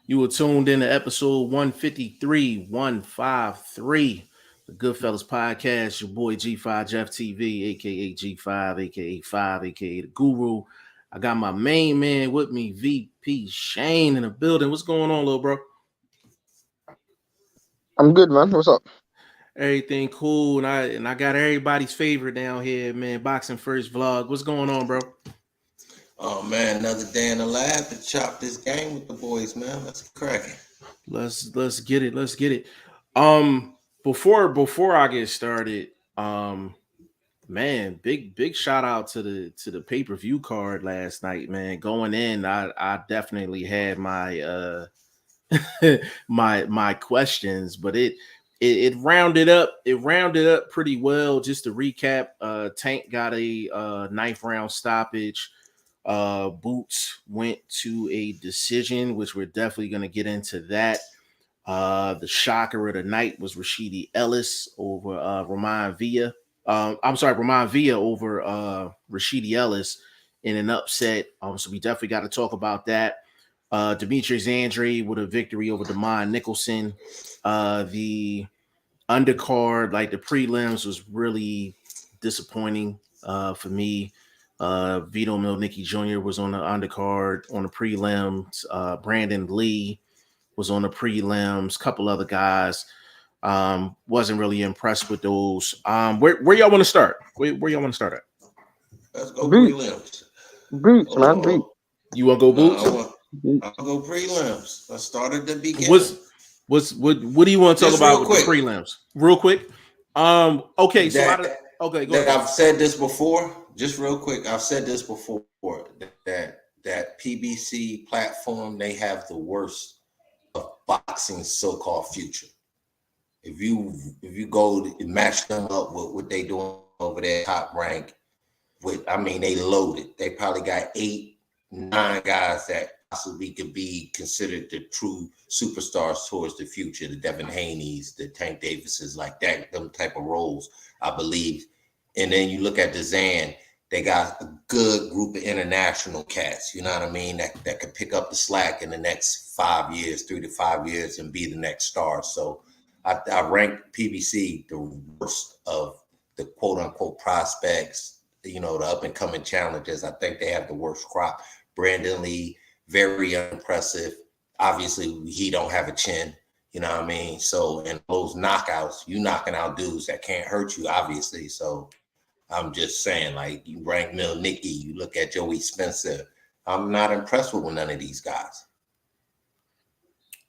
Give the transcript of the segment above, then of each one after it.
You were tuned in to episode 153, 153, the Goodfellas podcast. Your boy G5 Jeff TV, aka G5, aka 5, aka the Guru. I got my main man with me, VP Shane, in the building. What's going on, little bro? I'm good, man. What's up? Everything cool, and I got everybody's favorite down here, man. Boxing First Vlog. What's going on, bro? Oh man, another day in the lab to chop this game with the boys, man. Let's crack it. Let's get it. Let's get it. Um, before I get started, man, big shout out to the pay-per-view card last night, man. Going in, I definitely had my my questions, but it rounded up pretty well. Just to recap, Tank got a ninth round stoppage. Boots went to a decision, which we're definitely going to get into that. The shocker of the night was Rashidi Ellis over Roman Villa. Roman Villa over Rashidi Ellis in an upset. So we definitely got to talk about that. Demetrius Andre with a victory over Damon Nicholson. The undercard, like the prelims, was really disappointing for me. Vito Milnicki Jr. was on the undercard on the prelims. Brandon Lee was on the prelims. Couple other guys. Wasn't really impressed with those. Where y'all want to start? Where y'all want to start at? Let's go Boots. prelims. Boots, man. Boots. You want to go Boots? I'll go prelims. Let's start at the beginning. What do you want to talk Just about real with quick. the prelims? Real quick. Okay, so go that ahead. I've said this before. Just real quick, I've said this before that PBC platform, they have the worst of boxing so-called future. If you go to match them up with what they doing over there, top rank, they loaded. They probably got 8, 9 guys that possibly could be considered the true superstars towards the future. The Devin Haney's, the Tank Davises, like that, them type of roles, I believe. And then you look at the Zan, they got a good group of international cats, you know what I mean, that could pick up the slack in the next 5 years, 3 to 5 years, and be the next star. So I ranked PBC the worst of the quote-unquote prospects, the up-and-coming challengers. I think they have the worst crop. Brandon Lee, very unimpressive. Obviously, he don't have a chin, you know what I mean? So in those knockouts, you knocking out dudes that can't hurt you, obviously. So I'm just saying, like, you rank Milnicki, you look at Joey Spencer. I'm not impressed with none of these guys.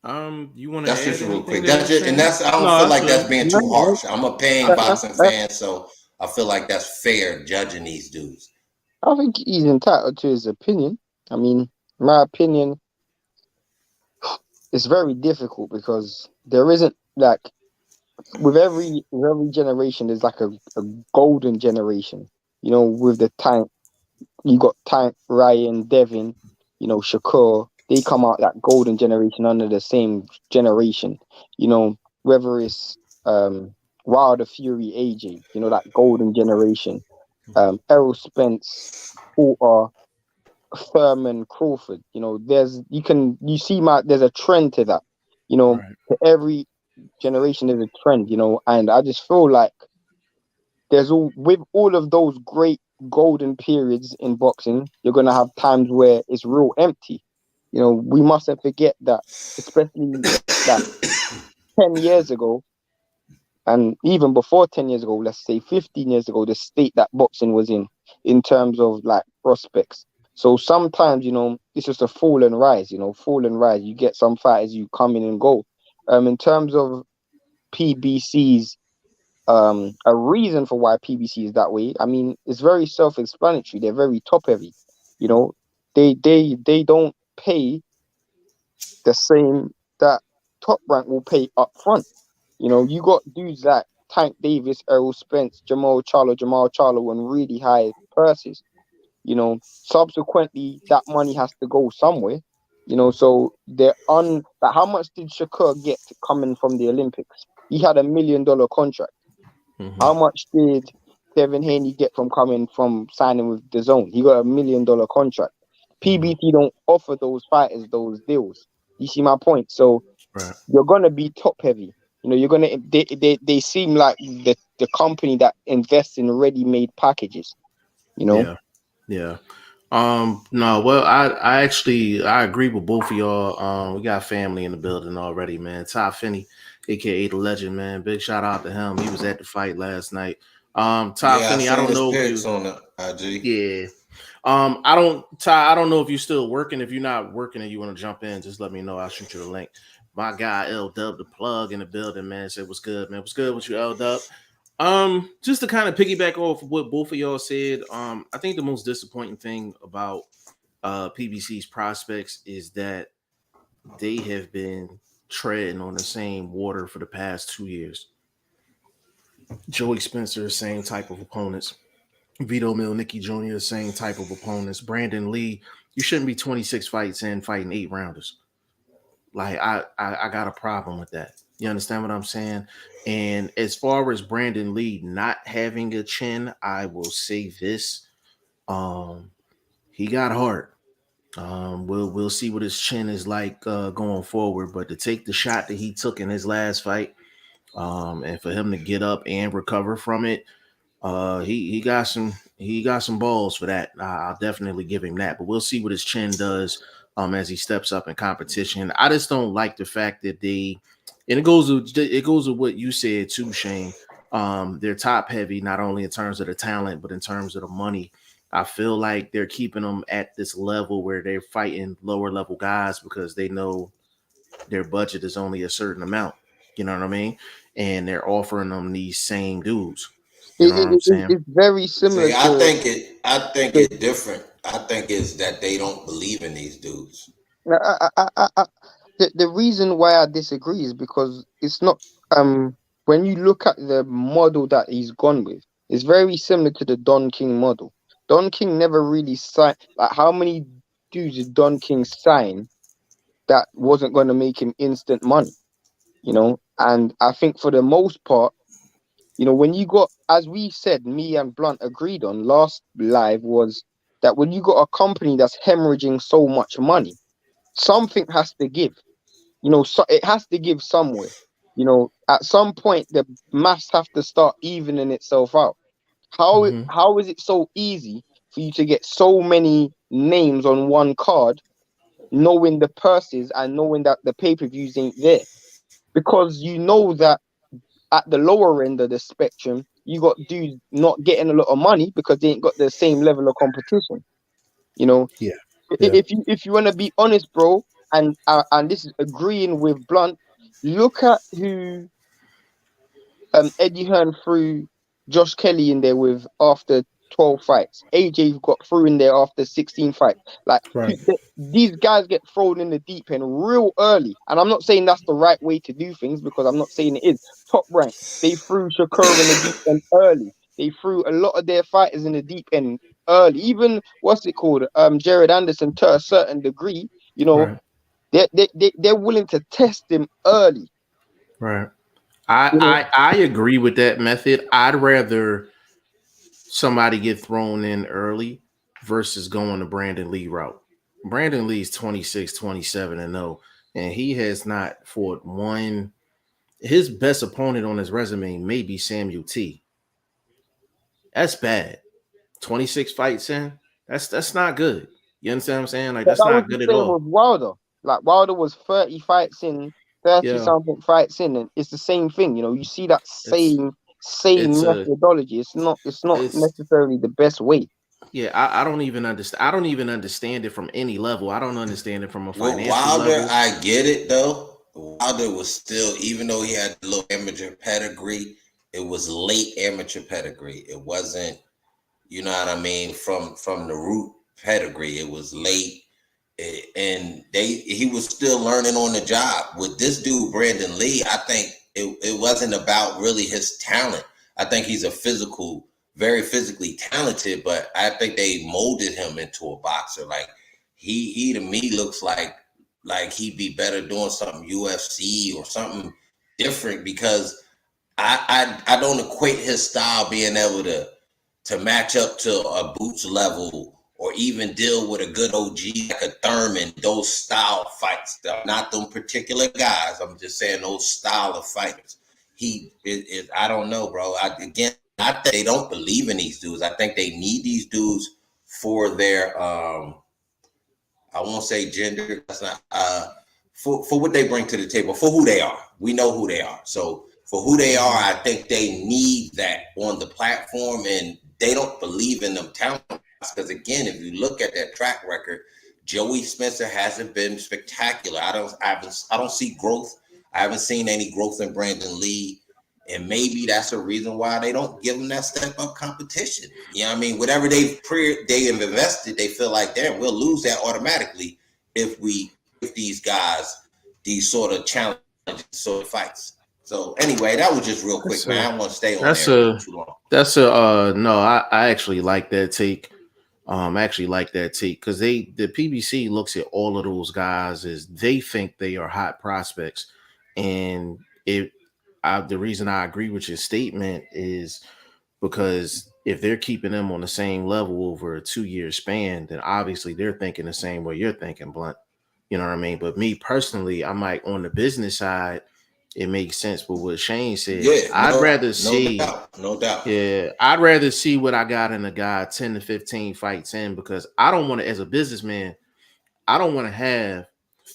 You want to? That's just real quick. That's just, and that's I don't feel like that's being too harsh. I'm a paying boxing fan, so I feel like that's fair judging these dudes. I think he's entitled to his opinion. I mean, my opinion is very difficult because there isn't like with every generation, there's like a golden generation. With the Tank, you got Tank, Ryan, Devin, Shakur. They come out that golden generation under the same generation. Whether it's Wilder, Fury, AJ, that golden generation. Errol Spence, Porter, Thurman, Crawford. There's a trend to that. Right. To every generation there's a trend. And I just feel like with all of those great golden periods in boxing, you're gonna have times where it's real empty. We mustn't forget that, especially that 10 years ago, and even before 10 years ago, let's say 15 years ago, the state that boxing was in terms of like prospects. So sometimes, it's just a fall and rise, fall and rise. You get some fighters, you come in and go. In terms of PBC's, a reason for why PBC is that way, I mean, it's very self-explanatory. They're very top-heavy. They don't pay the same that Top Rank will pay up front. You got dudes like Tank Davis, Errol Spence, Jamal Charlo on really high purses. Subsequently that money has to go somewhere. So they're on. Like, how much did Shakur get coming from the Olympics? He had $1 million contract. Mm-hmm. How much did Devin Haney get from signing with the Zone? He got $1 million contract. PBC don't offer those fighters those deals. You see my point? So Right. you're gonna be top heavy. You know, you're gonna they seem like the company that invests in ready made packages. You know, Yeah. Yeah. No, well, I actually I agree with both of y'all. We got family in the building already, man. Ty Finney, aka the legend, man. Big shout out to him. He was at the fight last night. Ty Yeah, I Finney, I seen don't his know if pics you on the IG. yeah. I don't Ty, I don't know if you're still working. If you're not working and you want to jump in, just let me know. I'll shoot you the link. My guy L Dub the plug in the building, man. Said what's good, man. What's good with you, L Dub? Just to kind of piggyback off what both of y'all said, I think the most disappointing thing about PBC's prospects is that they have been treading on the same water for the past 2 years. Joey Spencer, same type of opponents. Vito Milnicki Jr., the same type of opponents. Brandon Lee, you shouldn't be 26 fights in fighting 8 rounders. Like I got a problem with that. You understand what I'm saying? And as far as Brandon Lee not having a chin, I will say this: he got heart. We'll see what his chin is like going forward. But to take the shot that he took in his last fight, and for him to get up and recover from it, he got some balls for that. I'll definitely give him that. But we'll see what his chin does as he steps up in competition. I just don't like the fact that and it goes with what you said too, Shane. They're top heavy, not only in terms of the talent, but in terms of the money. I feel like they're keeping them at this level where they're fighting lower level guys because they know their budget is only a certain amount. You know what I mean? And they're offering them these same dudes. You know what I'm saying? it's very similar See, to I think the it different. I think it's that they don't believe in these dudes. the reason why I disagree is because it's not when you look at the model that he's gone with, it's very similar to the Don King model. Don King never really signed like how many dudes did Don King sign that wasn't going to make him instant money, you know? And I think for the most part, you know, when you got, as we said, me and Blunt agreed on last live was that when you got a company that's hemorrhaging so much money, something has to give. You know, so it has to give somewhere. You know, at some point the maths have to start evening itself out. Mm-hmm. How is it so easy for you to get so many names on one card, knowing the purses and knowing that the pay-per-views ain't there? Because you know that at the lower end of the spectrum, you got dudes not getting a lot of money because they ain't got the same level of competition. You know, Yeah. Yeah. if you want to be honest, bro, and this is agreeing with Blunt, look at who Eddie Hearn threw Josh Kelly in there with after 12 fights. AJ got through in there after 16 fights. Like Right. these guys get thrown in the deep end real early. And I'm not saying that's the right way to do things because I'm not saying it is. Top rank, they threw Shakur in the deep end early. They threw a lot of their fighters in the deep end early. Even what's it called? Jared Anderson to a certain degree, you know, Right. they're willing to test him early. Right. You know, I agree with that method. I'd rather somebody get thrown in early versus going the Brandon Lee route. Brandon Lee's 26, 27 and 0, and he has not fought one. His best opponent on his resume may be Samuel T. That's bad. 26 fights in. That's not good. You understand what I'm saying? Like But that's that was not the good at same all. with Wilder. Like Wilder was 30 fights in, 30 Yeah. something fights in, and it's the same thing. You know, you see that It's same it's a methodology. It's not it's necessarily the best way. yeah, I don't even understand. I don't even understand it from any level. I don't understand it from a With financial Wilder, level. I get it though. Wilder was still, even though he had a little amateur pedigree, it was late amateur pedigree. It wasn't, you know what I mean, from the root pedigree. It was late, and he was still learning on the job. With this dude, Brandon Lee, I think it wasn't about really his talent. I think he's a very physically talented, but I think they molded him into a boxer. Like he to me looks like he'd be better doing something UFC or something different because I don't equate his style being able to match up to a Boots level or even deal with a good OG like a Thurman, those style fights. Not them particular guys. I'm just saying those style of fighters. I don't know, bro. I think they don't believe in these dudes. I think they need these dudes for their I won't say gender. That's not for what they bring to the table, for who they are. We know who they are. So for who they are, I think they need that on the platform, and they don't believe in them talent. Because again, if you look at that track record, Joey Spencer hasn't been spectacular. I don't see growth. I haven't seen any growth in Brandon Lee. And maybe that's a reason why they don't give them that step up competition. You know what I mean? Whatever they have invested, they feel like, damn, we'll lose that automatically if we give these guys these sort of challenges, sort of fights. So anyway, that was just real quick, man. I don't want to stay on there too long. No, I actually like that take. I actually like that take because the PBC looks at all of those guys as they think they are hot prospects, and the reason I agree with your statement is because if they're keeping them on the same level over a 2-year span, then obviously they're thinking the same way you're thinking, Blunt. You know what I mean? But me personally, I'm like on the business side, it makes sense with what Shane said. Yeah, I'd rather see, no doubt. Yeah, I'd rather see what I got in a guy 10 to 15 fights in because I don't want to, as a businessman, I don't want to have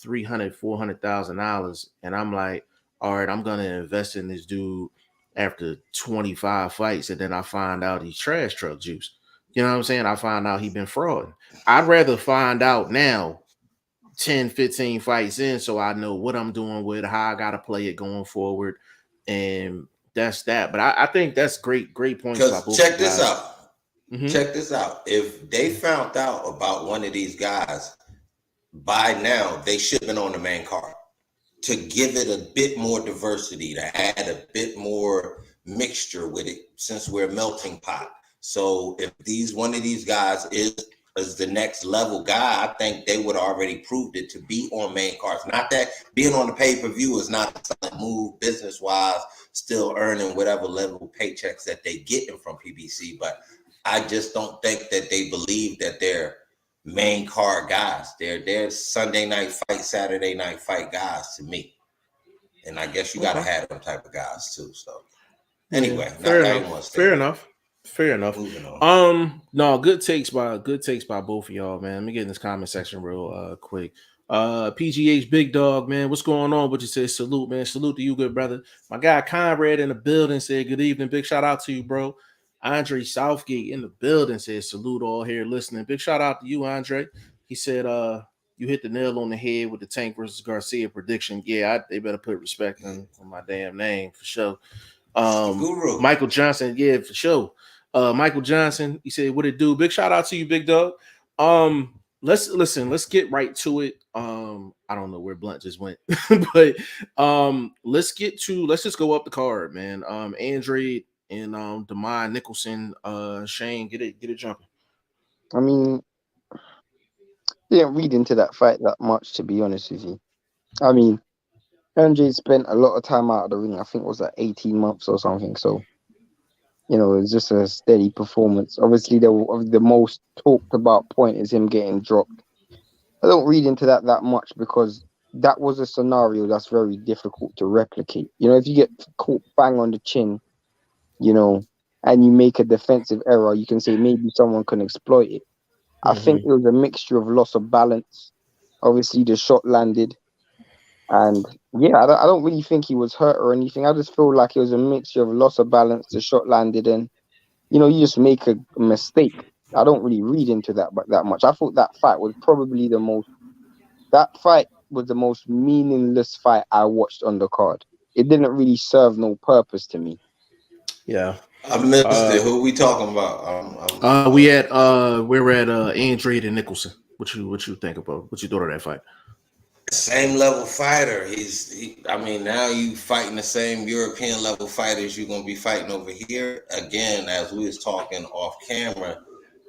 $300,000-$400,000 and I'm like, all right, I'm gonna invest in this dude after 25 fights, and then I find out he's trash truck juice. You know what I'm saying? I find out he been frauding. I'd rather find out now 10, 15 fights in so I know what I'm doing with how I gotta play it going forward. And that's that. But I think that's great points by both. Check this out. Mm-hmm. Check this out. If they found out about one of these guys, by now they should have been on the main card to give it a bit more diversity, to add a bit more mixture with it, since we're a melting pot. So if one of these guys is the next level guy, I think they would have already proved it to be on main cards. Not that being on the pay-per-view is not a solid move business-wise, still earning whatever level paychecks that they getting from PBC, but I just don't think that they believe that they're main card guys. They're Sunday night fight, Saturday night fight guys to me. And I guess you gotta have them type of guys too. So anyway, fair enough. No, good takes by both of y'all, man. Let me get in this comment section real quick. PGH Big Dog, man, what's going on? What you say? Salute, man. Salute to you, good brother. My guy Conrad in the building said good evening. Big shout out to you, bro. Andre Southgate in the building says salute all here listening. Big shout out to you, Andre. He said you hit the nail on the head with the Tank versus Garcia prediction. Yeah, they better put respect on my damn name for sure. Guru. Michael Johnson, yeah, for sure. Michael Johnson, he said, what it do? Big shout out to you, Big Dog. Let's get right to it. I don't know where Blunt just went, but let's just go up the card, man. Andre and Demai Nicholson, Shane, get it jumping. I mean, didn't read into that fight that much, to be honest with you. I mean, Andre spent a lot of time out of the ring. I think it was like 18 months or something. So, you know, it's just a steady performance. Obviously, the most talked about point is him getting dropped. I don't read into that much because that was a scenario that's very difficult to replicate. You know, if you get caught bang on the chin, you know, and you make a defensive error, you can say maybe someone can exploit it. I think it was a mixture of loss of balance. Obviously, the shot landed. And yeah, I don't really think he was hurt or anything. I just feel like it was a mixture of loss of balance, the shot landed, and you know, you just make a mistake. I don't really read into that much. I thought that fight was the most meaningless fight I watched on the card. It didn't really serve no purpose to me. Yeah. I missed it. Who are we talking about? We're at Andre and Nicholson. What you think about? What you thought of that fight? Same level fighter. I mean, now you fighting the same European level fighters you're gonna be fighting over here. Again, as we was talking off camera,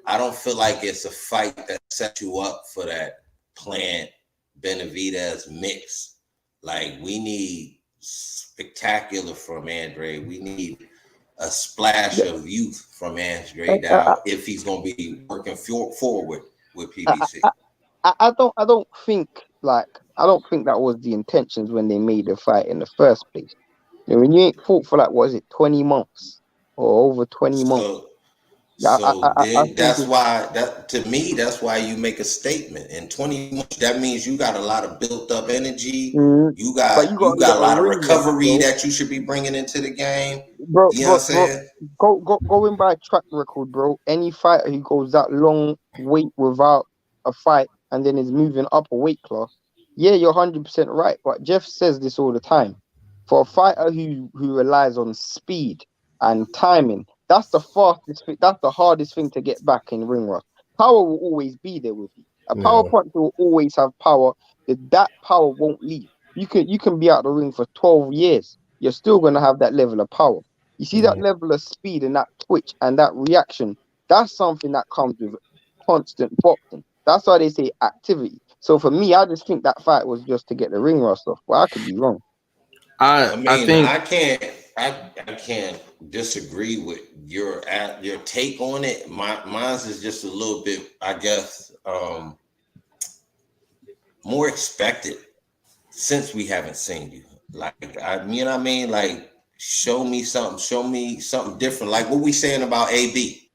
I don't feel like it's a fight that sets you up for that Plant Benavidez mix. Like, we need spectacular from Andre. We need a splash Yeah, of youth from Andre I, now if he's going to be working forward with I, PBC. I don't think like I don't think that was the intentions when they made the fight in the first place. You know, when you ain't fought for like what is it, 20 months or over 20 months. So Yeah, so I then think that's why that to me that's why you make a statement in 20 months. That means you got a lot of built up energy. mm, You but you got got you to get got a a lot of ring rust, recovery bro. that you should be bringing into the game. Bro, You know what I'm bro, saying? going by track record, bro. Any fighter who goes that long wait without a fight and then is moving up a weight class, yeah, you're 100% right. But Jeff says this all the time. For a fighter who relies on speed and timing, that's the fastest thing, that's the hardest thing to get back in ring rust. Power will always be there with you. A power Yeah. puncher will always have power. That power won't leave. You can be out the ring for 12 years. You're still gonna have that level of power. You see that Yeah. level of speed and that twitch and that reaction. That's something that comes with constant boxing. That's why they say activity. So for me, I just think that fight was just to get the ring rust off. But I could be wrong. I I mean, think I can't disagree with your take on it. Mine's is just a little bit, I guess, more expected since we haven't seen you. Like you know what I mean? Like show me something different. Like what we saying about AB.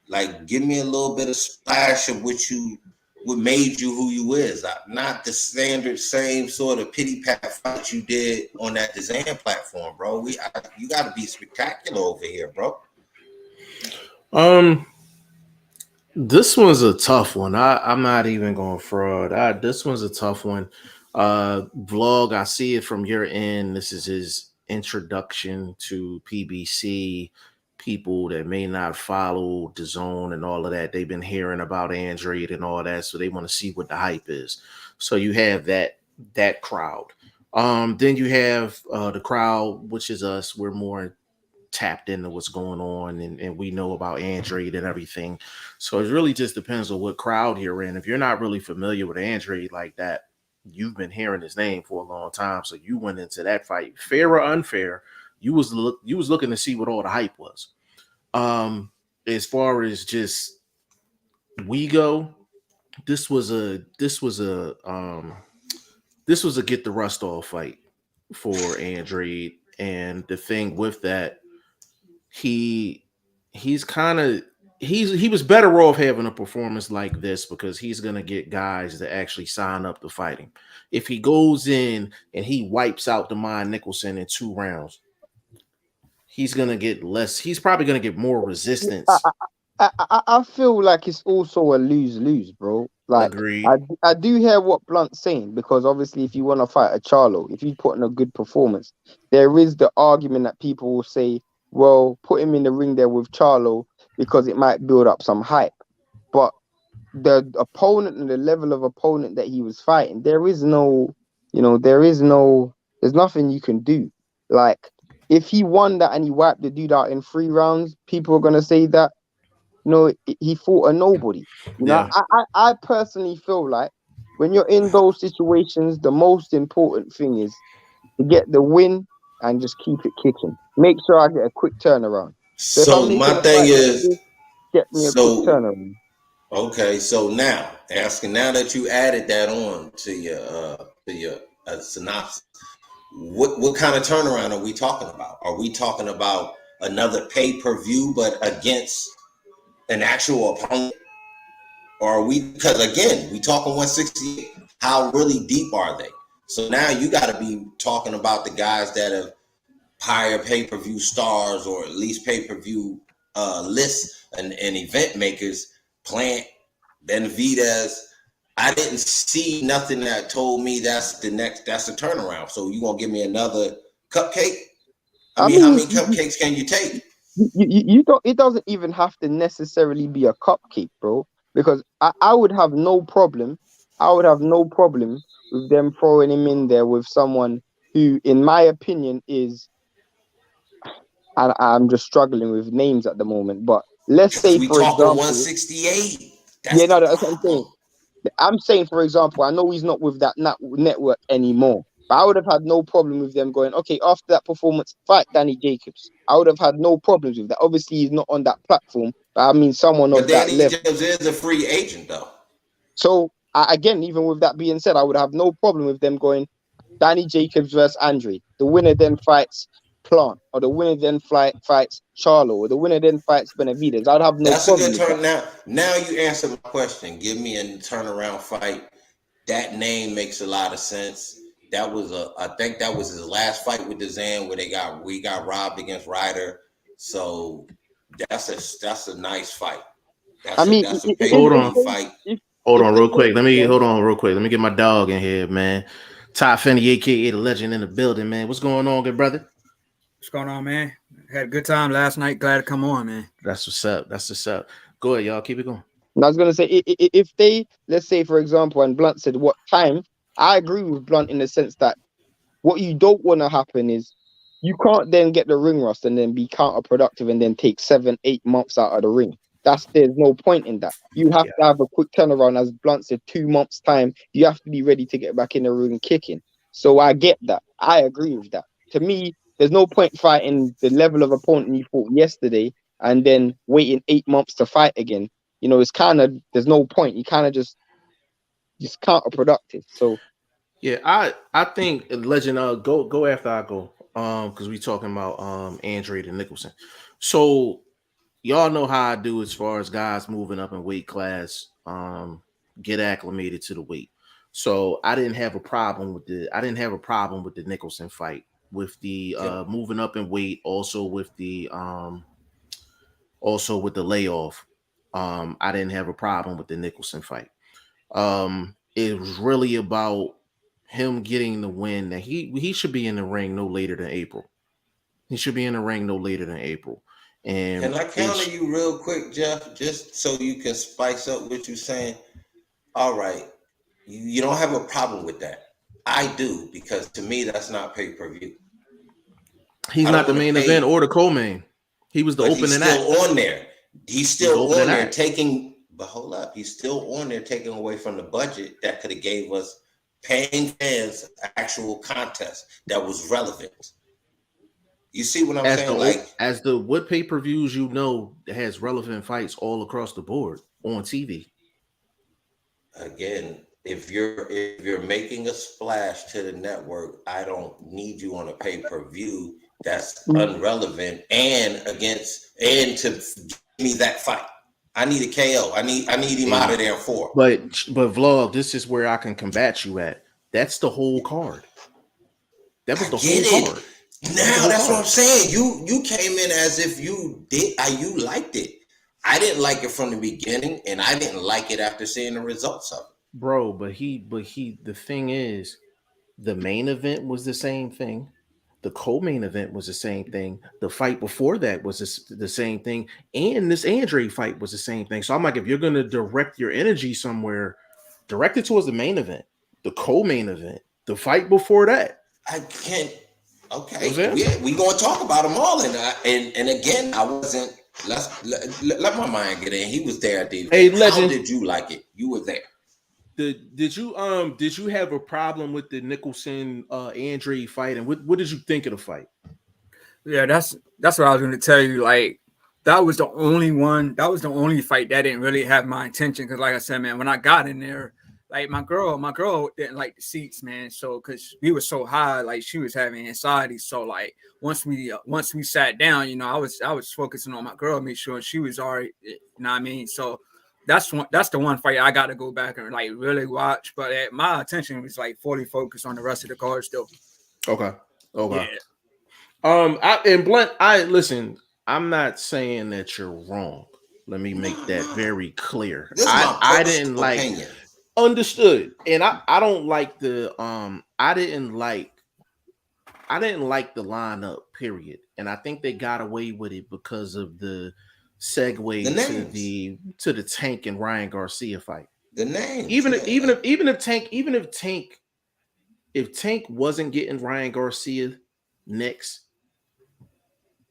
Like give me a little bit of splash of what made you who you is. Not the standard same sort of pity pat fight you did on that design platform, bro. You got to be spectacular over here, bro. um this one's a tough one. I'm not even going fraud. This one's a tough one. Vlog, I see it from your end. This is his introduction to PBC. People that may not follow the zone and all of that, they've been hearing about Android and all that, so they want to see what the hype is. So you have that crowd. Then you have the crowd, which is us. We're more tapped into what's going on, and we know about Android and everything. So it really just depends on what crowd you're in. If you're not really familiar with Android like that, you've been hearing his name for a long time. So you went into that fight, fair or unfair, you was looking to see what all the hype was. Um, as far as just we go, this was a this was a this was a get the rust off fight for Android. And the thing with that, he he's kind of he was better off having a performance like this because he's gonna get guys to actually sign up to fight him. If he goes in and he wipes out Demond Nicholson in 2 rounds, he's gonna get less. He's probably gonna get more I, resistance. I feel like it's also a lose-lose, bro. Like Agreed. I do hear what Blunt's saying because obviously, if you want to fight a Charlo, if you put in a good performance, there is the argument that people will say, well, put him in the ring there with Charlo because it might build up some hype. But the opponent and the level of opponent that he was fighting, there is no, there's nothing you can do. Like if he won that and he wiped the dude out in 3 rounds, people are gonna say that he fought a nobody. Yeah. I personally feel like when you're in those situations, the most important thing is to get the win and just keep it kicking. Make sure I get a quick turnaround. So if I'm So my making a thing fight like is, this, get me a quick so turnaround. okay, so now that you added that on to your synopsis, what kind of turnaround are we talking about? Are we talking about another pay per view, but against an actual opponent? Or are we, because again, we talking 168. How really deep are they? So now you got to be talking about the guys that have higher pay per view stars or at least pay per view lists and event makers. Plant, Benavidez. I didn't see nothing that told me that's the turnaround. So you gonna give me another cupcake? I I mean, how mean, many cupcakes can you take? you don't. It doesn't even have to necessarily be a cupcake, bro. Because I would have no problem. I would have no problem with them throwing him in there with someone who, in my opinion, is. And I'm just struggling with names at the moment. But let's Because say, we for talking example, 168. That's yeah, the no, that's what I'm saying. problem. I'm saying, for example, I know he's not with that network anymore. But I would have had no problem with them going, okay, after that performance, fight Danny Jacobs. I would have had no problems with that. Obviously, he's not on that platform, but I mean, someone But of that Danny level. Jacobs is a free agent, though. So, again, even with that being said, I would have no problem with them going Danny Jacobs versus Andre. The winner then fights Plant, or the winner then fights Charlo, or the winner then fights Benavidez. I'd have no That's a problem good with that. turn. Now you answer my question. Give me a turnaround fight. That name makes a lot of sense. I think that was his last fight with Dazan where we got robbed against Ryder. So that's a nice fight. I mean, That's a if Hold the on. pay-per-view case, fight. Hold if on the real quick. case, Hold on real quick. Let me get my dog in here, man. Ty Finney, aka the legend in the building, man. What's going on, good brother? What's going on, man? Had a good time last night. Glad to come on, man. That's what's up. That's what's up. Go ahead, y'all. Keep it going. and I was gonna say, if they, let's say, for example, and Blunt said what time, I agree with Blunt in the sense that what you don't want to happen is you can't then get the ring rust and then be counterproductive and then take 7, 8 months out of the ring. There's no point in that. You have Yeah. to have a quick turnaround, as Blunt said, 2 months time. You have to be ready to get back in the ring kicking. So I get that. I agree with that. To me, there's no point fighting the level of opponent you fought yesterday and then waiting 8 months to fight again. It's kind of, there's no point. You kind of just counterproductive. So Yeah, I think legend go after I go. Because we talking about Andre and Nicholson. So y'all know how I do as far as guys moving up in weight class, get acclimated to the weight. So I didn't have a problem with the Nicholson fight, with the moving up in weight, also with the layoff. I didn't have a problem with the Nicholson fight. It was really about him getting the win. That he should be in the ring no later than April. He should be in the ring no later than April. And Can I counter you real quick, Jeff, just so you can spice up what you're saying? All right. You don't have a problem with that. I do, because to me, that's not pay-per-view. he's I don't not the want to main pay, event or the co-main. He was the but he's opening act. still on there. He's He's the still opening on there act. taking, but hold up. He's still on there taking away from the budget that could have gave us paying fans actual contest that was relevant. You see what I'm saying? As the what pay-per-views has relevant fights all across the board on TV. Again, if you're making a splash to the network, I don't need you on a pay-per-view that's irrelevant and to give me that fight. I need a KO. I need him out of there in 4. But vlog, this is where I can combat you at. That's the whole card. That was the whole card. Now that's what I'm saying. You came in as if you liked it. I didn't like it from the beginning, and I didn't like it after seeing the results of it. Bro, the thing is, the main event was the same thing. The co-main event was the same thing. The fight before that was the same thing. And this Andre fight was the same thing. So I'm like, if you're going to direct your energy somewhere, direct it towards the main event, the co-main event, the fight before that. I can't. Okay, we going to talk about them all. And again, I wasn't. Let my mind get in. He was there at the event. Hey, legend. How did you like it? You were there. Did you have a problem with the Nicholson Andre fight, and what did you think of the fight? Yeah, that's what I was going to tell you. Like, that was the only one. That was the only fight that didn't really have my attention. Because, like I said, man, when I got in there, like my girl didn't like the seats, man. So because we were so high, like she was having anxiety. So like once we sat down, I was focusing on my girl, make sure she was all right. You know what I mean? So that's the one fight I got to go back and like really watch. But my attention was like fully focused on the rest of the card still. Okay. Yeah. And Blunt, listen. I'm not saying that you're wrong. Let me make that very clear. I didn't like. Opinion. Understood. And I don't like the I didn't like the lineup, period. And I think they got away with it because of the segue to the Tank and Ryan Garcia fight. The name. If Tank wasn't getting Ryan Garcia next,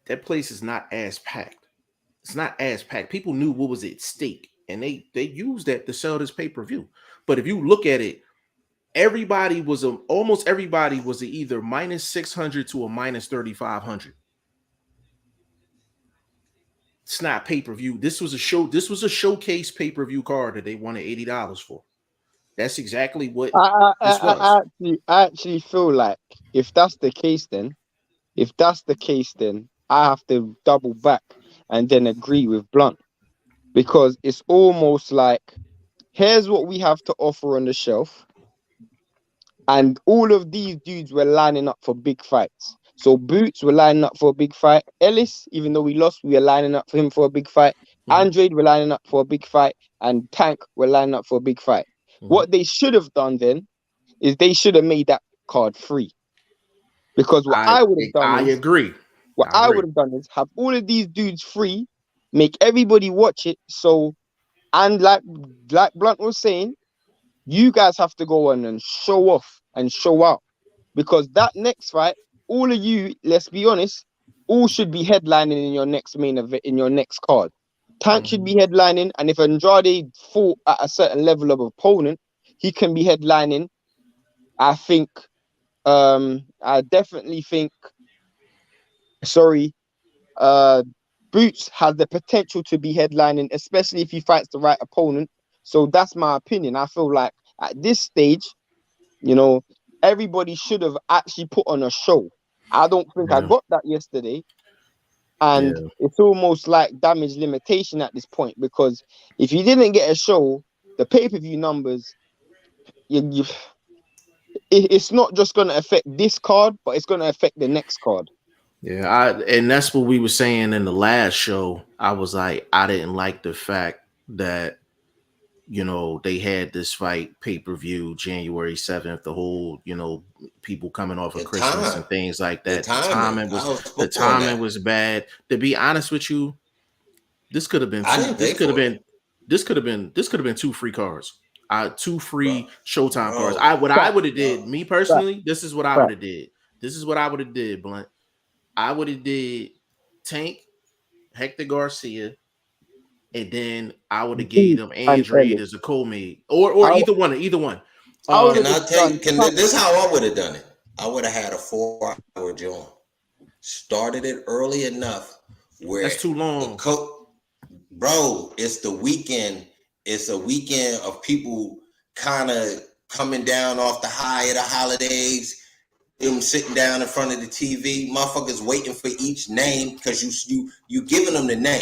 that place is not as packed. It's not as packed. People knew what was at stake, and they used that to sell this pay-per-view. But if you look at it, almost everybody was either minus 600 to a minus 3,500. It's not pay-per-view. This was a show. This was a showcase pay-per-view card that they wanted $80 for. That's exactly what this was. I actually feel like if that's the case, then I have to double back and then agree with Blunt, because it's almost like, here's what we have to offer on the shelf, and all of these dudes were lining up for big fights. So Boots were lining up for a big fight. Ellis, even though we lost, we were lining up for him for a big fight. Mhm. Andrade were lining up for a big fight, and Tank were lining up for a big fight. Mhm. What they should have done then is they should have made that card free. Because what I would have done is, agree. what I would have done is have all of these dudes free, make everybody watch it. So, and like Blunt was saying, you guys have to go on and show off and show out, because that next fight, all of you, let's be honest, all should be headlining in your next main event, in your next card. Tank should be headlining, and if Andrade fought at a certain level of opponent, he can be headlining. I think, I definitely think, sorry, Boots has the potential to be headlining, especially if he fights the right opponent. So that's my opinion. I feel like at this stage, you know, everybody should have actually put on a show. I don't think I got that yesterday. And it's almost like damage limitation at this point, because if you didn't get a show, the pay-per-view numbers, it's not just going to affect this card, but it's going to affect the next card. Yeah, and that's what we were saying in the last show. I was like, I didn't like the fact that, you know, they had this fight pay-per-view January 7th, the whole, you know, people coming off of Christmas and things like that. The timing was bad. To be honest with you, this could have been two free cards. Two free Showtime cards. I would have did, me personally, this is what I would have did. This is what I would have did, Blunt. I would have did Tank, Hector Garcia, and then I would have gave them Andrade as a co-main, or either one. Can I tell you? This is how I would have done it. I would have had a 4-hour joint. Started it early enough where that's too long. Bro, it's the weekend. It's a weekend of people kind of coming down off the high of the holidays. Them sitting down in front of the TV, motherfuckers waiting for each name, because you giving them the name.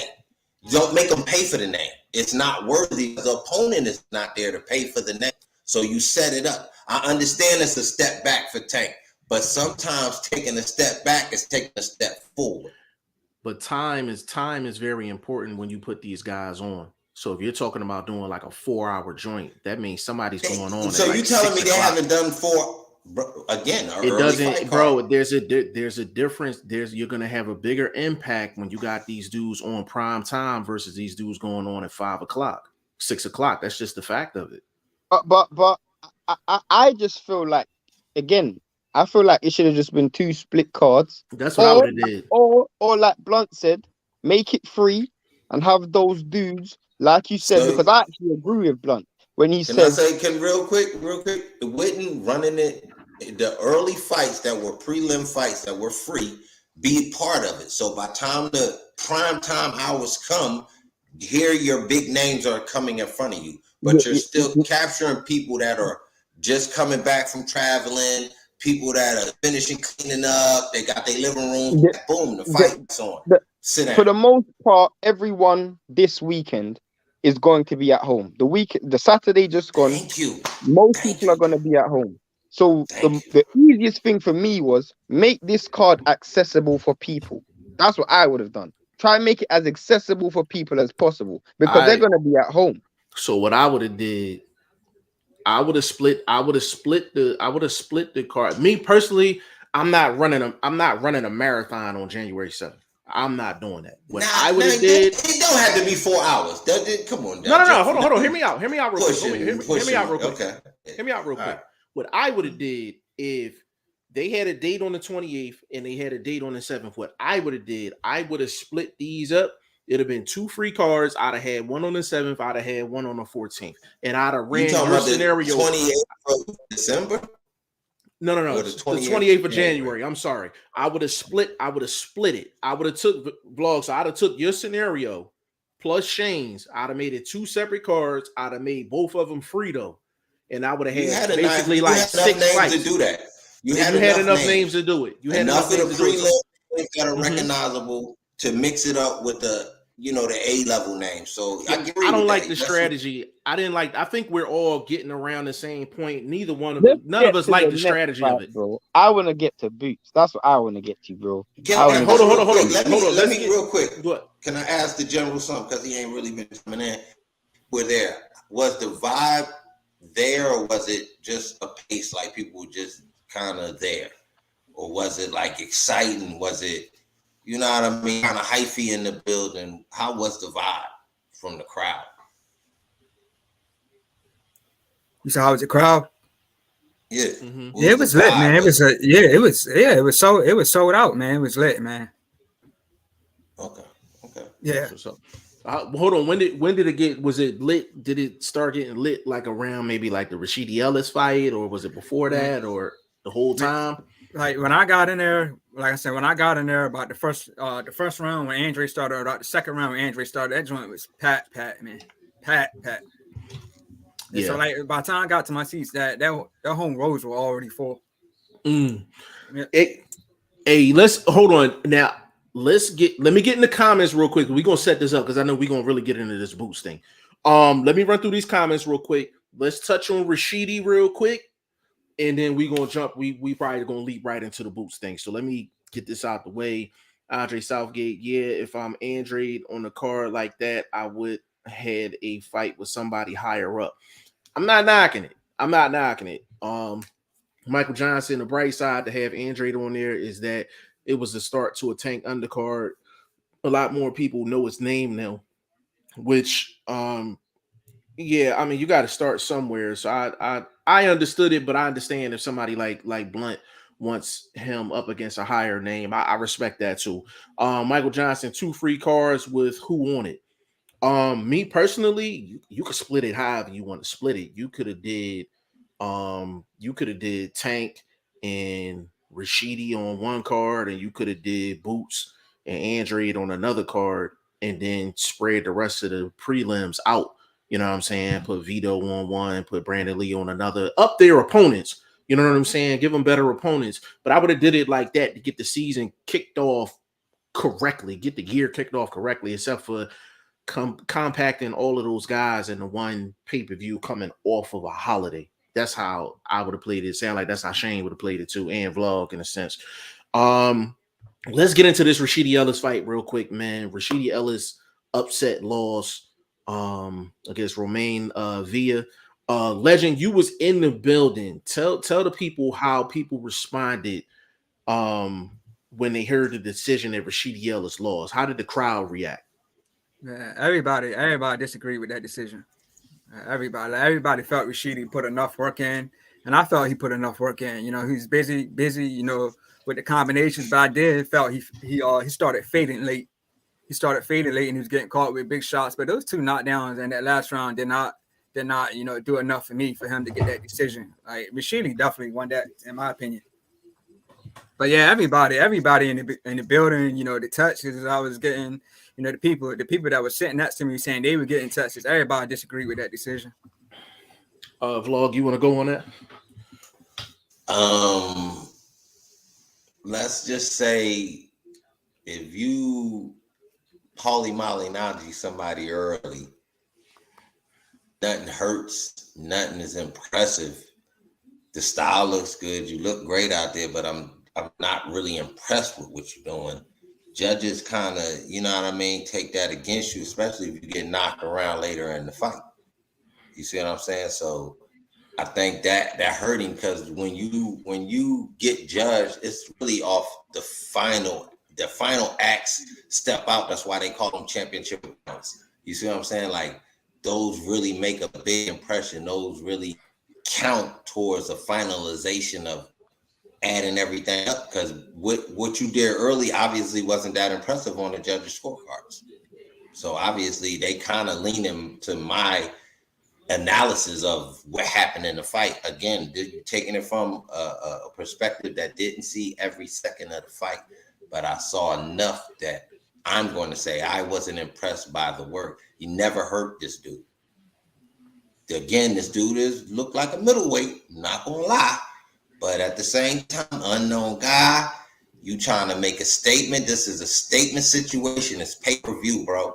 You don't make them pay for the name. It's not worthy. The opponent is not there to pay for the name. So you set it up. I understand it's a step back for Tank, but sometimes taking a step back is taking a step forward. But time is very important when you put these guys on. So if you're talking about doing like a 4-hour joint, that means somebody's going on. So you telling me they haven't done 4? Again, it doesn't, bro. There's a difference. You're gonna have a bigger impact when you got these dudes on prime time versus these dudes going on at 5 o'clock, 6 o'clock. That's just the fact of it. But I just feel like, again, I feel like it should have just been 2 split cards. That's what I would have did. Or like Blunt said, make it free and have those dudes, like you said, because I actually agree with Blunt when he said. Real quick, Witten running it. The early fights that were prelim fights that were free, be part of it. So by the time the prime time hours come, here your big names are coming in front of you. But you're still capturing people that are just coming back from traveling, people that are finishing cleaning up, they got their living room, boom, the fight's on. Sit down. For the most part, everyone this weekend is going to be at home. The Saturday just gone. Thank you. Most people are going to be at home. So the easiest thing for me was make this card accessible for people. That's what I would have done. Try and make it as accessible for people as possible, because they're going to be at home. So what I would have did, I would have split the card. Me personally, I'm not running a marathon on January 7th. I'm not doing that. What I would have did, it don't have to be 4 hours. Come on. No. Hold on. Hear me out real quick. Hear me out real quick. Okay. Hear me out real quick. What I would have did if they had a date on the 28th and they had a date on the 7th, what I would have did, I would have split these up it'd have been 2 free cards. I'd have had one on the 7th. I'd have had one on the 14th, and I'd have You ran talking your about scenario. the 28th of December? No. Or The 28th of January. I'm sorry. I would have split it. I would have took vlogs. So I'd have took your scenario plus Shane's. I'd have made it 2 separate cards. I'd have made both of them free though, and I would have had basically like 6 names fights to do that. You had enough names to do it. You had enough of names the prelim that are Mhm. recognizable to mix it up with the the A-level names. So I don't like the strategy. I think we're all getting around the same point. None of us like the strategy of it, bro. I want to get to Boots. That's what I want to get to, bro. Hold on. Let me real quick. What? Can I ask the general something? Because he ain't really been coming in. We're there. Was the vibe there, or was it just a pace like people were just kind of there? Or was it like exciting? Was it, you know what I mean, kind of hyphy in the building? How was the vibe from the crowd? You saw how was the crowd? Yeah, yeah, it was lit, man. It was it was sold out, man. It was lit, man. Okay. Yeah. Hold on. When did it get? Was it lit? Did it start getting lit like around maybe like the Rashidi Ellis fight, or was it before that, or the whole time? Like when I got in there, like I said, when I got in there about the first round when Andre started, or about the second round when Andre started, that joint was pat, man, pat. Yeah. So like by the time I got to my seats, that home rows were already full. Yeah. Hey, let's hold on now. Let me get in the comments real quick. We're gonna set this up because I know we're gonna really get into this Boots thing. Let me run through these comments real quick. Let's touch on Rashidi real quick, and then we're gonna jump. We probably gonna leap right into the Boots thing. So let me get this out the way. Andre Southgate, yeah, if I'm Andre on the card like that, I would had a fight with somebody higher up. I'm not knocking it. Michael Johnson, the bright side to have Andre on there is that it was the start to a Tank undercard. A lot more people know his name now, which yeah, I mean you got to start somewhere. So I understood it, but I understand if somebody like Blunt wants him up against a higher name. I respect that too. Michael Johnson, 2 free cards with who on it. Me personally, you could split it however you want to split it. You could have did Tank and Rashidi on one card, and you could have did Boots and Andre on another card, and then spread the rest of the prelims out. You know what I'm saying? Put Vito on one, put Brandon Lee on another, up their opponents. You know what I'm saying? Give them better opponents. But I would have did it like that to get the season kicked off correctly, get the gear kicked off correctly, except for compacting all of those guys in the one pay-per-view coming off of a holiday. That's how I would have played it. Sound like that's how Shane would have played it too, and Vlog in a sense. Let's get into this Rashidi Ellis fight real quick, man. Rashidi Ellis upset loss against Romain Villa. Legend, you was in the building. Tell the people how people responded when they heard the decision that Rashidi Ellis lost. How did the crowd react? Yeah, everybody disagreed with that decision. Everybody felt Rashidi put enough work in, and I felt he put enough work in. You know, he's busy, you know, with the combinations, but I did felt he started fading late. He started fading late, and he was getting caught with big shots. But those 2 knockdowns in that last round did not you know do enough for me for him to get that decision. Like Rashidi definitely won that, in my opinion. But yeah, everybody in the building, you know, the touches I was getting, you know, the people that were sitting next to me saying they were getting touches. Everybody disagreed with that decision. Vlog, you want to go on that? Let's just say if you Paulie Malignaggi somebody early, nothing hurts, nothing is impressive. The style looks good, you look great out there, but I'm not really impressed with what you're doing. Judges kind of, you know what I mean, take that against you, especially if you get knocked around later in the fight. You see what I'm saying? So I think that hurting, because when you get judged, it's really off the final acts step out. That's why they call them championship rounds. You see what I'm saying? Like those really make a big impression. Those really count towards a finalization of adding everything up, because what you did early obviously wasn't that impressive on the judges' scorecards. So obviously they kind of leaning to my analysis of what happened in the fight. Again, taking it from a perspective that didn't see every second of the fight, but I saw enough that I'm going to say I wasn't impressed by the work. He never hurt this dude. Again, this dude looked like a middleweight, not gonna lie, but at the same time, unknown guy. You trying to make a statement? This is a statement situation. It's pay-per-view, bro.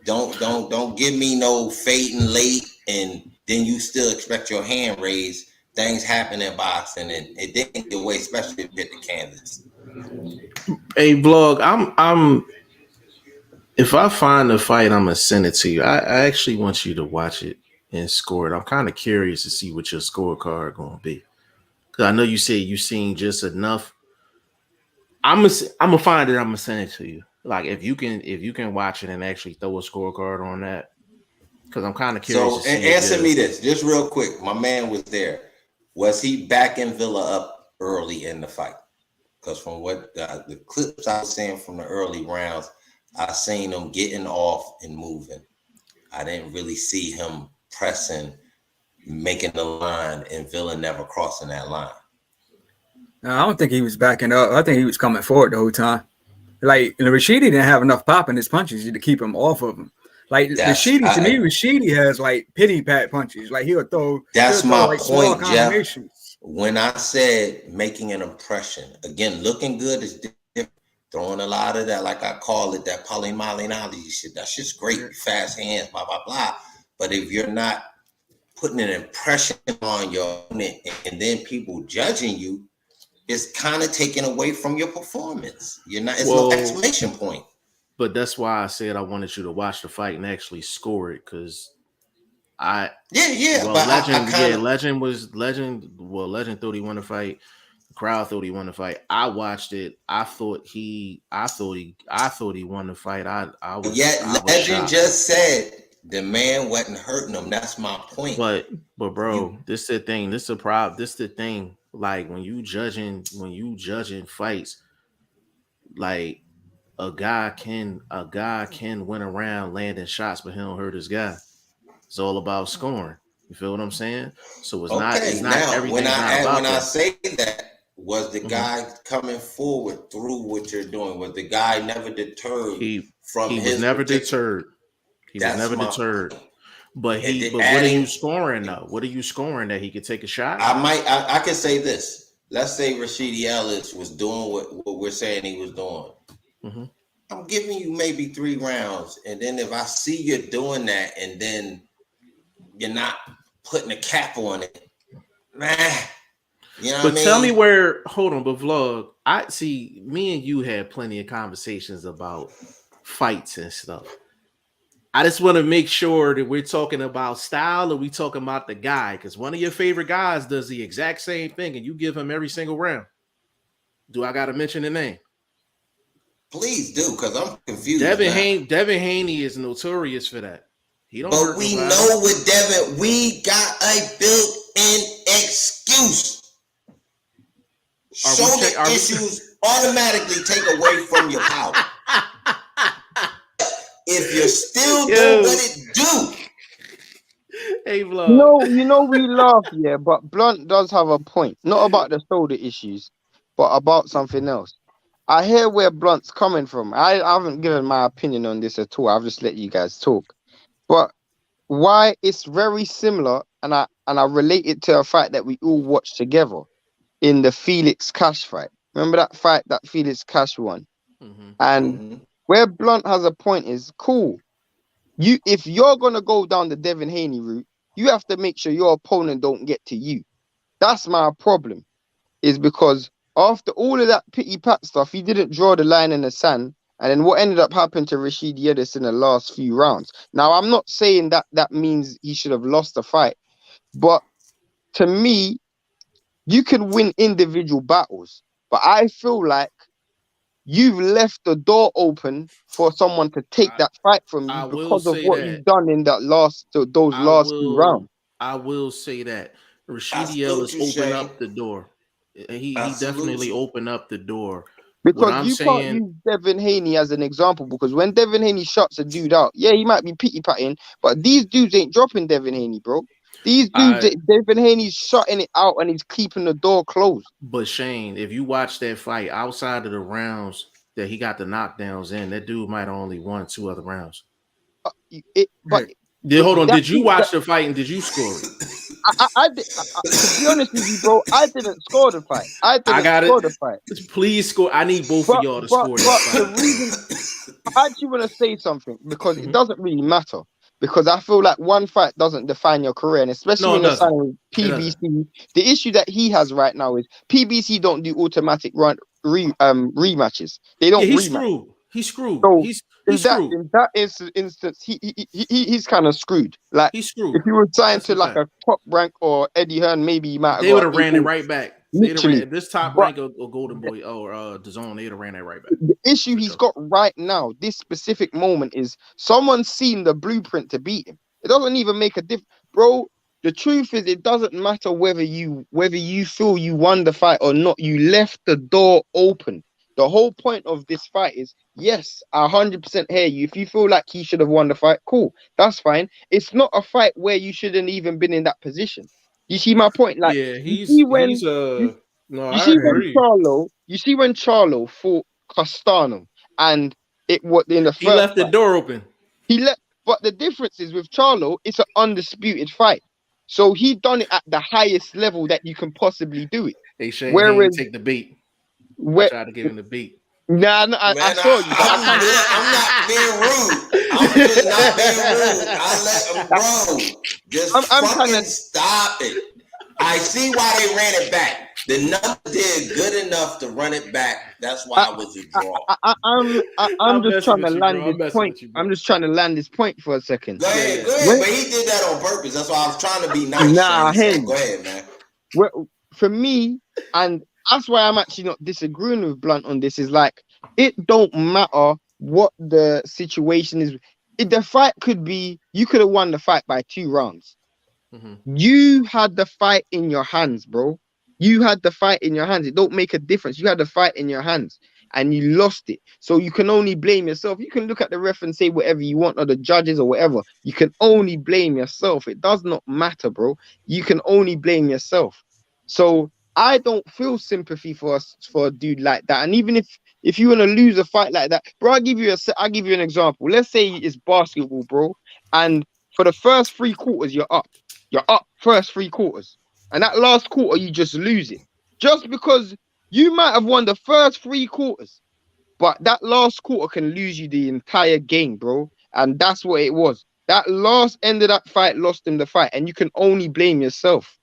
Don't give me no fading late and then you still expect your hand raised. Things happen in boxing and it didn't get away, especially if you hit the canvas. Hey, vlog, I'm if I find the fight, I'm gonna send it to you. I actually want you to watch it and score it. I'm kind of curious to see what your scorecard gonna be. Cause I know you said you seen just enough. I'm gonna find it. I'm gonna send it to you. Like if you can watch it and actually throw a scorecard on that, because I'm kind of curious. So to see answer me this, just real quick. My man was there. Was he backing Villa up early in the fight? Because from what the clips I was seeing from the early rounds, I seen him getting off and moving. I didn't really see him pressing, making the line, and Villa never crossing that line. No, I don't think he was backing up. I think he was coming forward the whole time. Like Rashidi didn't have enough pop in his punches to keep him off of him. Like Rashidi has like pity pat punches. Like he'll throw. That's my like point, Jeff. When I said making an impression, again, looking good is different. Throwing a lot of that, like I call it, that polymalinality shit. That's just great, fast hands, blah blah blah. But if you're not putting an impression on your opponent and then people judging you, it's kind of taken away from your performance. You're not. It's no exclamation point. But that's why I said I wanted you to watch the fight and actually score it, because Legend thought he won the fight. The crowd thought he won the fight. I watched it. I thought he won the fight. Legend just said the man wasn't hurting him. That's my point. But bro, this the thing. This the problem. This the thing. Like when you judging fights, like a guy can win around landing shots, but he don't hurt his guy. It's all about scoring. You feel what I'm saying? So it's not everything. When I say that, was the guy coming forward through what you're doing? Was the guy never deterred from his? He was never deterred. He was never deterred. But what are you scoring though? What are you scoring that he could take a shot? I can say this. Let's say Rashidi Ellis was doing what we're saying he was doing. Mm-hmm. I'm giving you maybe 3 rounds, and then if I see you doing that, and then you're not putting a cap on it, man. You know what I mean? Tell me where. Hold on, but vlog. I see. Me and you had plenty of conversations about fights and stuff. I just want to make sure that we're talking about style or we talking about the guy, because one of your favorite guys does the exact same thing, and you give him every single round. Do I got to mention the name? Please do, because I'm confused. Devin Haney is notorious for that. He don't. But we know with Devin, we got a built-in excuse. Shoulder issues automatically take away from your power. If you're still doing what it do. Hey, vlog. You know we laugh, yeah, but Blunt does have a point. Not about the shoulder issues, but about something else. I hear where Blunt's coming from. I haven't given my opinion on this at all. I've just let you guys talk. But why it's very similar, and I relate it to a fight that we all watched together in the Felix Cash fight. Remember that fight that Felix Cash won? Mm-hmm. And where Blunt has a point is cool. If you're gonna go down the Devin Haney route, you have to make sure your opponent don't get to you. That's my problem. Is because after all of that pity pat stuff, he didn't draw the line in the sand. And then what ended up happening to Rashidi Ellis in the last few rounds? Now, I'm not saying that means he should have lost the fight. But to me, you can win individual battles. But I feel like you've left the door open for someone to take that fight from you because of what you've done in those last few rounds. I will say that Rashidi Ellis opened up the door. He definitely opened up the door What Because I'm you can't saying, use Devin Haney as an example, because when Devin Haney shuts a dude out, yeah, he might be pity patting, but these dudes ain't dropping Devin Haney, bro. These dudes, I Devin Haney's shutting it out and he's keeping the door closed. but Shane, if you watch that fight outside of the rounds that he got the knockdowns in, that dude might have only won 2 other rounds. But Hold on, that, did you watch the fight and did you score it? to be honest with you, bro, I didn't score the fight. I I didn't got it. score the fight. Please score. I need both of y'all to score that But the fight. reason I actually want to say something, because it Mhm. doesn't really matter, because I feel like one fight doesn't define your career, and especially No, it when you're doesn't. signing It doesn't. PBC. The issue that he has right now is PBC don't do automatic rematches. They Yeah, don't he's rematch. screwed. He's screwed. So He's screwed. in that instance, he's kind of screwed. Like, He's if screwed. you were signed That's to a like fact. a Top Rank or Eddie Hearn, maybe you might have They would got have ran it right back. They'd have literally. ran this Top But Rank or Golden Boy or DAZN. They'd have ran that right back. the issue For he's sure. got right now, this specific moment, is someone's seen the blueprint to beat him. It doesn't even make a difference, bro. The truth is, it doesn't matter whether you feel you won the fight or not. You left the door open. The whole point of this fight is, yes, I 100% hear you. If you feel like he should have won the fight, cool, that's fine. It's not a fight where you shouldn't even been in that position. You see my point? Like, Yeah, you see when no, you I see when agree. Charlo fought Castano, and it was in the He first left the fight. door open. He let, but the difference is with Charlo, it's an undisputed fight. So he done it at the highest level that you can possibly do it. Hey Shane, he ain't Whereas, take the beat. I where, tried to give him the beat. nah, I Man, saw you, but I can't. I'm not being rude. I'm just not being rude. I let him, bro. Just I'm kind fucking of. stop it. I see why they ran it back. The number did good enough to run it back. That's why it was a draw. I'm I'm just messing trying to with you, land bro. this I'm messing point. with you, I'm bro. just trying to land this point for a second. Go Yeah, ahead, yeah. go ahead. But he did that on purpose. That's why I was trying to be nice, Nah, Shane. So hey, go ahead, man. for me, and that's why I'm actually not disagreeing with Blunt on this, is like, it don't matter what the situation is. The fight could be, you could have won the fight by 2 rounds. Mm-hmm. You had the fight in your hands, bro. You had the fight in your hands. It don't make a difference. You had the fight in your hands and you lost it. So you can only blame yourself. You can look at the ref and say whatever you want, or the judges or whatever. You can only blame yourself. It does not matter, bro. You can only blame yourself. So I don't feel sympathy for a dude like that. And even if you want to lose a fight like that, bro, I'll give you an example. Let's say it's basketball, bro, and for the first 3 quarters, you're up. You're up first 3 quarters. And that last quarter, you just lose it. Just because you might have won the first 3 quarters, but that last quarter can lose you the entire game, bro. And that's what it was. That last end of that fight lost him the fight. And you can only blame yourself.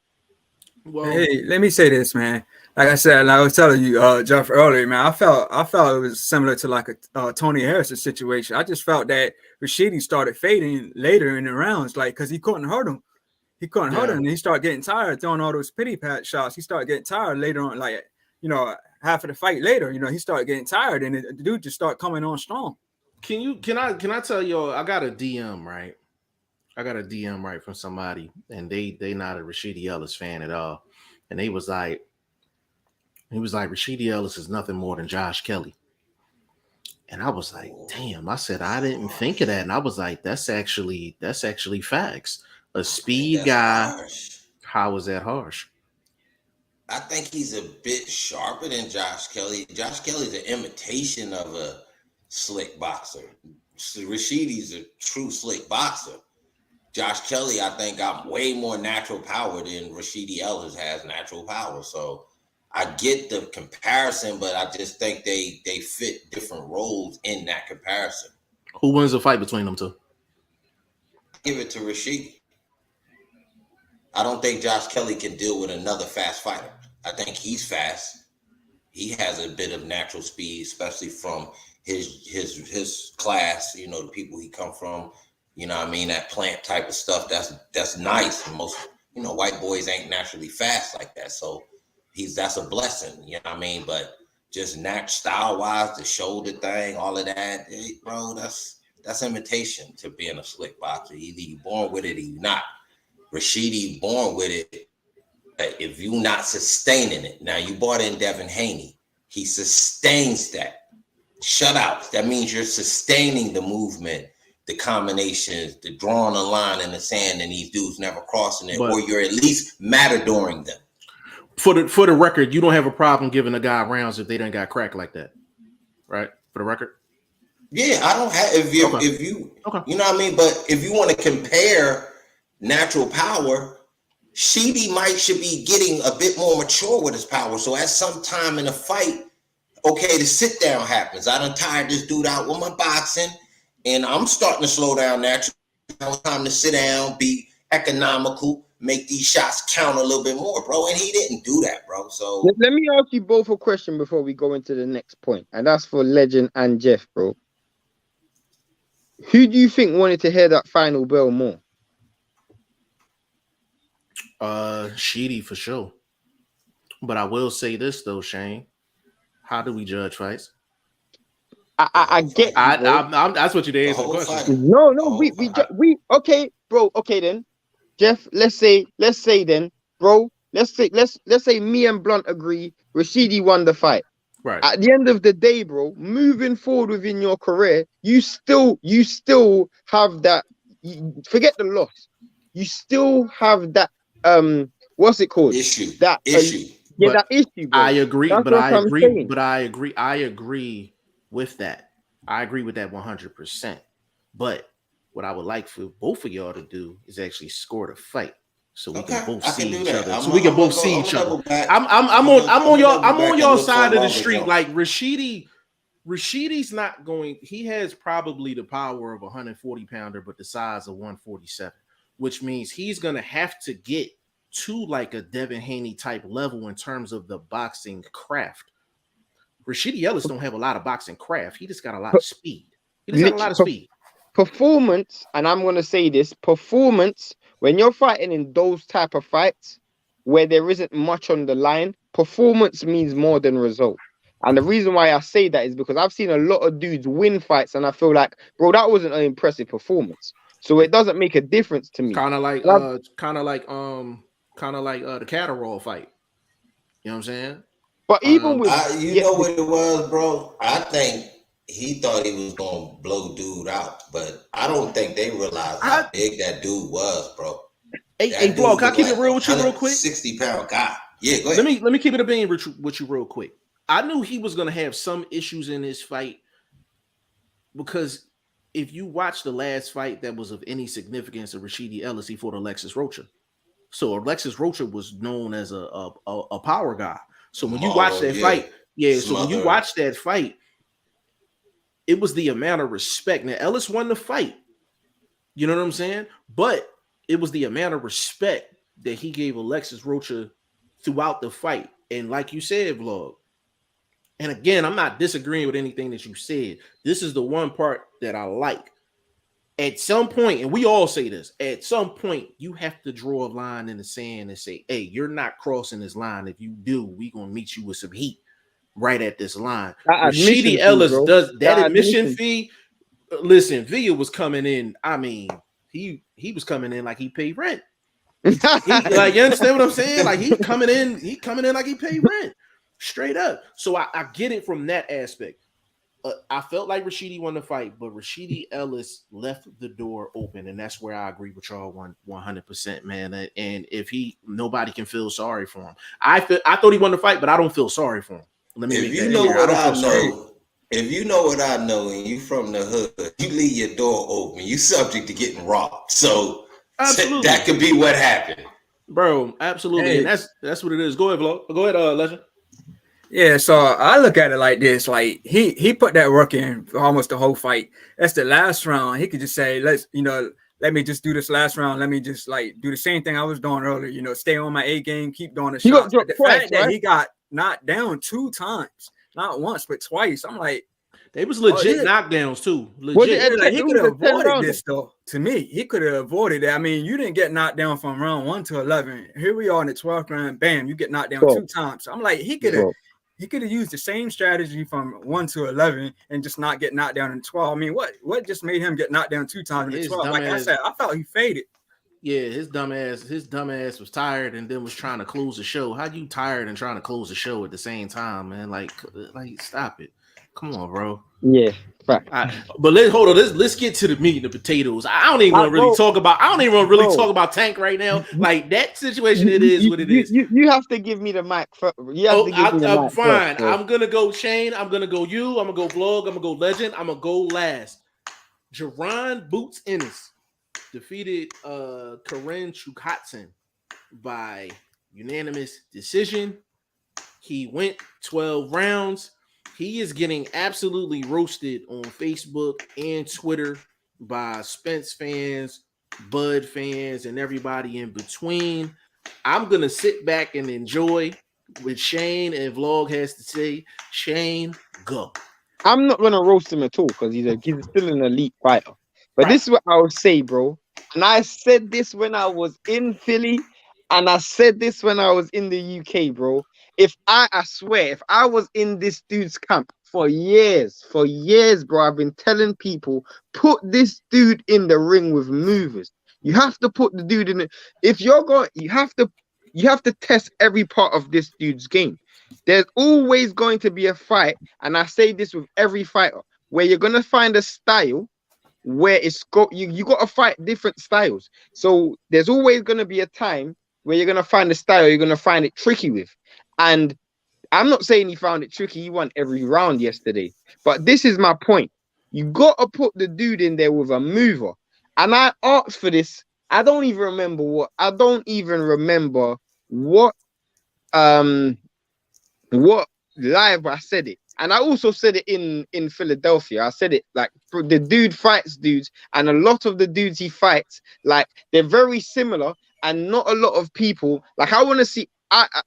Well, Hey, let me say this, man. Like I said, like I was telling you, Jeff, earlier, man. I felt it was similar to like a Tony Harrison situation. I just felt that Rashidi started fading later in the rounds, like because he couldn't hurt him. He couldn't hurt him. And he started getting tired throwing all those pity pat shots. He started getting tired later on, like half of the fight later. He started getting tired, and the dude just started coming on strong. can I tell y'all? I got a DM right. I got a DM right from somebody, and they not a Rashidi Ellis fan at all, and he was like Rashidi Ellis is nothing more than Josh Kelly, and I was like, damn. I said I didn't think of that, and I was like, that's actually facts. A I think speed that's guy. harsh. How is that harsh? I think he's a bit sharper than Josh Kelly. Josh Kelly's an imitation of a slick boxer. Rashidi's a true slick boxer. Josh Kelly, I think, got way more natural power than Rashidi Ellis has natural power. So I get the comparison, but I just think they fit different roles in that comparison. Who wins the fight between them two? Give it to Rashidi. I don't think Josh Kelly can deal with another fast fighter. I think he's fast. He has a bit of natural speed, especially from his class. The people he come from. What I mean, that plant type of stuff. That's nice. Most white boys ain't naturally fast like that. So that's a blessing. You know what I mean? But just style wise, the shoulder thing, all of that, bro. That's imitation to being a slick boxer. Either you born with it or you not. Rashidi born with it. If you not sustaining it, now you brought in Devin Haney. he sustains that. Shutouts, that means you're sustaining the movement, the combinations, the drawing a line in the sand, and these dudes never crossing it, or you're at least matadoring them. For the record, you don't have a problem giving a guy rounds if they done got cracked like that, right? For the record. Yeah, I don't have if you you know what I mean. But if you want to compare natural power, Sheedy should be getting a bit more mature with his power. So at some time in a fight, okay, the sit down happens. I done tired this dude out with my boxing, and I'm starting to slow down naturally. Now it's time to sit down, be economical, make these shots count a little bit more, bro. And he didn't do that, bro. So let me ask you both a question before we go into the next point, and that's for Legend and Jeff, bro. Who do you think wanted to hear that final bell more? Sheedy for sure. But I will say this though, Shane. How do we judge fights? I get. That's what you did answer the question. No, we okay, bro. Okay then, Jeff. Let's say then, bro. Let's say me and Blunt agree. Rashidi won the fight. Right. At the end of the day, bro, moving forward within your career, you still have that. Forget the loss. You still have that. What's it called? Issue. That issue. That issue. Bro. I agree. That's but I agree. saying. But I agree. I agree with that. I agree with that 100%. But what I would like for both of y'all to do is actually score the fight. So we can both see each other. So we can both see each other. I'm on y'all side of the street. Like Rashidi's not going. He has probably the power of a 140 pounder, but the size of 147, which means he's gonna have to get to like a Devin Haney type level in terms of the boxing craft. Rashidi Ellis don't have a lot of boxing craft. He just got a lot of speed. He just got a lot of speed. Performance, and I'm gonna say this: performance. When you're fighting in those type of fights where there isn't much on the line, performance means more than result. And the reason why I say that is because I've seen a lot of dudes win fights, and I feel like, bro, that wasn't an impressive performance. So it doesn't make a difference to me. Kind of like the Catterall fight. You know what I'm saying? But even with you know what it was, bro? I think he thought he was gonna blow dude out, but I don't think they realized how big that dude was, bro. Hey, Vlog, can I keep it real with you real quick? 60-pound guy. Yeah, go ahead. Let me keep it a bean with you real quick. I knew he was gonna have some issues in this fight because if you watch the last fight that was of any significance of Rashidi Ellis, he fought Alexis Rocha. So Alexis Rocha was known as a power guy. So when you watch that fight, so when you watch that fight, it was the amount of respect. Now, Ellis won the fight. You know what I'm saying? But it was the amount of respect that he gave Alexis Rocha throughout the fight. And like you said, Vlog, and again, I'm not disagreeing with anything that you said. This is the one part that I like. At some point, and we all say this, at some point, you have to draw a line in the sand and say, hey, you're not crossing this line. If you do, we're going to meet you with some heat right at this line. Rashidi Ellis does that admission fee. Listen, Villa was coming in. I mean, he was coming in like he paid rent. Like, you understand what I'm saying? Like he coming in like he paid rent. Straight up. So I get it from that aspect. I felt like Rashidi won the fight, but Rashidi Ellis left the door open, and that's where I agree with y'all 100%, man. And if nobody can feel sorry for him. I thought he won the fight, but I don't feel sorry for him. Let me if you know what I know, if you know what I know, and you from the hood, you leave your door open. You subject to getting robbed. So absolutely. That could be what happened, bro. Absolutely, and that's what it is. Go ahead, Vlog. Go ahead, Legend. Yeah, so I look at it like this: like he put that work in for almost the whole fight. That's the last round. He could just say, let me just do this last round. Let me just do the same thing I was doing earlier. Stay on my A game, keep doing the shots. The fact that he got knocked down 2 times, not once but twice. I'm like, they was legit knockdowns too. Legit. He could have avoided this though. To me, he could have avoided it. I mean, you didn't get knocked down from round 1 to 11. Here we are in the 12th round. Bam, you get knocked down 2 times. So I'm like, he could have. He could have used the same strategy from 1 to 11 and just not get knocked down in 12. I mean, what just made him get knocked down 2 times in the 12? Like I said, I felt he faded. Yeah, his dumbass was tired and then was trying to close the show. How you tired and trying to close the show at the same time, man? Like stop it. Come on, bro. Yeah, fact. But hold on. Let's get to the meat and the potatoes. I don't even want to really talk about. I don't even want to really talk about Tank right now. Like that situation, it is what it is. You have to give me the mic. You have to give me the mic. Fine. First, I'm gonna go Shane. I'm gonna go you. I'm gonna go Vlog. I'm gonna go Legend. I'm gonna go last. Jerron Boots Ennis defeated Karen Chukatson by unanimous decision. He went 12 rounds. He is getting absolutely roasted on Facebook and Twitter by Spence fans, Bud fans, and everybody in between. I'm going to sit back and enjoy what Shane and Vlog has to say. Shane, go. I'm not going to roast him at all because he's still an elite fighter. But This is what I would say, bro. And I said this when I was in Philly, and I said this when I was in the UK, bro. I swear, if I was in this dude's camp for years, bro, I've been telling people, put this dude in the ring with movers. You have to put the dude in it. If you're going, you have to test every part of this dude's game. There's always going to be a fight, and I say this with every fighter, where you're gonna find a style where you got to fight different styles. So there's always gonna be a time where you're gonna find a style you're gonna find it tricky with. And I'm not saying he found it tricky. He won every round yesterday. But this is my point. You got to put the dude in there with a mover. And I asked for this. I don't even remember what live I said it. And I also said it in Philadelphia. I said it like the dude fights dudes, and a lot of the dudes he fights, like they're very similar, and not a lot of people. Like I want to see.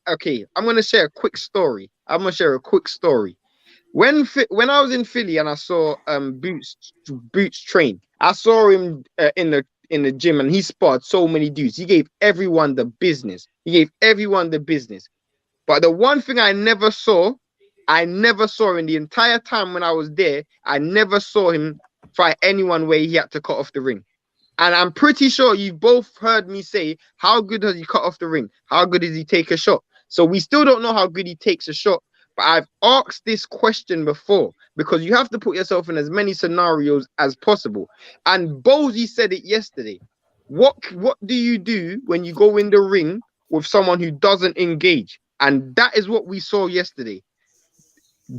Okay, I'm gonna share a quick story. When I was in Philly and I saw Boots train, I saw him in the gym, and he sparred so many dudes. He gave everyone the business. But the one thing I never saw in the entire time when I was there, I never saw him fight anyone where he had to cut off the ring. And I'm pretty sure you've both heard me say, how good has he cut off the ring? How good does he take a shot? So we still don't know how good he takes a shot. But I've asked this question before because you have to put yourself in as many scenarios as possible. And Bozy said it yesterday. What do you do when you go in the ring with someone who doesn't engage? And that is what we saw yesterday.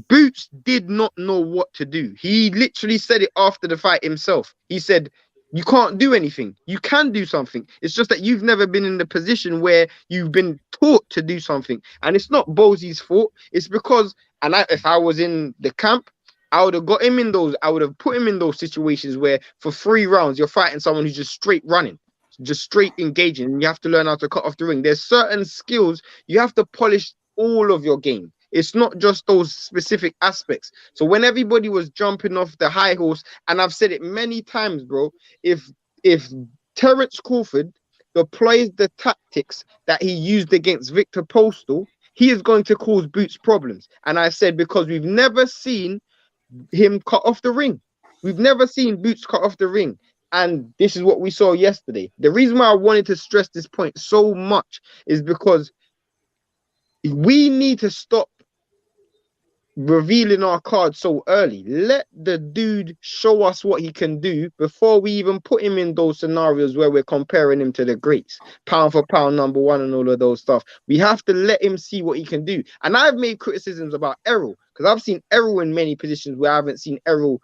Boots did not know what to do. He literally said it after the fight himself. He said, you can't do anything. You can do something. It's just that you've never been in the position where you've been taught to do something. And it's not Bozy's fault. It's because, if I was in the camp, I would have got him in those. I would have put him in those situations where for 3 rounds, you're fighting someone who's just straight running, just straight engaging. And you have to learn how to cut off the ring. There's certain skills you have to polish all of your game. It's not just those specific aspects. So when everybody was jumping off the high horse, and I've said it many times, bro, if Terence Crawford deploys the tactics that he used against Victor Postal, he is going to cause Boots problems. And I said, because we've never seen him cut off the ring. We've never seen Boots cut off the ring. And this is what we saw yesterday. The reason why I wanted to stress this point so much is because we need to stop revealing our cards so early. Let the dude show us what he can do before we even put him in those scenarios where we're comparing him to the greats, pound for pound number one and all of those stuff. We have to let him see what he can do. And I've made criticisms about Errol because I've seen Errol in many positions where I haven't seen Errol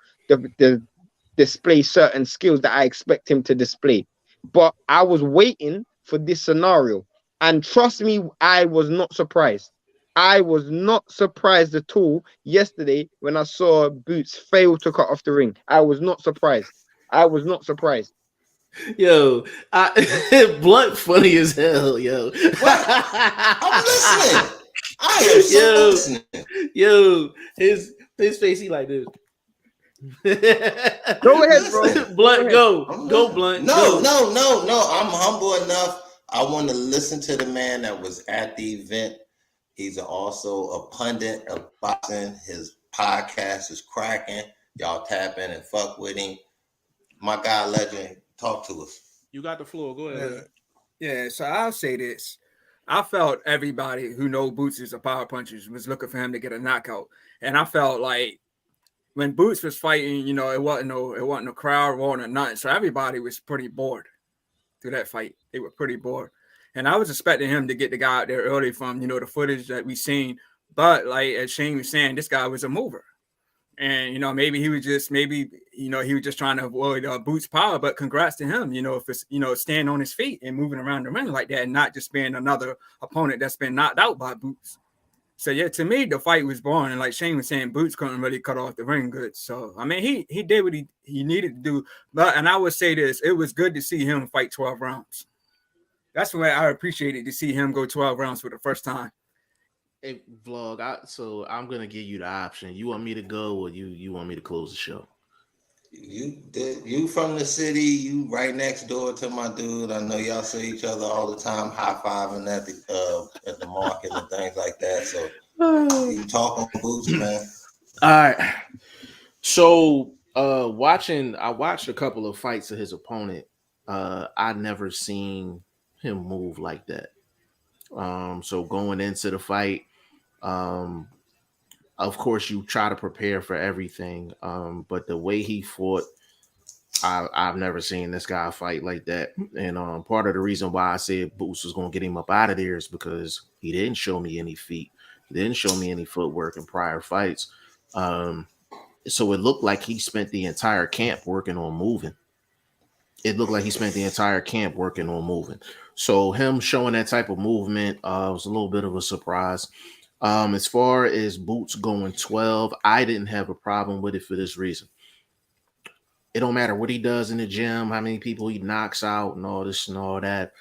display certain skills that I expect him to display. But I was waiting for this scenario, and trust me, I was not surprised. I was not surprised at all yesterday when I saw Boots fail to cut off the ring. I was not surprised. Yo, Blunt funny as hell, yo. What? I'm listening. I am so listening. Yo, his face, he like this. Go ahead, bro. Blunt, go, Blunt. No. I'm humble enough. I want to listen to the man that was at the event. He's also a pundit of boxing. His podcast is cracking. Y'all tap in and fuck with him. My guy, Legend, talk to us. You got the floor. Go ahead, Yeah, man. yeah. So I'll say this: I felt everybody who know Boots is a power puncher was looking for him to get a knockout, and I felt like when Boots was fighting, it wasn't no crowd, wasn't nothing. So everybody was pretty bored through that fight. They were pretty bored, and I was expecting him to get the guy out there early from the footage that we seen. But like as Shane was saying, this guy was a mover. And maybe he was just he was just trying to avoid Boots' power. But congrats to him, if it's staying on his feet and moving around the ring like that, and not just being another opponent that's been knocked out by Boots. So yeah, to me the fight was boring, and like Shane was saying, Boots couldn't really cut off the ring good. So I mean he did what he needed to do. But and I would say this, it was good to see him fight 12 rounds. That's what I appreciated, to see him go 12 rounds for the first time. Hey, vlog. So I'm gonna give you the option. You want me to go, or you want me to close the show? You from the city, you right next door to my dude. I know y'all see each other all the time, high fiving at the market and things like that. So you talking Boots, man. All right. So I watched a couple of fights of his opponent. I never seen him move like that. So going into the fight, um, of course you try to prepare for everything. But the way he fought, I've never seen this guy fight like that. And part of the reason why I said Boots was gonna get him up out of there is because he didn't show me any feet. He didn't show me any footwork in prior fights. So it looked like he spent the entire camp working on moving. It looked like he spent the entire camp working on moving. So him showing that type of movement was a little bit of a surprise. As far as Boots going 12, I didn't have a problem with it for this reason. It don't matter what he does in the gym, how many people he knocks out, and all this and all that.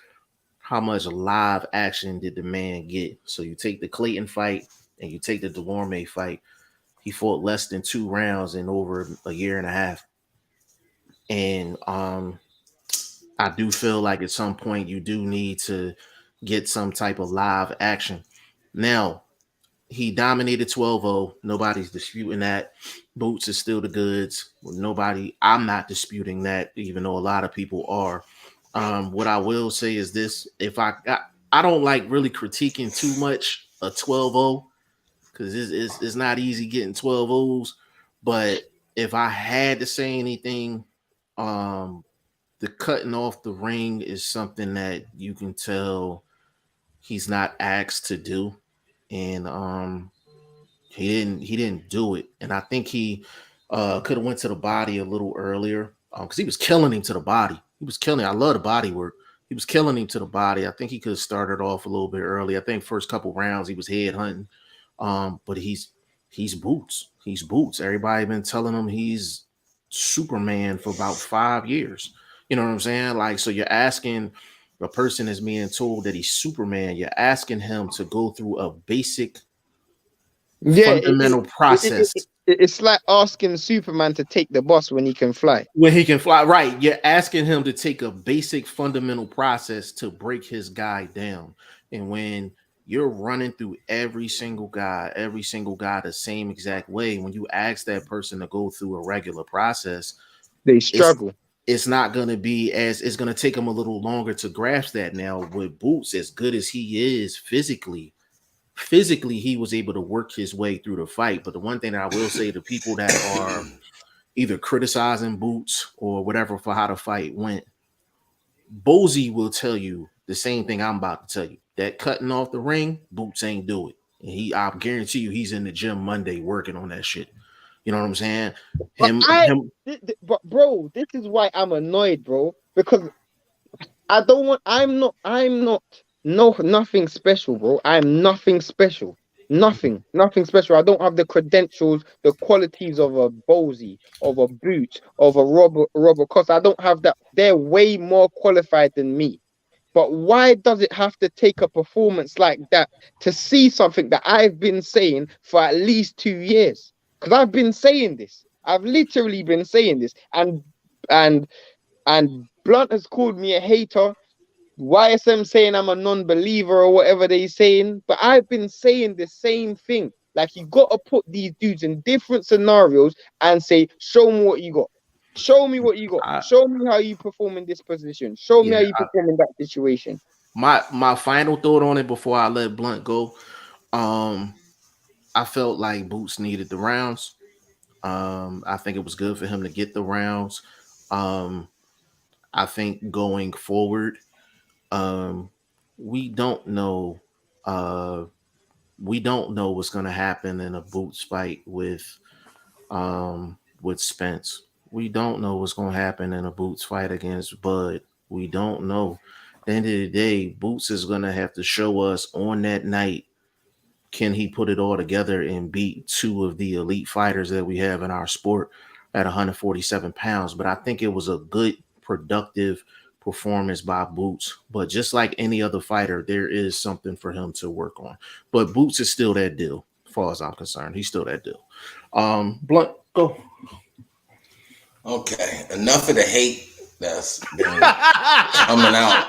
How much live action did the man get? So you take the Clayton fight and you take the Delorme fight. He fought less than 2 rounds in over a year and a half. And I do feel like at some point you do need to get some type of live action. Now, he dominated 12-0. Nobody's disputing that. Boots is still the goods. I'm not disputing that, even though a lot of people are. What I will say is this: I don't like really critiquing too much a 12-0 because it's not easy getting 12-0s. But if I had to say anything, the cutting off the ring is something that you can tell he's not asked to do. And he didn't do it. And I think he could have went to the body a little earlier because he was killing him to the body. He was killing. I love the body work. He was killing him to the body. I think he could have started off a little bit early. I think first couple rounds he was head hunting. But he's Boots. He's Boots. Everybody been telling him he's Superman for about 5 years. You know what I'm saying? Like, so you're asking a person is being told that he's Superman. You're asking him to go through a basic Yeah, fundamental process it's like asking Superman to take the bus when he can fly. when he can fly. Right. You're asking him to take a basic fundamental process to break his guy down. And when you're running through every single guy the same exact way, when you ask that person to go through a regular process, They it's struggle. it's not going to be as it's going to take him a little longer to grasp that. Now with Boots, as good as he is physically he was able to work his way through the fight. But the one thing that I will say to people that are either criticizing Boots or whatever for how the fight went, Bozy will tell you the same thing I'm about to tell you. That cutting off the ring, Boots ain't do it. And I guarantee you he's in the gym Monday working on that shit. You know what I'm saying? But Him but bro, this is why I'm annoyed, bro. Because I don't want. I'm not. No, nothing special, bro. I'm nothing special. Nothing special. I don't have the credentials, the qualities of a Bozy, of a Boot, of a Robert Costa. I don't have that. They're way more qualified than me. But why does it have to take a performance like that to see something that I've been saying for at least 2 years? Because I've been saying this. I've literally been saying this, and and Blunt has called me a hater. YSM saying I'm a non-believer or whatever they saying, but I've been saying the same thing. Like, you got to put these dudes in different scenarios and say, show them what you got. Show me what you got. Show me how you perform in this position. Show me how you perform in that situation. My final thought on it before I let Blunt go. I felt like Boots needed the rounds. I think it was good for him to get the rounds. I think going forward, we don't know. We don't know what's going to happen in a Boots fight with Spence. We don't know what's going to happen in a Boots fight against Bud. We don't know. At the end of the day, Boots is going to have to show us on that night, can he put it all together and beat two of the elite fighters that we have in our sport at 147 pounds. But I think it was a good, productive performance by Boots. But just like any other fighter, there is something for him to work on. But Boots is still that deal, as far as I'm concerned. He's still that deal. Blunt, go. Okay, enough of the hate that's been coming out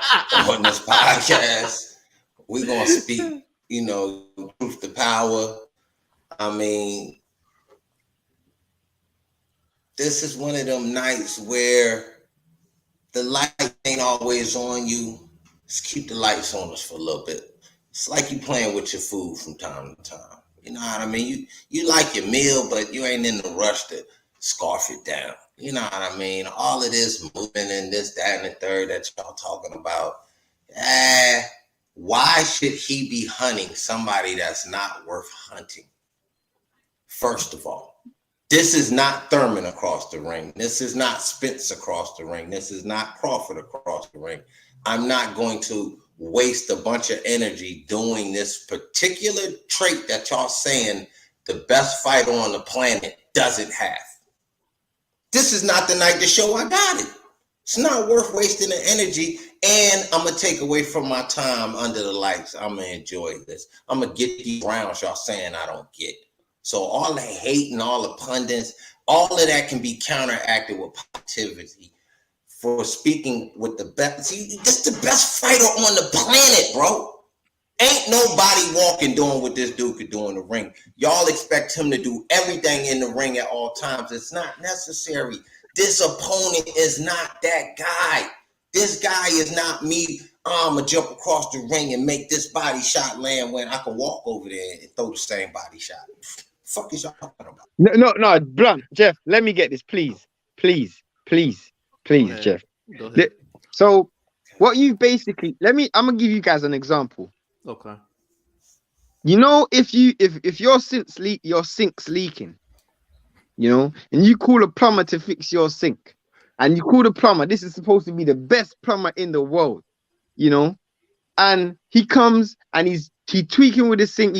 on this podcast. We're gonna speak, truth to power. I mean, this is one of them nights where the light ain't always on you. Just keep the lights on us for a little bit. It's like you playing with your food from time to time. You know what I mean? You like your meal, but you ain't in the rush to scarf it down. You know what I mean? All of this moving and this, that, and the third that y'all talking about. Why should he be hunting somebody that's not worth hunting? First of all, this is not Thurman across the ring. This is not Spence across the ring. This is not Crawford across the ring. I'm not going to waste a bunch of energy doing this particular trait that y'all saying the best fighter on the planet doesn't have. This is not the night to show I got it. It's not worth wasting the energy, and I'm going to take away from my time under the lights. I'm going to enjoy this. I'm going to get these rounds y'all saying I don't get. So all the hate and all the pundits, all of that can be counteracted with positivity for speaking with the best. See, this is the best fighter on the planet, bro. Ain't nobody walking doing what this dude could do in the ring. Y'all expect him to do everything in the ring at all times. It's not necessary. This opponent is not that guy. This guy is not me. I'm going to jump across the ring and make this body shot land when I can walk over there and throw the same body shot. Fuck is y'all talking about? No, Blunt, Jeff, let me get this, please, Jeff. So what you basically, I'm gonna give you guys an example. Okay. You know, if your sink's leaking, and you call a plumber to fix your sink, and you call the plumber, this is supposed to be the best plumber in the world, and he comes and he's tweaking with his sink,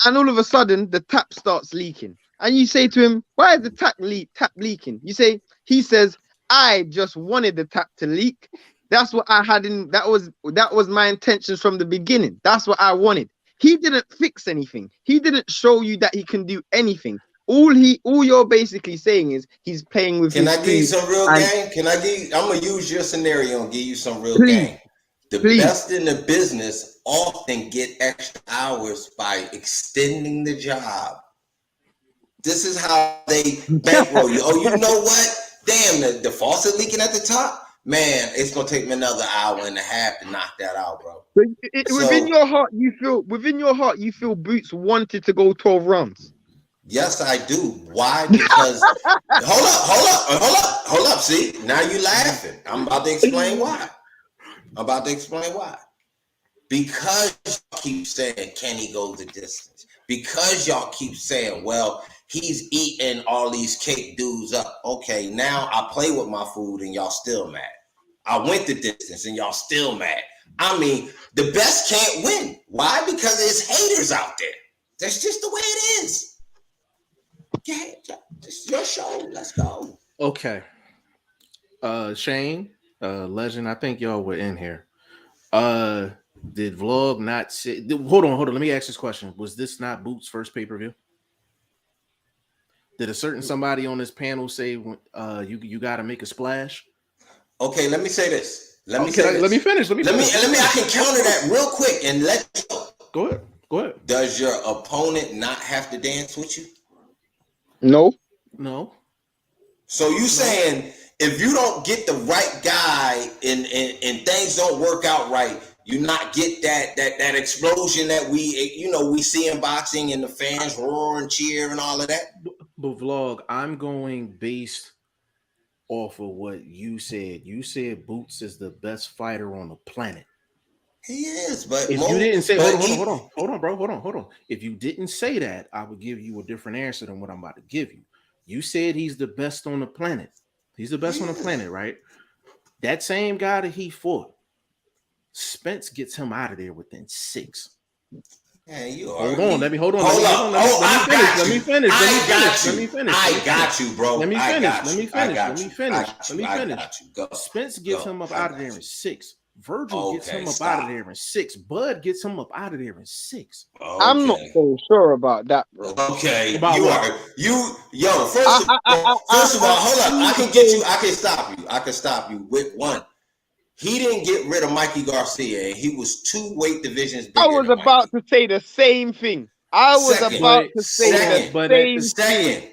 and all of a sudden the tap starts leaking, and you say to him, why is the tap leaking? He says, I just wanted the tap to leak. That's what I had that was my intentions from the beginning. That's what I wanted. He didn't fix anything. He didn't show you that he can do anything. All you're basically saying is he's playing with. Can I give you some real game? I'm gonna use your scenario and give you some real game. The best in the business often get extra hours by extending the job. This is how they bankroll you. Oh, you know what? Damn, the faucet leaking at the top. Man, it's gonna take me another hour and a half to knock that out, bro. Within your heart, you feel Boots wanted to go 12 rounds. Yes, I do. Why? Because hold up. See, now you laughing. I'm about to explain why. Because y'all keep saying, can he go the distance? Because y'all keep saying, well, he's eating all these cake dudes up. Okay, now I play with my food and y'all still mad. I went the distance and y'all still mad. I mean, the best can't win. Why? Because there's haters out there. That's just the way it is. Yeah, it's your show. Let's go. Okay. Shane, Legend, I think y'all were in here. Did Vlog not say? Hold on. Let me ask this question. Was this not Boots' first pay-per-view? Did a certain somebody on this panel say you got to make a splash? Okay, let me say this. Let me finish. I can counter that real quick and let you go. Go ahead. Does your opponent not have to dance with you? No. So you saying if you don't get the right guy and things don't work out right, you not get that explosion that we see in boxing and the fans roar and cheer and all of that. But vlog, I'm going based off of what you said. You said Boots is the best fighter on the planet. He is, but if you didn't say, hold on, bro. If you didn't say that, I would give you a different answer than what I'm about to give you. You said he's the best on the planet. He's the best on the planet, right? That same guy that he fought, Spence gets him out of there within 6. Man, you hold on. Let me finish. I got you, bro. Let me finish. Spence gets him up out of there in 6. Virgil gets him up out of there in 6. Bud gets him up out of there in 6. Okay. I'm not so sure about that, bro. Okay, about first of all, hold up. I can stop you with one. He didn't get rid of Mikey Garcia, and he was 2 weight divisions bigger. I was about to say the same thing.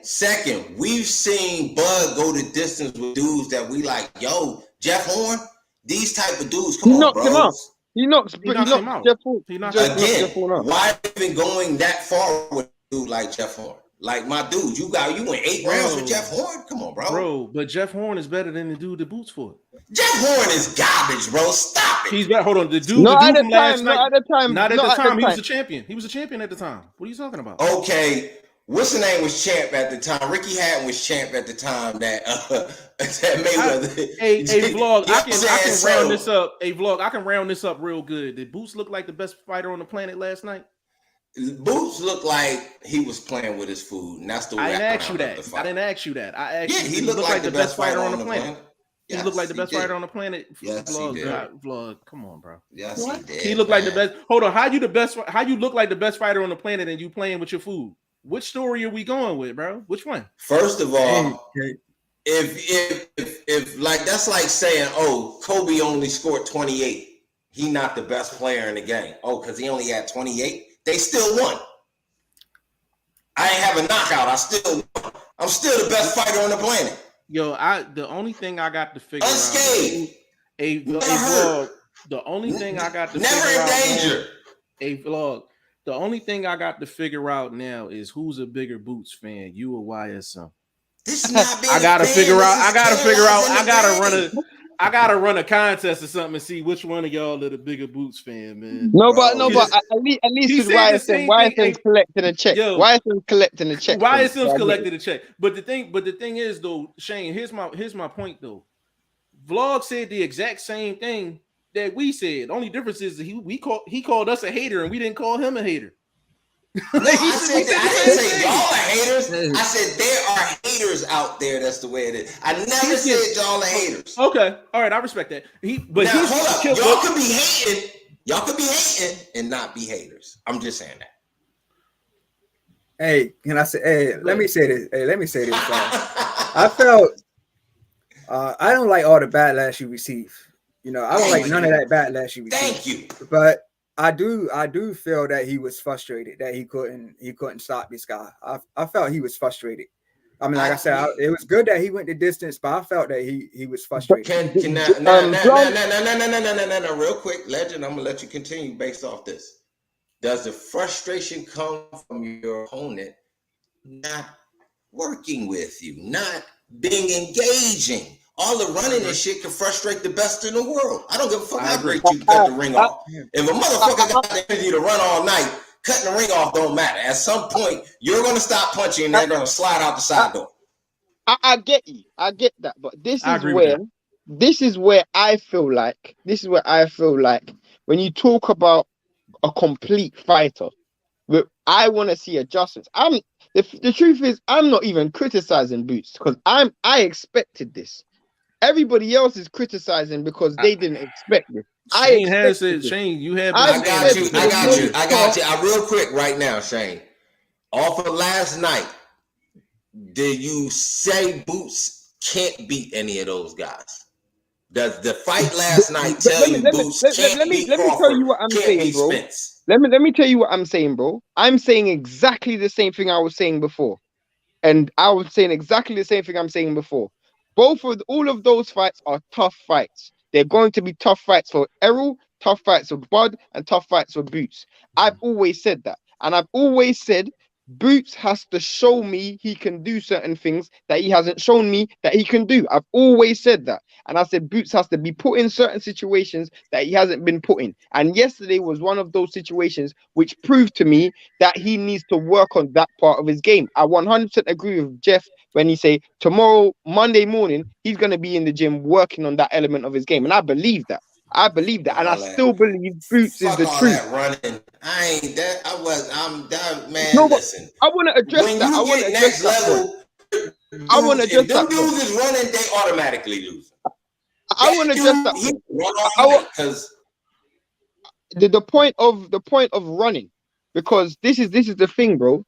Second, we've seen Bud go the distance with dudes that we like. Yo, Jeff Horn, these type of dudes. Come on, bro. He knocks him out. Jeff Horn. Again, why even going that far with a dude like Jeff Horn? Like my dude, you went 8 rounds with Jeff Horn. Come on, bro. Bro, but Jeff Horn is better than the dude that Boots for. Jeff Horn is garbage, bro. Stop it. He's better. Hold on. The dude not from last time, night. Not at the time. Not at the time. He was a champion. He was a champion at the time. What are you talking about? Okay. What's the name was champ at the time? Ricky Hatton was champ at the time that Mayweather. Hey, vlog. I can round this up. Hey, vlog. I can round this up real good. Did Boots look like the best fighter on the planet last night? Boots looked like he was playing with his food, and that's the way I didn't ask you that. I asked you. He looked like the best fighter on the planet. He looked like the best fighter on the planet. Yes, he did. Vlog, come on, bro. Yes, he did. He looked like the best. Hold on, how you look like the best fighter on the planet and you playing with your food? Which story are we going with, bro? Which one? First of all, if like that's like saying, oh, Kobe only scored 28. He not the best player in the game. Oh, because he only had 28. They still won. I ain't have a knockout. I'm still the best fighter on the planet. Yo, the only thing I got to figure unscathed. Vlog. The only thing I got to never figure in danger. Vlog. The only thing I got to figure out now is who's a bigger Boots fan, you or YSM. This is not being I gotta figure out. I gotta run a contest or something and see which one of y'all are the bigger Boots fan, man. But at least it's YSM's collecting a check. YSM's collecting a check. YSM's collected a check. But the thing is though, Shane, here's my point though. Vlog said the exact same thing that we said. The only difference is that he called us a hater and we didn't call him a hater. No, I didn't say y'all are haters. I said there are haters out there. That's the way it is. I never said y'all are haters. Okay, all right, I respect that. Hold up. Y'all could be hating. Y'all could be hating and not be haters. I'm just saying that. Hey, can I say? Hey, let me say this. I felt. I don't like all the backlash you receive. I don't like none of that backlash you receive. Thank you. But I do feel that he was frustrated that he couldn't stop this guy. I felt he was frustrated. I mean, like I said, it was good that he went the distance, but I felt that he was frustrated. No, real quick, Legend, I'm gonna let you continue based off this. Does the frustration come from your opponent not working with you, not being engaging? All the running and shit can frustrate the best in the world. I don't give a fuck how great you cut the ring off. If a motherfucker got the energy to run all night, cutting the ring off don't matter. At some point, you're going to stop punching and they're going to slide out the side door. I get you. I get that. But this is where I feel like when you talk about a complete fighter, I want to see adjustments. The truth is, I'm not even criticizing Boots because I expected this. Everybody else is criticizing because they didn't expect it. Shane, you have. I got you. Real quick right now, Shane. Off of last night, did you say Boots can't beat any of those guys? Does the fight last night tell you Boots can't beat Crawford? Let me tell you what I'm saying, bro. Let me tell you what I'm saying, bro. I'm saying exactly the same thing I was saying before. And I was saying exactly the same thing I'm saying before. All of those fights are tough fights. They're going to be tough fights for Errol, tough fights for Bud, and tough fights for Boots. I've always said that. And I've always said Boots has to show me he can do certain things that he hasn't shown me that he can do. I've always said that. And I said Boots has to be put in certain situations that he hasn't been put in. And yesterday was one of those situations which proved to me that he needs to work on that part of his game. I 100% agree with Jeff when he say tomorrow, Monday morning, he's going to be in the gym working on that element of his game. And I believe that. I believe that. And I still believe Boots is the all truth. that running. I'm that man. No, listen, I want to address when that. you I want to get address next that. level, I want to address if them that. dudes is running, they automatically lose. I want to address that. He run all because the point of running, because this is the thing, bro.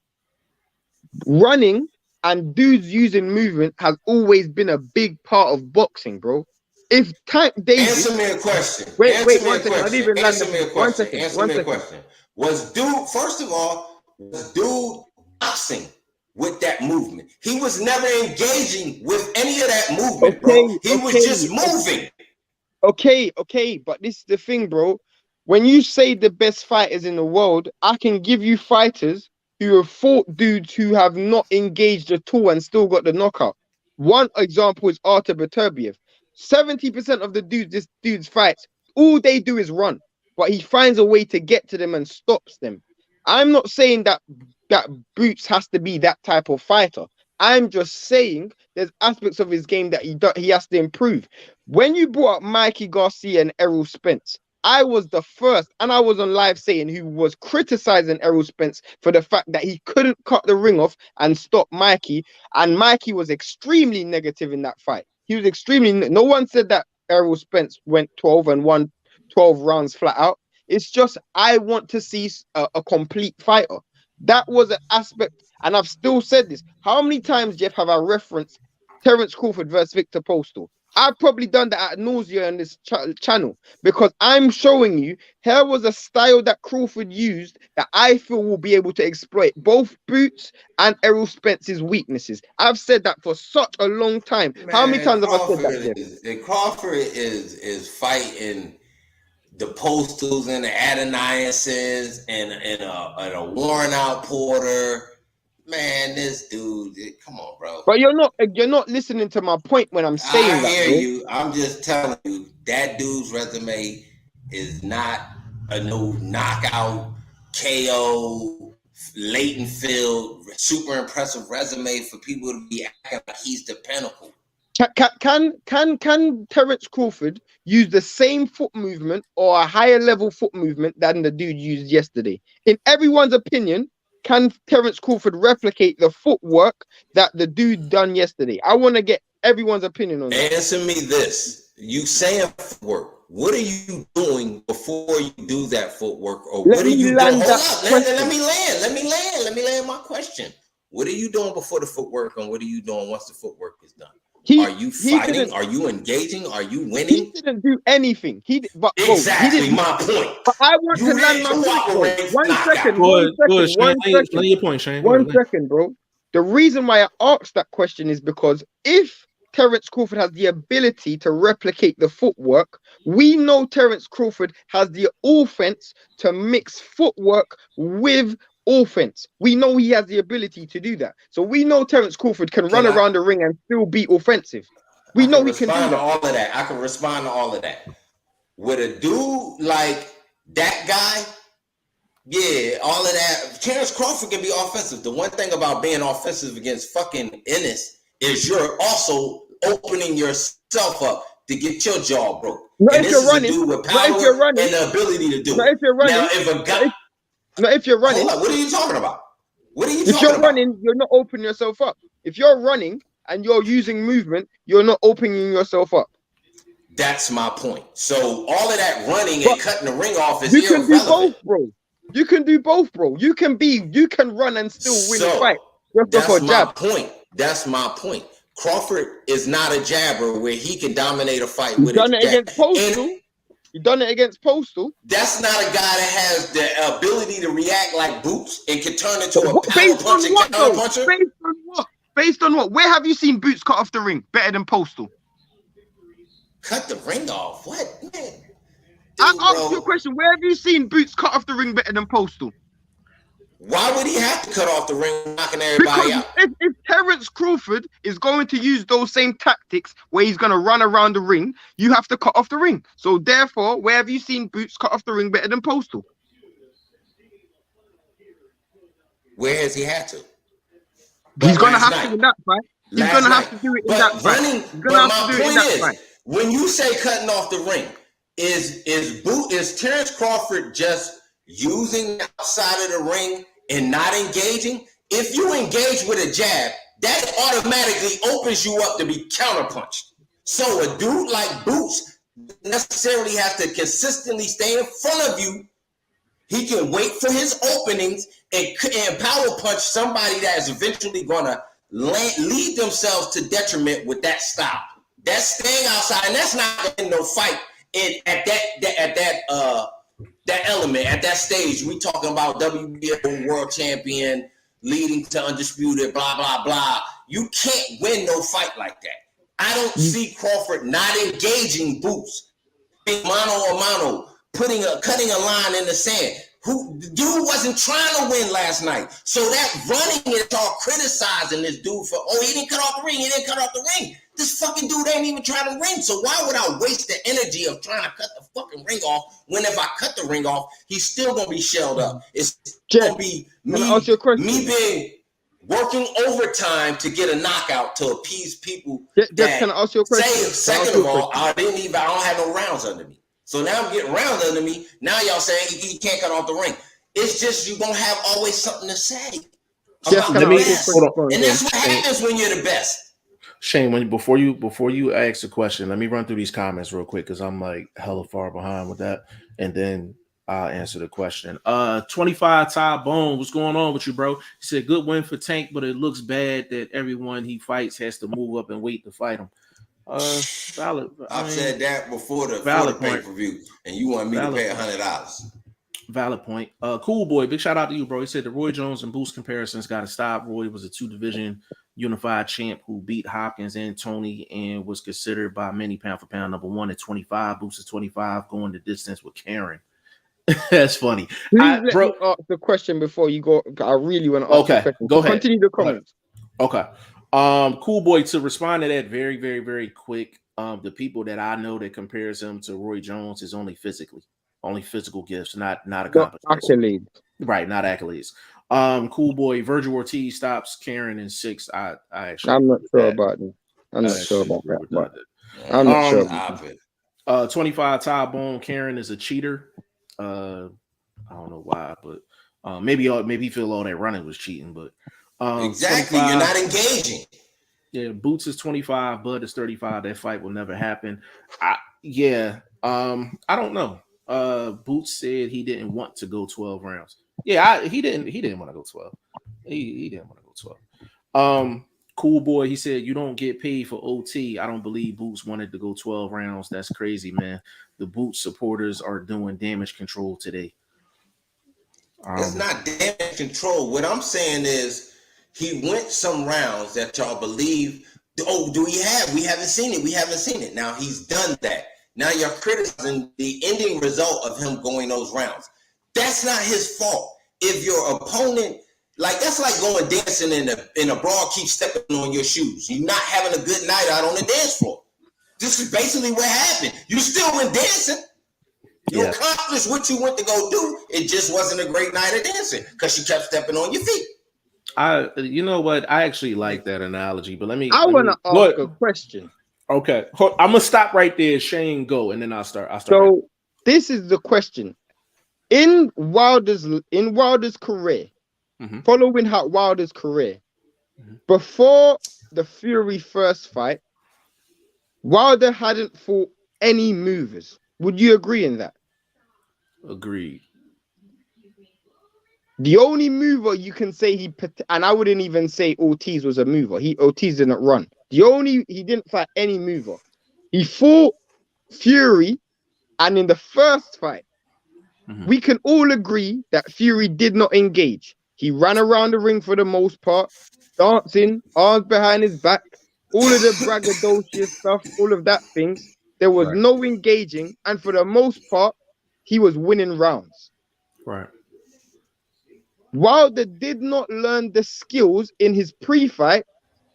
Running and dudes using movement has always been a big part of boxing, bro. If Tank Davis, answer me a question. wait, Answer me 1 a second. I question. didn't even land Answer me a the 1 question. second. Answer 1 me a second. question. Was dude, first of all, was dude boxing with that movement? He was never engaging with any of that movement, bro. He was just moving. Okay, but this is the thing, bro. When you say the best fighters in the world, I can give you fighters who have fought dudes who have not engaged at all and still got the knockout. One example is Artur Beterbiev. 70% of this dude's fights, all they do is run, but he finds a way to get to them and stops them. I'm not saying that Boots has to be that type of fighter. I'm just saying there's aspects of his game that he has to improve. When you brought up Mikey Garcia and Errol Spence, I was the first, and I was on live saying who was criticizing Errol Spence for the fact that he couldn't cut the ring off and stop Mikey, and Mikey was extremely negative in that fight. He was extremely. No one said that Errol Spence went 12 and won 12 rounds flat out. It's just I want to see a complete fighter. That was an aspect, and I've still said this. How many times, Jeff, have I referenced Terence Crawford versus Victor Postal? I've probably done that ad nausea on this channel because I'm showing you here was a style that Crawford used that I feel will be able to exploit both Boots and Errol Spence's weaknesses. I've said that for such a long time. Man, how many times Crawford have I said that? Crawford is fighting the Postals and the Adoniases and a worn out Porter. Man, this dude, come on, bro. But you're not listening to my point when I'm saying that. I hear you. I'm just telling you that dude's resume is not a no knockout, KO, Leighton Field, super impressive resume for people to be acting like he's the pinnacle. Can Terence Crawford use the same foot movement or a higher level foot movement than the dude used yesterday? In everyone's opinion, can Terence Crawford replicate the footwork that the dude done yesterday? I want to get everyone's opinion on that. Answer me this. You saying footwork. What are you doing before you do that footwork? Or what are you doing? Hold up. Let me land my question. What are you doing before the footwork and what are you doing once the footwork is done? Are you fighting? Are you engaging? Are you winning? He didn't do anything. Exactly my point. But I want to land my point. One second, bro. The reason why I asked that question is because if Terence Crawford has the ability to replicate the footwork, we know Terence Crawford has the offense to mix footwork with offense. We know he has the ability to do that. So we know Terence Crawford can run around the ring and still be offensive. We know he can do that. All of that. I can respond to all of that. With a dude like that guy, yeah, all of that. Terence Crawford can be offensive. The one thing about being offensive against fucking Ennis is you're also opening yourself up to get your jaw broke. Not and if this you're running. is a dude with Not power if you're running. and the ability to do Not it. If you're running. Now, if a guy... if you're running. Hold on, what are you talking about? If you're running, you're not opening yourself up. If you're running and you're using movement, you're not opening yourself up. That's my point. So all of that running and cutting the ring off is irrelevant. You can do both, bro. You can do both, bro. You can run and still win a fight. That's my point. That's my point. Crawford is not a jabber where he can dominate a fight with done it against Postal. You done it against Postal. That's not a guy that has the ability to react like Boots and can turn into a power puncher, counter puncher. Based on what? Based on what? Where have you seen Boots cut off the ring better than Postal? Cut the ring off? What, man? I Dude, asked you a bro, question. Where have you seen Boots cut off the ring better than Postal? why would he have to cut off the ring, knocking everybody Because out? if Terence Crawford is going to use those same tactics where he's going to run around the ring, you have to cut off the ring. So therefore, where have you seen Boots cut off the ring better than Postal? Where has he had to? He's But going to last have night, to in that fight. He's last going to night. have to do it in But that fight. running, He's going but to have my to do it in point that is, fight. when you say cutting off the ring, is Terence Crawford just using the outside of the ring and not engaging? If you engage with a jab, that automatically opens you up to be counterpunched. So a dude like Boots necessarily has to consistently stay in front of you. He can wait for his openings and power punch somebody that is eventually going to lead themselves to detriment with that style. That's staying outside, and that's not in no fight. At that element, at that stage, we talking about WBO world champion leading to undisputed, blah blah blah. You can't win no fight like that. I don't see Crawford not engaging Boots, being mano a mano, cutting a line in the sand. Dude wasn't trying to win last night. So that running is all criticizing this dude for, he didn't cut off the ring. He didn't cut off the ring. This fucking dude ain't even trying to ring. So why would I waste the energy of trying to cut the fucking ring off when if I cut the ring off, he's still going to be shelled up. It's going to be me being working overtime to get a knockout to appease people. Jeff, can I ask you a question? Second of all, I don't have no rounds under me. So now I'm getting rounds under me. Now y'all saying he can't cut off the ring. It's just you're going to have always something to say. Jeff, And that's what happens when you're the best. Shane, before you ask the question, let me run through these comments real quick because I'm like hella far behind with that. And then I'll answer the question. 25 Ty Bone, what's going on with you, bro? He said, good win for Tank, but it looks bad that everyone he fights has to move up and wait to fight him. Valid. I've said that before the pay-per-view, and you want me to pay $100. Valid point. Cool boy, big shout out to you, bro. He said the Roy Jones and Boost comparisons got to stop. Roy was a 2-division unified champ who beat Hopkins and Tony and was considered by many pound for pound number 1 at 25. Boost is 25, going the distance with Karen. That's funny. Please let me ask the question before you go. I really want to ask the question. Go ahead. Continue the comments. Okay. Cool boy, to respond to that very, very, very quick. The people that I know that compares him to Roy Jones is only physical gifts, not accomplishments. Accolades. Right, not accolades. Cool boy, Virgil Ortiz stops Karen in 6. I'm not sure about that. I'm not sure about that. I'm not sure about that. 25 Ty Bone, Karen is a cheater. I don't know why, but maybe he feel all that running was cheating, but exactly, you're not engaging. Yeah, Boots is 25, Bud is 35. That fight will never happen. I don't know. Boots said he didn't want to go 12 rounds. Yeah, he didn't want to go 12. He didn't want to go 12. Cool boy, he said you don't get paid for OT. I don't believe Boots wanted to go 12 rounds. That's crazy, man. The Boots supporters are doing damage control today. It's not damage control. What I'm saying is he went some rounds that y'all believe. Do we have? We haven't seen it. We haven't seen it. Now he's done that. Now you're criticizing the ending result of him going those rounds. That's not his fault. If your opponent, that's like going dancing in a brawl, keep stepping on your shoes. You're not having a good night out on the dance floor. This is basically what happened. You still went dancing. You accomplished what you went to go do. It just wasn't a great night of dancing because you kept stepping on your feet. You know what? I actually like that analogy, but I want to ask a question. Okay, I'm gonna stop right there. Shane, go, and then I'll start. So this is the question: in Wilder's career, following Wilder's career, before the Fury first fight, Wilder hadn't fought any movers. Would you agree in that? Agreed. The only mover you can say and I wouldn't even say Ortiz was a mover. Ortiz didn't run. He didn't fight any mover. He fought Fury, and in the first fight, we can all agree that Fury did not engage. He ran around the ring for the most part, dancing, arms behind his back, all of the braggadocious stuff, all of that things. There was Right. no engaging, and for the most part, he was winning rounds. Right. Wilder did not learn the skills in his pre-fight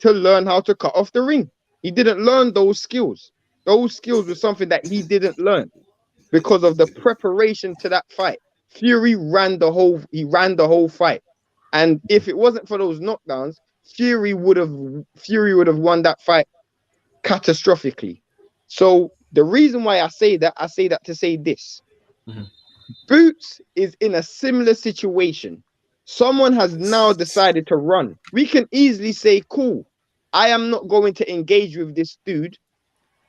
to learn how to cut off the ring. He didn't learn those skills. Those skills were something that he didn't learn because of the preparation to that fight. Fury ran the whole fight. And if it wasn't for those knockdowns, Fury would have won that fight catastrophically. So the reason why I say that to say this. Mhm. Boots is in a similar situation. Someone has now decided to run. We can easily say, cool, I am not going to engage with this dude.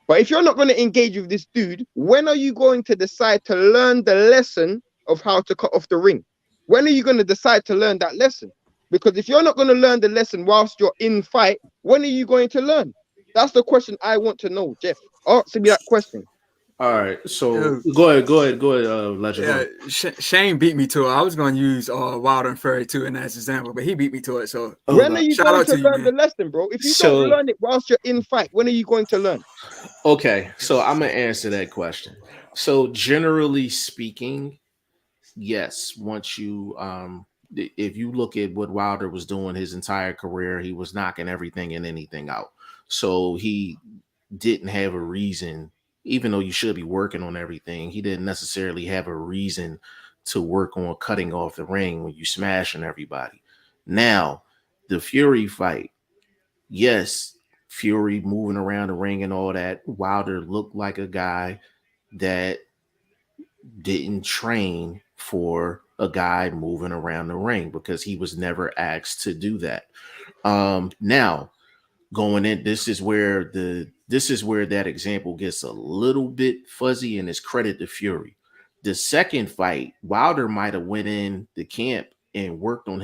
But if you're not going to engage with this dude, when are you going to decide to learn the lesson of how to cut off the ring? When are you going to decide to learn that lesson? Because if you're not going to learn the lesson whilst you're in fight, when are you going to learn? That's the question I want to know, Jeff. Answer me that question. All right. So Dude. go ahead, Legend. Yeah, Shane beat me to it. I was going to use Wilder and Fury too in as example, but he beat me to it. So When are you shout going out to to you, learn the man. lesson, bro? If you don't learn it whilst you're in fight, when are you going to learn? Okay, so I'm gonna answer that question. So generally speaking, yes, once you if you look at what Wilder was doing his entire career, he was knocking everything and anything out. So he didn't have a reason, even though you should be working on everything, he didn't necessarily have a reason to work on cutting off the ring when you smashing everybody. Now, the Fury fight, yes, Fury moving around the ring and all that. Wilder looked like a guy that didn't train for a guy moving around the ring because he was never asked to do that. Now going in, this is where that example gets a little bit fuzzy, and it's credit to Fury. The second fight, Wilder might have went in the camp and worked on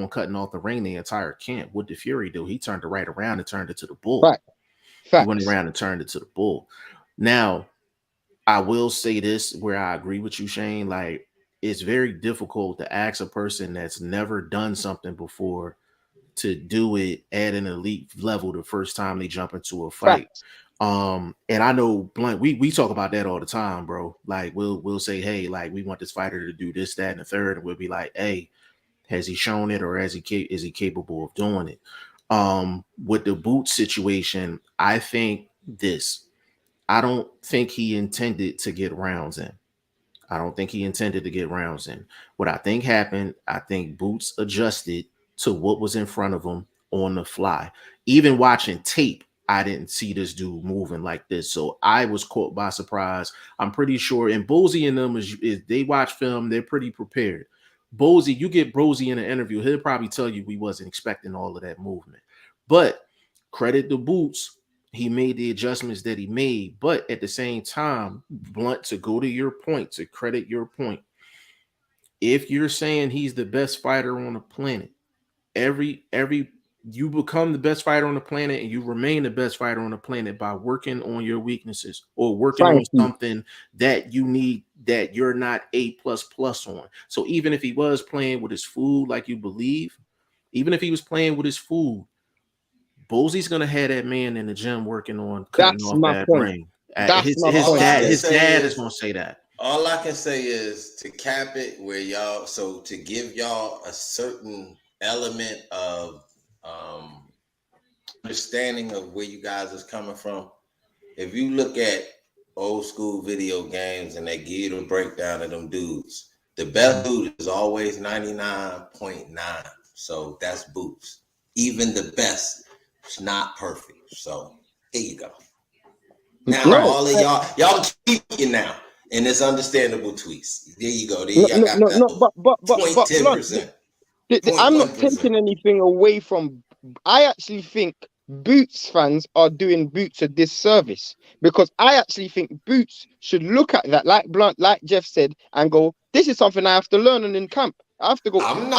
cutting off the ring the entire camp. What did Fury do? He turned it right around and turned it to the bull. Right. He went around and turned it to the bull. Now, I will say this where I agree with you, Shane. Like, it's very difficult to ask a person that's never done something before to do it at an elite level the first time they jump into a fight. And I know Blunt, we talk about that all the time, bro. Like we'll say, hey, like we want this fighter to do this, that, and the third, and we'll be like, hey, has he shown it, or is he capable of doing it? With the boot situation, I think this. I don't think he intended to get rounds in. What I think happened, I think Boots adjusted to what was in front of him on the fly. Even watching tape, I didn't see this dude moving like this. So I was caught by surprise. I'm pretty sure, and Bosey and them, is they watch film, they're pretty prepared. Bosey, you get Bosey in an interview, he'll probably tell you we wasn't expecting all of that movement. But credit to Boots, he made the adjustments that he made. But at the same time, Blunt, to go to your point, to credit your point, if you're saying he's the best fighter on the planet, every you become the best fighter on the planet, and you remain the best fighter on the planet by working on your weaknesses or working on something that you need, that you're not A++ on. So even if he was playing with his food like you believe, even if he was playing with his food, Bosey's gonna have that man in the gym working on cutting off that ring. His dad is gonna say that. All I can say is to cap it where y'all, so to give y'all a certain element of understanding of where you guys is coming from. If you look at old school video games and they give you the breakdown of them dudes, the best dude is always 99.9. So that's Boots. Even the best is not perfect. So here you go. Now all of y'all keep it now. And it's understandable tweets. There you go. But 10%. I'm not taking anything away from. I actually think Boots fans are doing Boots a disservice, because I actually think Boots should look at that, like Blunt, like Jeff said, and go, "This is something I have to learn in camp. I have to go." I'm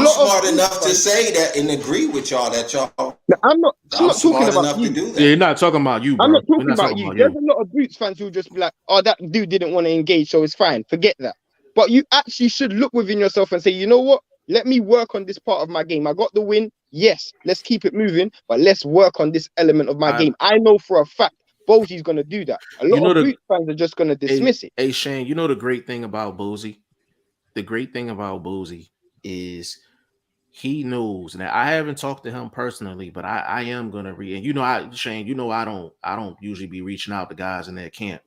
smart enough to say that and agree with y'all that y'all. No, I'm not talking about you. Yeah, you're not talking about you, bro. I'm not talking about you. There's a lot of Boots fans who just be like, "Oh, that dude didn't want to engage, so it's fine. Forget that." But you actually should look within yourself and say, you know what? Let me work on this part of my game. I got the win. Yes, let's keep it moving, but let's work on this element of my I game. I know for a fact Bosie's going to do that. A you lot know of the boot fans are just going to a dismiss it. Shane, you know the great thing about Boozy? The great thing about Boozy is he knows. Now I haven't talked to him personally, but I am gonna read. And Shane, I don't usually be reaching out to guys in that camp.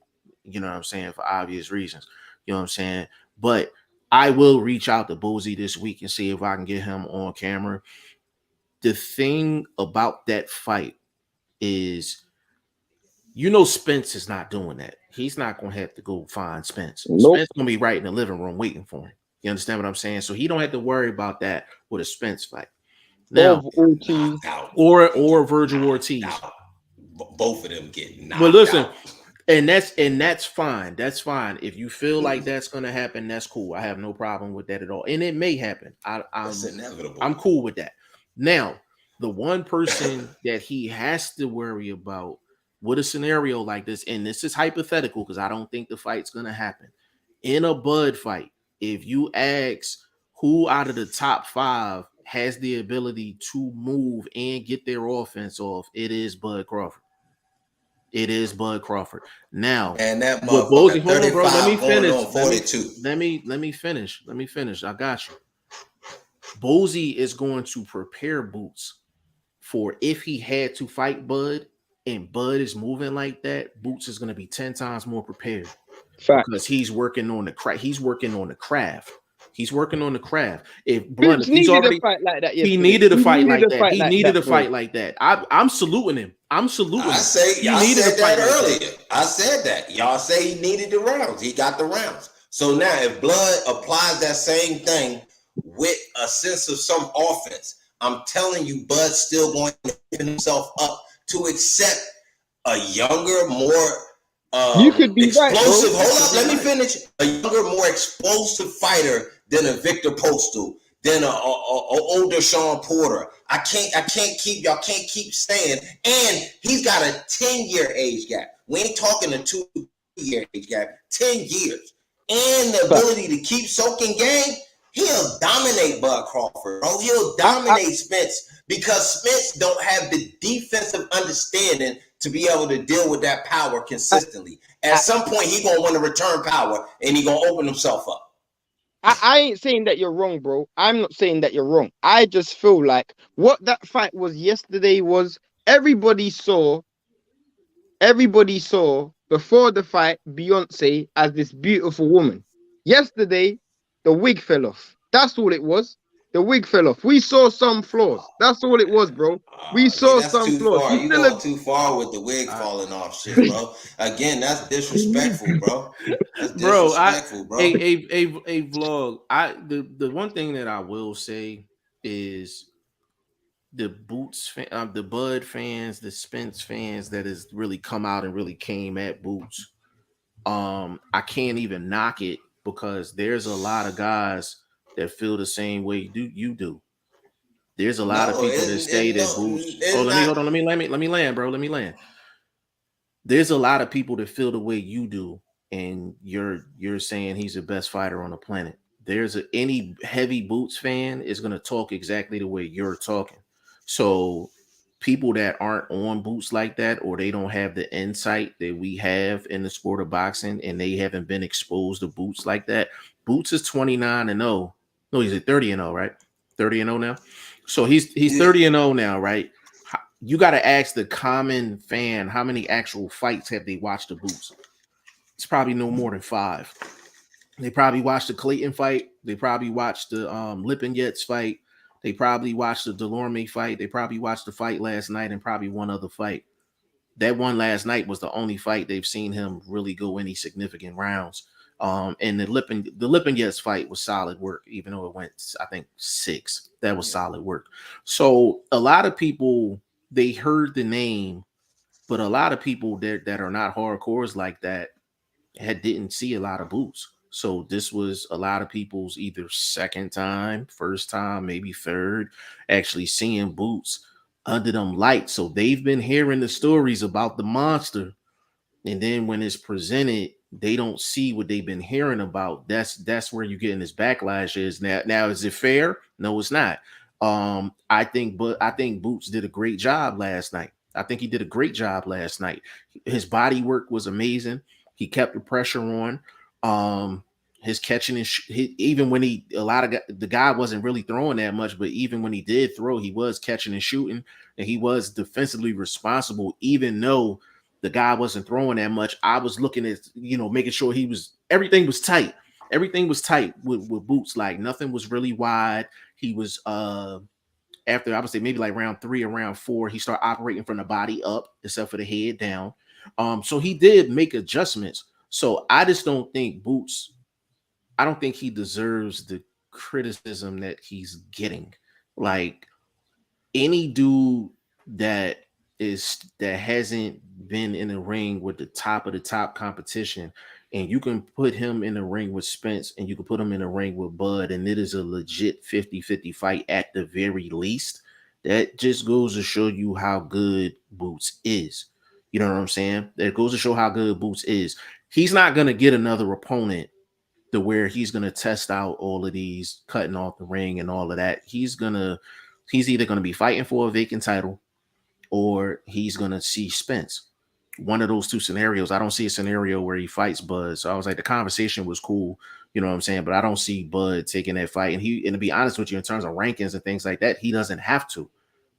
You know what I'm saying, for obvious reasons. You know what I'm saying? But I will reach out to Boozy this week and see if I can get him on camera. The thing about that fight is, Spence is not doing that. He's not gonna have to go find Spence. Nope. Spence gonna be right in the living room waiting for him. You understand what I'm saying? So he don't have to worry about that with a Spence fight. Now, Of Ortiz. Knocked out. or Virgil Knocked Ortiz. out. Both of them get knocked But listen, out. and that's fine. That's fine. If you feel like that's gonna happen, that's cool. I have no problem with that at all. And it may happen. It's inevitable. I'm cool with that. Now, the one person that he has to worry about with a scenario like this, and this is hypothetical because I don't think the fight's gonna happen. In a Bud fight, if you ask who out of the top 5 has the ability to move and get their offense off, it is Bud Crawford. It is Bud Crawford. Now, and that with motherfucker, hold on, bro. Let me 35 going finish. on 42. Let me finish. Let me finish. I got you. Bozy is going to prepare Boots for if he had to fight Bud and Bud is moving like that, Boots is going to be 10 times more prepared. Fact. Because he's working on the craft. He's working on the craft. He's working on the craft. If Boots he's needed already a fight like that yesterday. he needed a fight like a that. fight He like needed that, a bro. fight like that. I'm saluting him. I'm saluting I him. say He y'all needed said a fight that like earlier. I said that. Y'all say he needed the rounds. He got the rounds. So now if Blood applies that same thing with a sense of some offense, I'm telling you, Bud's still going to open himself up to accept a younger, more You could be right, bro. explosive. Hold up, let me finish. A younger, more explosive fighter than a Victor Postal, than a older Sean Porter. I can't keep saying. And he's got a 10-year age gap. We ain't talking a 2-year age gap. 10 years, and the ability to keep soaking game. He'll dominate Bud Crawford, bro. He'll dominate Spence because Spence don't have the defensive understanding to be able to deal with that power consistently. At some point, he gonna want to return power, and he gonna open himself up. I ain't saying that you're wrong, bro. I'm not saying that you're wrong. I just feel like what that fight was yesterday was everybody saw before the fight Beyonce as this beautiful woman. Yesterday, the wig fell off. That's all it was. The wig fell off. We saw some flaws. That's all it was, bro. We saw that's some too flaws. far. You going too far with the wig falling off shit, bro. Again, that's disrespectful, bro. That's disrespectful, bro. A vlog. The one thing that I will say is the the Bud fans, the Spence fans that has really come out and really came at Boots. I can't even knock it because there's a lot of guys that feel the same way you do. There's a lot of people that say that Boots. Hold on. Let me land, bro. Let me land. There's a lot of people that feel the way you do, and you're saying he's the best fighter on the planet. Any heavy Boots fan is going to talk exactly the way you're talking. So people that aren't on Boots like that, or they don't have the insight that we have in the sport of boxing, and they haven't been exposed to Boots like that. Boots is 29-0. No, he's at 30-0, right? 30-0 now. So he's 30-0 now, right? You got to ask the common fan how many actual fights have they watched of Boots. It's probably no more than 5. They probably watched the Clayton fight. They probably watched the Lipinets fight. They probably watched the Delorme fight. They probably watched the fight last night and probably one other fight. That one last night was the only fight they've seen him really go any significant rounds. And the Lipinets fight was solid work, even though it went, I think, 6. That was solid work. So a lot of people, they heard the name, but a lot of people that are not hardcores like that didn't see a lot of Boots. So this was a lot of people's either second time, first time, maybe third, actually seeing Boots under them lights. So they've been hearing the stories about the monster, And then when it's presented, they don't see what they've been hearing about. That's where you getting this backlash is now. Now, is it fair? No, it's not. I think Boots did a great job last night. I think he did a great job last night. His body work was amazing. He kept the pressure on. His catching and even when the guy wasn't really throwing that much, but even when he did throw, he was catching and shooting, and he was defensively responsible, even though the guy wasn't throwing that much. I was looking at, making sure everything was tight. Everything was tight with Boots. Like nothing was really wide. He was after I would say maybe like round 3 or round 4, he started operating from the body up, except for the head down. So he did make adjustments. So I just don't think Boots, I don't think he deserves the criticism that he's getting. Like any dude that hasn't been in the ring with the top of the top competition, and you can put him in the ring with Spence and you can put him in the ring with Bud, and it is a legit 50-50 fight at the very least, that just goes to show you how good Boots is. You know what I'm saying? That goes to show how good Boots is. He's not going to get another opponent to where he's going to test out all of these cutting off the ring and all of that. He's either going to be fighting for a vacant title or he's going to see Spence. One of those two scenarios. I don't see a scenario where he fights Bud. So I was like, the conversation was cool, you know what I'm saying? But I don't see Bud taking that fight. And to be honest with you, in terms of rankings and things like that, he doesn't have to.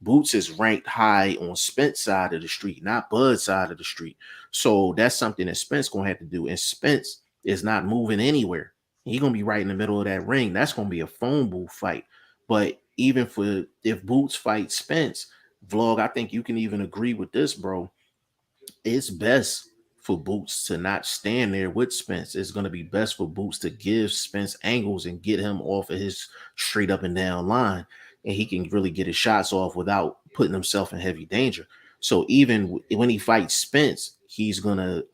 Boots is ranked high on Spence side of the street, not Bud's side of the street. So that's something that Spence going to have to do. And Spence is not moving anywhere. He's going to be right in the middle of that ring. That's going to be a phone booth fight. But even if Boots fights Spence, Vlog, I think you can even agree with this, bro. It's best for Boots to not stand there with Spence. It's going to be best for Boots to give Spence angles and get him off of his straight up and down line. And he can really get his shots off without putting himself in heavy danger. So even when he fights Spence, he's going to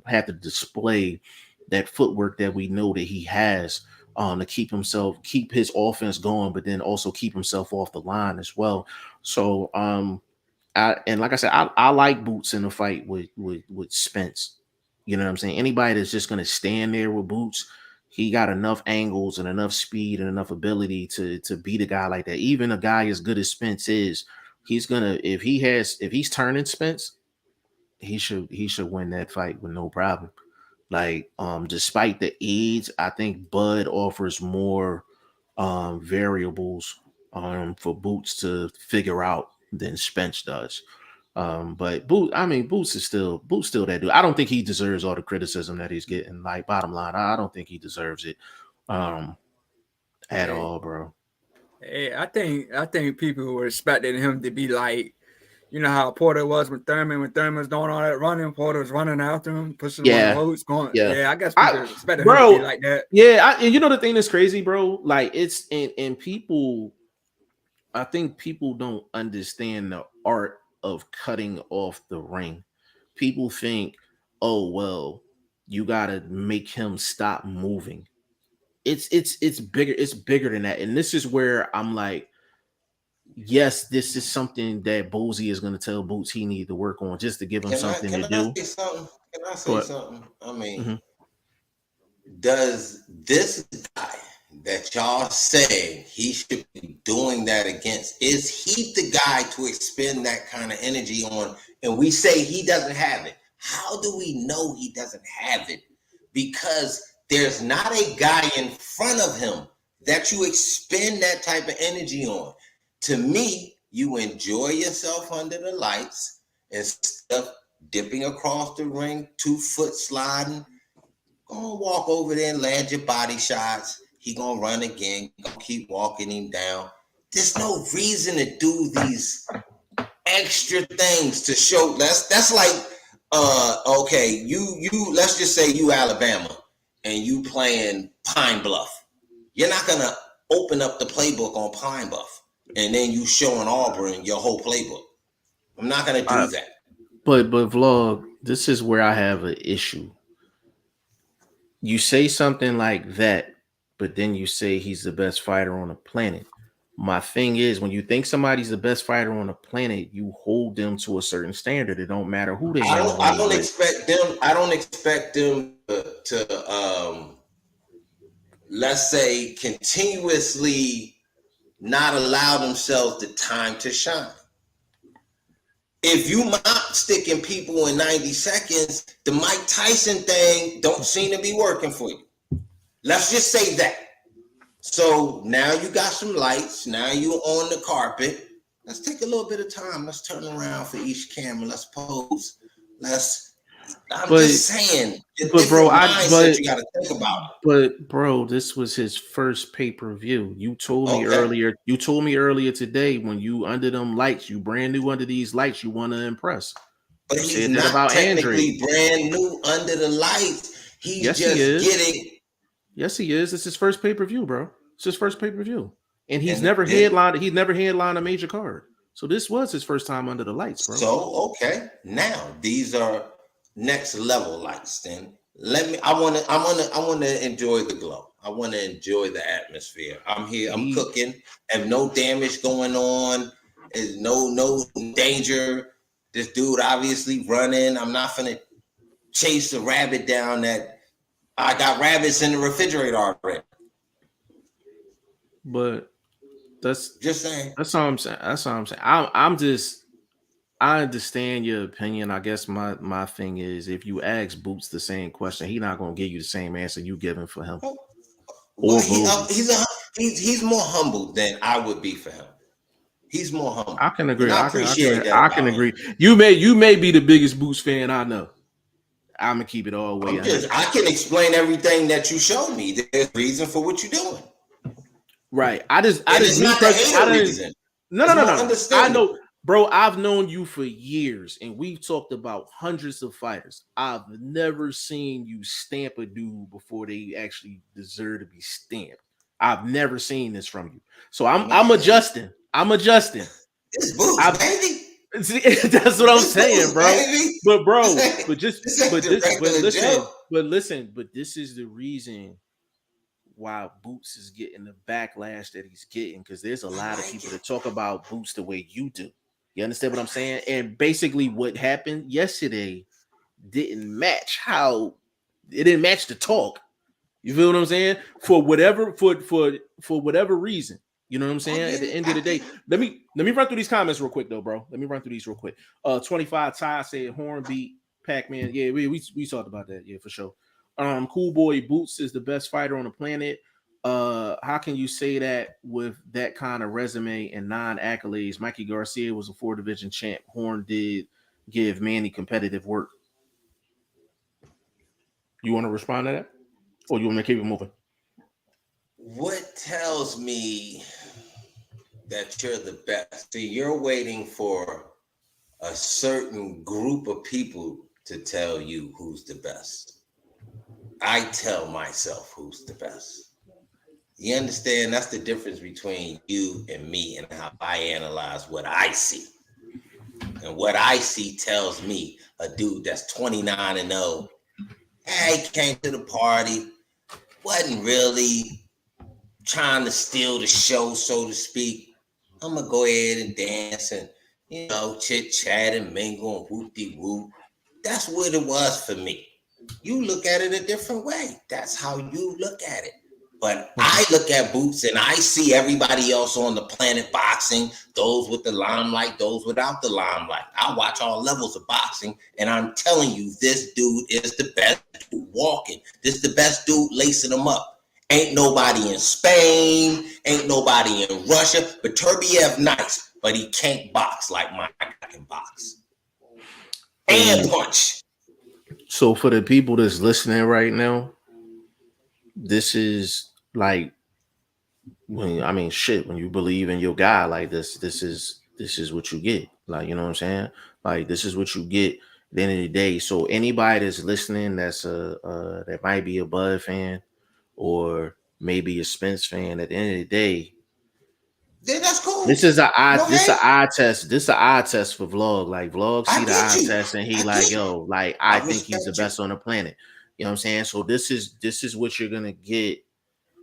have to display that footwork that we know that he has to keep his offense going, but then also keep himself off the line as well. So like I said, I like Boots in the fight with Spence. You know what I'm saying? Anybody that's just gonna stand there with Boots, he got enough angles and enough speed and enough ability to beat a guy like that. Even a guy as good as Spence is, he's gonna if he's turning Spence, he should win that fight with no problem. Like despite the age, I think Bud offers more variables for Boots to figure out than Spence does. But Boots still that dude. I don't think he deserves all the criticism that he's getting. Like bottom line, I don't think he deserves it at all, bro. Hey, I think people were expecting him to be like, how Porter was with Thurman. When Thurman was doing all that running, Porter was running after him, pushing him on the ropes, going. Yeah, I guess people expected him to be like that. Yeah, the thing that's crazy, bro. Like it's and people, I think people don't understand the art of cutting off the ring. People think, oh well, you gotta make him stop moving. It's bigger. It's bigger than that. And this is where I'm like, yes, this is something that Bosey is going to tell Boots he need to work on just to give him something to do. Can I say something? I mean, does this guy that y'all say he should be doing that against, is he the guy to expend that kind of energy on? And we say he doesn't have it. How do we know he doesn't have it? Because there's not a guy in front of him that you expend that type of energy on. To me, you enjoy yourself under the lights instead of dipping across the ring, 2-foot sliding. Go walk over there and land your body shots. He gonna run again. Gonna keep walking him down. There's no reason to do these extra things to show. That's like, okay, you let's just say you Alabama and you playing Pine Bluff. You're not gonna open up the playbook on Pine Bluff and then you showing Auburn your whole playbook. I'm not gonna do that. But Vlog, this is where I have an issue. You say something like that, but then you say he's the best fighter on the planet. My thing is, when you think somebody's the best fighter on the planet, you hold them to a certain standard. It don't matter who they in the I ring don't with. expect them. I don't expect them to let's say, continuously not allow themselves the time to shine. If you mop sticking people in 90 seconds, the Mike Tyson thing don't seem to be working for you. Let's just say that. So now you got some lights. Now you on the carpet. Let's take a little bit of time. Let's turn around for each camera. Let's pose. I'm just saying, the different mindset you got to think about. But bro, this was his first pay-per-view. You told me earlier. You told me earlier today when you under them lights, you brand new under these lights, you want to impress. But you he's not technically brand new under the lights. He's getting. Yes, he is. It's his first pay-per-view, bro. It's his first pay-per-view, and he's never headlined. He's never headlined a major card. So this was his first time under the lights, bro. So now these are next level lights. Then I want to enjoy the glow. I want to enjoy the atmosphere. I'm here. I'm cooking. Have no damage going on. There's no danger. This dude obviously running. I'm not gonna chase a rabbit down. That I got rabbits in the refrigerator already. But that's just saying. That's all I'm saying. I understand your opinion. I guess my thing is, if you ask Boots the same question, he's not gonna give you the same answer you giving for him. Well, he's more humble than I would be for him. He's more humble. I can agree. I appreciate that. I can agree. You may be the biggest Boots fan I know. I'm gonna keep it all the way. I can explain everything that you showed me. There's a reason for what you're doing. Right. No. I know, bro. I've known you for years, and we've talked about hundreds of fighters. I've never seen you stamp a dude before they actually deserve to be stamped. I've never seen this from you. So I'm adjusting. It's Boots, baby. That's what I'm saying, bro. But this is the reason why Boots is getting the backlash that he's getting, because there's a lot of people that talk about Boots the way you do. You understand what I'm saying? And basically what happened yesterday didn't match the talk. You feel what I'm saying? For whatever reason. You know what I'm saying? At the end of the day, let me run through these comments real quick though, bro. Let me run through these real quick. 25 Ty said Hornbeat, Pac-Man. Yeah, we talked about that. Yeah, for sure. Cool Boy Boots is the best fighter on the planet. How can you say that with that kind of resume and non-accolades? Mikey Garcia was a 4-division champ. Horn did give Manny competitive work. You want to respond to that? Or you want me to keep it moving? What tells me that you're the best? See, you're waiting for a certain group of people to tell you who's the best. I tell myself who's the best. You understand? That's the difference between you and me and how I analyze what I see. And what I see tells me a dude that's 29-0. He came to the party, wasn't really trying to steal the show, so to speak. I'm going to go ahead and dance and, chit-chat and mingle and whoop-de-whoop. That's what it was for me. You look at it a different way. That's how you look at it. But I look at Boots and I see everybody else on the planet boxing, those with the limelight, those without the limelight. I watch all levels of boxing, and I'm telling you, this dude is the best dude walking. This is the best dude lacing them up. Ain't nobody in Spain, ain't nobody in Russia, but Turbiev nice, but he can't box like Mike can box. And punch. So for the people that's listening right now, this is like when you believe in your guy like this is what you get. Like, you know what I'm saying? Like, this is what you get at the end of the day. So anybody that's listening that's that might be a Bud fan or maybe a Spence fan, at the end of the day, yeah, that's cool. This is an eye test. This is an eye test for Vlog. Like, Vlog see the eye test and he like, yo, like, I think he's the best on the planet. You know what I'm saying? So this is what you're gonna get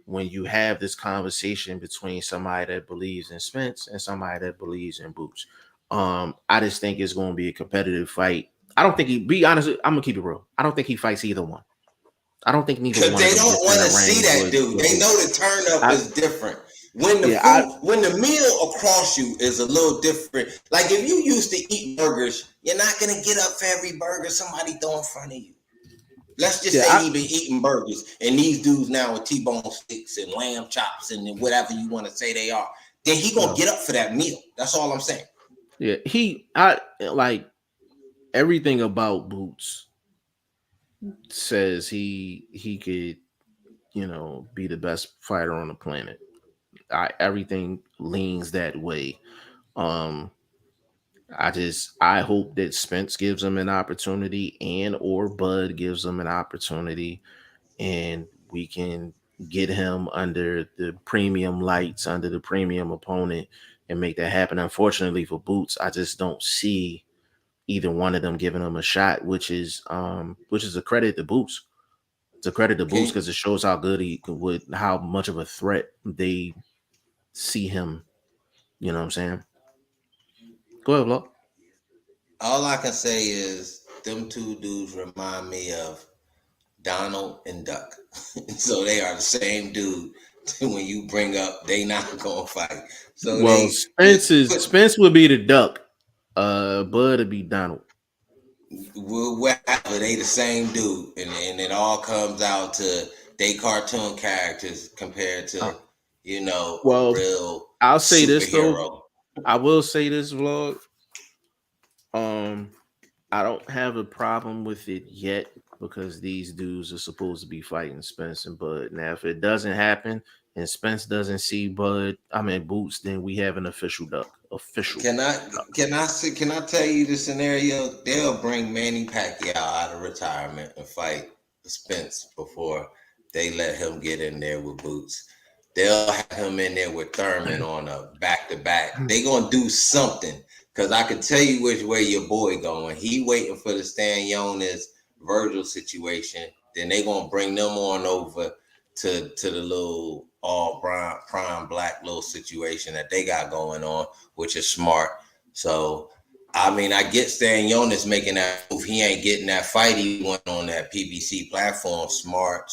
when you have this conversation between somebody that believes in Spence and somebody that believes in Boots. I just think it's going to be a competitive fight. I don't think be honest. I'm gonna keep it real. I don't think he fights either one. I don't think neither Because one of they them don't gets in want the to see ring that dude. with They know Boots. the turn up I, is different. When the yeah, I food, when the meal across you is a little different. Like if you used to eat burgers, you're not gonna get up for every burger somebody throw in front of you. Let's just yeah, say he been eating burgers, and these dudes now with T-bone sticks and lamb chops and whatever you want to say they are. Then he gonna well, get up for that meal. That's all I'm saying. yeah, I like everything about Boots says he could, be the best fighter on the planet. Everything leans that way. Um, I hope that Spence gives him an opportunity and or Bud gives him an opportunity, and we can get him under the premium lights, under the premium opponent, and make that happen. Unfortunately for Boots, I just don't see either one of them giving him a shot, which is a credit to Boots. It's a credit to Boots Okay. because it shows how good with how much of a threat they see him. You know what I'm saying? Go ahead, Lo. All I can say is them two dudes remind me of Donald and Duck. So they are the same dude. When you bring up they not gonna fight. So Well, they just put Spence would be the duck. Bud would be Donald. whatever, they the same dude. And it all comes out to they cartoon characters compared Uh, to, a well, real I'll say this though. superhero. I will say this, vlog. Um, I don't have a problem with it yet because these dudes are supposed to be fighting Spence and Bud. Now, if it doesn't happen and Spence doesn't see Boots, then we have an official duck. Official Can I duck. can I tell you the scenario? They'll bring Manny Pacquiao out of retirement and fight Spence before they let him get in there with Boots. They'll have him in there with Thurman on a back to back. They gonna do something because I can tell you which way your boy going. He waiting for the Stan Jonas Virgil situation. Then they gonna bring them on over to the little all prime black little situation that they got going on, which is smart. So, I mean, I get Stan Jonas making that move. He ain't getting that fight he went on that PBC platform. Smart.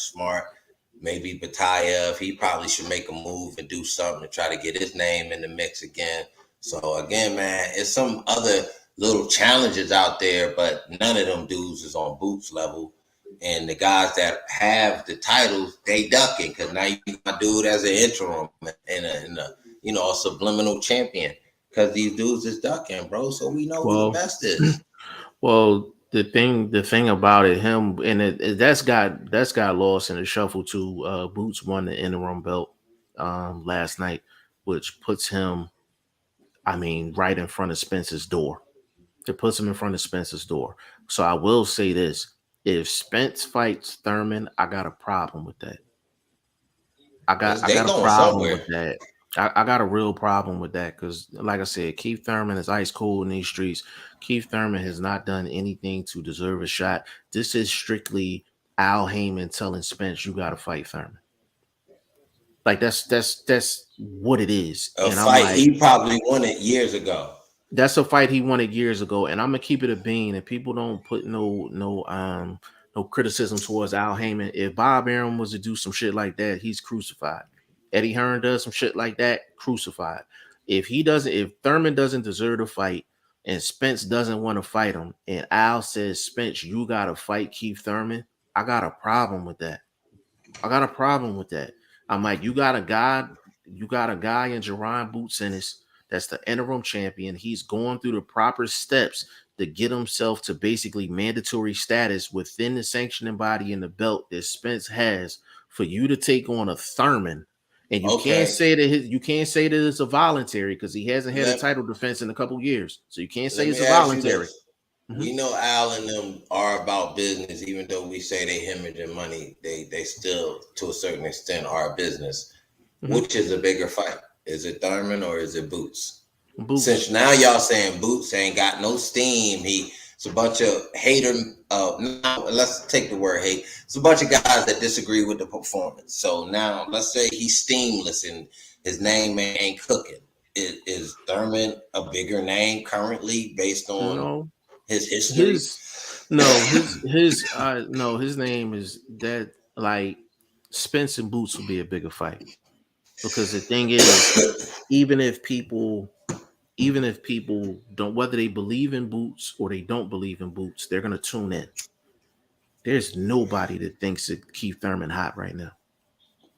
Maybe Batayev, he probably should make a move and do something to try to get his name in the mix again. So, again, man, it's some other little challenges out there, but none of them dudes is on Boots level. And the guys that have the titles, they ducking because now you got dude as an interim and a subliminal champion because these dudes is ducking, bro. So we know who the Well, best is. well, the thing about it, him and that's got lost in the shuffle too. Boots won the interim belt last night, which puts him, right in front of Spence's door. It puts him in front of Spence's door. So I will say this: if Spence fights Thurman, I got a problem with that. I They got a going problem with somewhere. that. I got a real problem with that because, like I said, Keith Thurman is ice cold in these streets. Keith Thurman has not done anything to deserve a shot. This is strictly Al Heyman telling Spence, "You got to fight Thurman." Like that's what it is. A And I'm fight like, he probably won it years ago. that's a fight he wanted years ago, and I'm gonna keep it a bean. And people don't put no criticism towards Al Heyman. If Bob Arum was to do some shit like that, he's crucified. Eddie Hearn does some shit like that, crucified. If Thurman doesn't deserve to fight, and Spence doesn't want to fight him, and Al says, Spence, you gotta fight Keith Thurman, I got a problem with that. I got a problem with that. I'm like, you got a guy in Jerron Boots Ennis that's the interim champion. He's going through the proper steps to get himself to basically mandatory status within the sanctioning body and the belt that Spence has for you to take on a Thurman. And Okay. you can't say that it's a voluntary because he hasn't had a Let, title defense in a couple years. So you can't say let it's me a ask you voluntary. this. Mhm. We know Al and them are about business, even though we say they hemorrhaging money, they still to a certain extent are business. Mhm. Which is a bigger fight? Is it Thurman or is it Boots? Boots. Since now y'all saying Boots ain't got no steam, it's a bunch of Now let's take the word hate. It's a bunch of guys that disagree with the performance. So now let's say he's steamless and his name ain't cooking. Is Thurman a bigger name currently based on No, his history? his name is that, like, Spence and Boots will be a bigger fight, because the thing is, even if people don't, whether they believe in Boots or they don't believe in Boots, they're gonna tune in. There's nobody that thinks that Keith Thurman hot right now.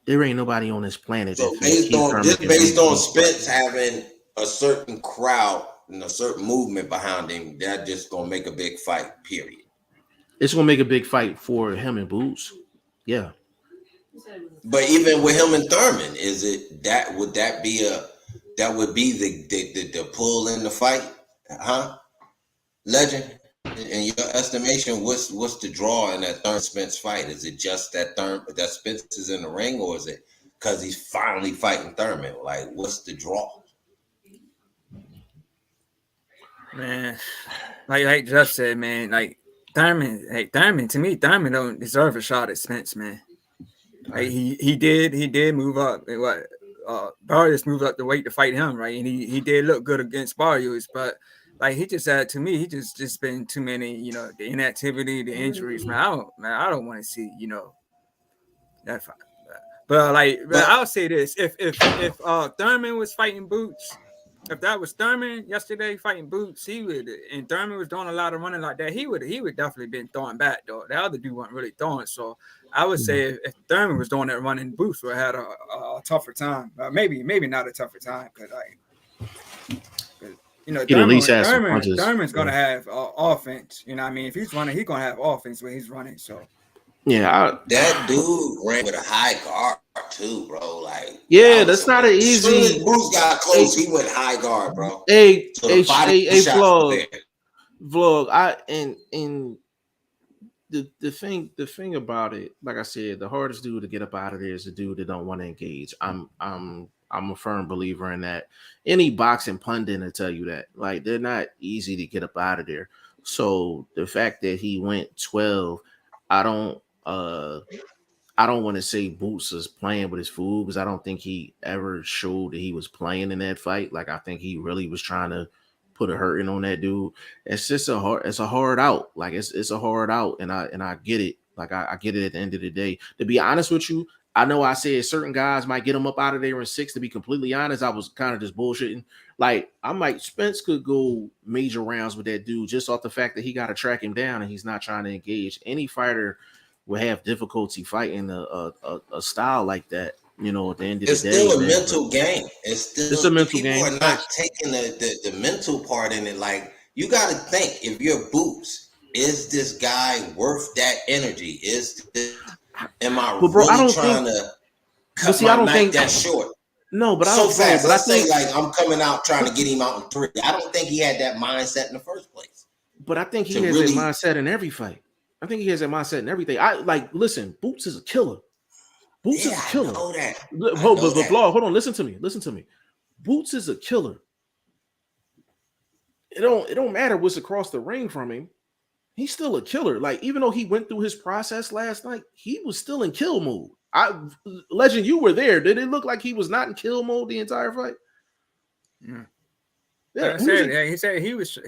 There ain't nobody on this planet that So thinks Keith Thurman can based beat on Boots Spence right now. having a certain crowd and a certain movement behind him, that just gonna make a big fight. Period. It's gonna make a big fight for him and Boots. Yeah. But even with him and Thurman, is it that would be the pull in the fight, huh? Legend, in your estimation, what's the draw in that Thurman Spence fight? Is it just that Spence is in the ring, or is it because he's finally fighting Thurman? Like, what's the draw? Man, like Jeff said, man, like Thurman, to me, Thurman don't deserve a shot at Spence, man. Like, he did move up. Barrios moved up the weight to fight him, right? And he did look good against Barrios, but like, he just had, to me, he just been too many, the inactivity, the injuries, man. I don't want to see, that fight. But I'll say this: if Thurman was fighting Boots, if that was Thurman yesterday fighting Boots, he would, and Thurman was doing a lot of running like that, he would definitely been throwing back, though. The other dude wasn't really throwing, so I would say if Thurman was doing that running, Boots would have had a tougher time. Maybe not a tougher time, because Thurman's gonna have offense. You know what I mean? If he's running, he's gonna have offense when he's running. So yeah, that dude ran with a high guard too, bro. Like, yeah, that's not an easy. As soon as Bruce got close, he went high guard, bro. Vlog. The thing about it, like I said, the hardest dude to get up out of there is the dude that don't want to engage. I'm a firm believer in that. Any boxing pundit will tell you that. Like, they're not easy to get up out of there. So the fact that he went 12, I don't want to say Boots is playing with his food, because I don't think he ever showed that he was playing in that fight. Like, I think he really was trying to put a hurting on that dude. It's a hard out. Like, it's a hard out, and I get it. Like, I get it at the end of the day. To be honest with you, I know I said certain guys might get him up out of there in 6. To be completely honest, I was kind of just bullshitting. Like, Spence could go major rounds with that dude just off the fact that he got to track him down and he's not trying to engage. Any fighter will have difficulty fighting a style like that. At the end of the day, it's still a mental game. It's a mental game. People are not taking the mental part in it. Like, you got to think, if you're Boots, is this guy worth that energy? Am I really trying to cut my night that short? No, but so fast. Let's say, like, I'm coming out trying to get him out in 3. I don't think he had that mindset in the first place. But I think he has that mindset in every fight. I think he has that mindset in everything. Listen, Boots is a killer. Boots is a killer. I know that. Hold on, listen to me. Boots is a killer. It don't matter what's across the ring from him. He's still a killer. Like, even though he went through his process last night, he was still in kill mode. Legend, you were there. Did it look like he was not in kill mode the entire fight? Yeah. He said he was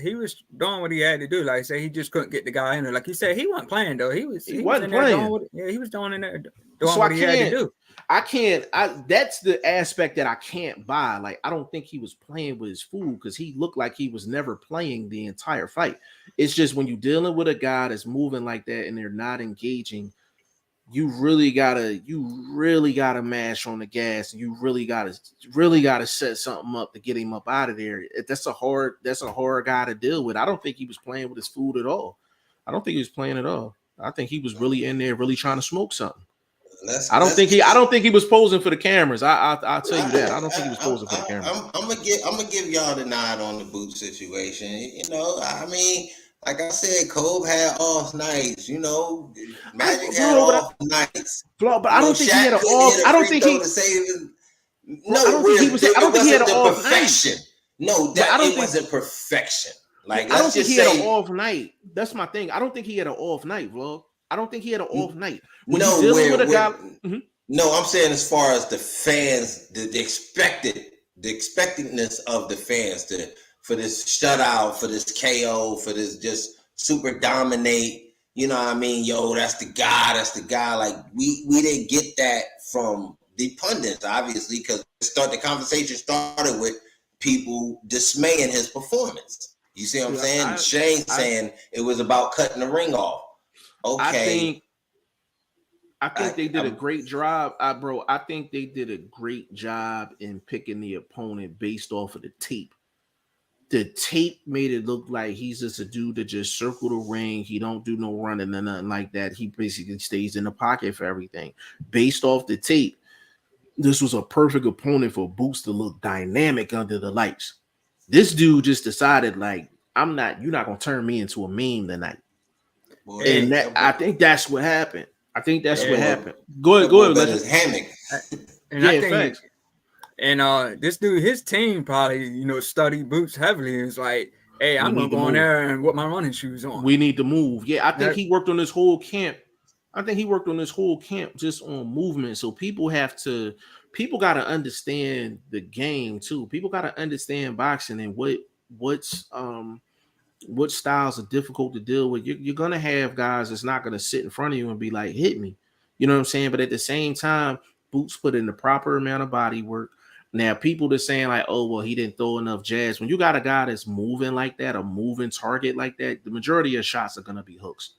doing what he had to do. Like I said, he just couldn't get the guy in there. Like he said, he wasn't playing though. He wasn't playing. He was doing in there doing what he had to do. That's the aspect that I can't buy. Like, I don't think he was playing with his food, because he looked like he was never playing the entire fight. It's just when you're dealing with a guy that's moving like that and they're not engaging, you really gotta mash on the gas, and you really gotta set something up to get him up out of there. That's a hard guy to deal with. I don't think he was playing with his food at all. I don't think he was playing at all. I think he was really in there, really trying to smoke something. I don't think he was posing for the cameras. I'll tell you that. I don't think he was posing for the cameras. I'm gonna give y'all the nod on the boot situation. I mean, like I said, Cove had off nights. Magic had off nights. But I don't think he had an off. I don't think he. No, I don't think he had an off night. No, it wasn't perfection. Like, I don't let's think just he had an say off night. That's my thing. I don't think he had an off night, vlog. I don't think he had an off night. When you no, dealing with a guy, no, I'm saying as far as the fans, the expectedness of the fans for this shutout, for this KO, for this just super dominate. You know what I mean? Yo, that's the guy. That's the guy. Like we didn't get that from the pundits, obviously, because the conversation started with people dismaying his performance. You see what I'm saying? Shane saying it was about cutting the ring off. Okay. I think they did a great job, bro. I think they did a great job in picking the opponent based off of the tape. The tape made it look like he's just a dude that just circle the ring. He don't do no running or nothing like that. He basically stays in the pocket for everything. Based off the tape, this was a perfect opponent for Boots to look dynamic under the lights. This dude just decided, like, you're not gonna turn me into a meme tonight. Boy, and I think that's what happened. I think that's what happened. Go ahead. His hammock. And I think, and this dude, his team probably, studied Boots heavily. It's like, hey, I'm gonna go in there and put my running shoes on. We need to move. Yeah, I think he worked on this whole camp. Just on movement. So people got to understand the game too. People got to understand boxing and what styles are difficult to deal with. You're gonna have guys that's not gonna sit in front of you and be like, hit me. You know what I'm saying? But at the same time, Boots put in the proper amount of body work. Now, people that's saying like, oh, well, he didn't throw enough jabs. When you got a guy that's moving like that, a moving target like that, the majority of shots are gonna be hooks.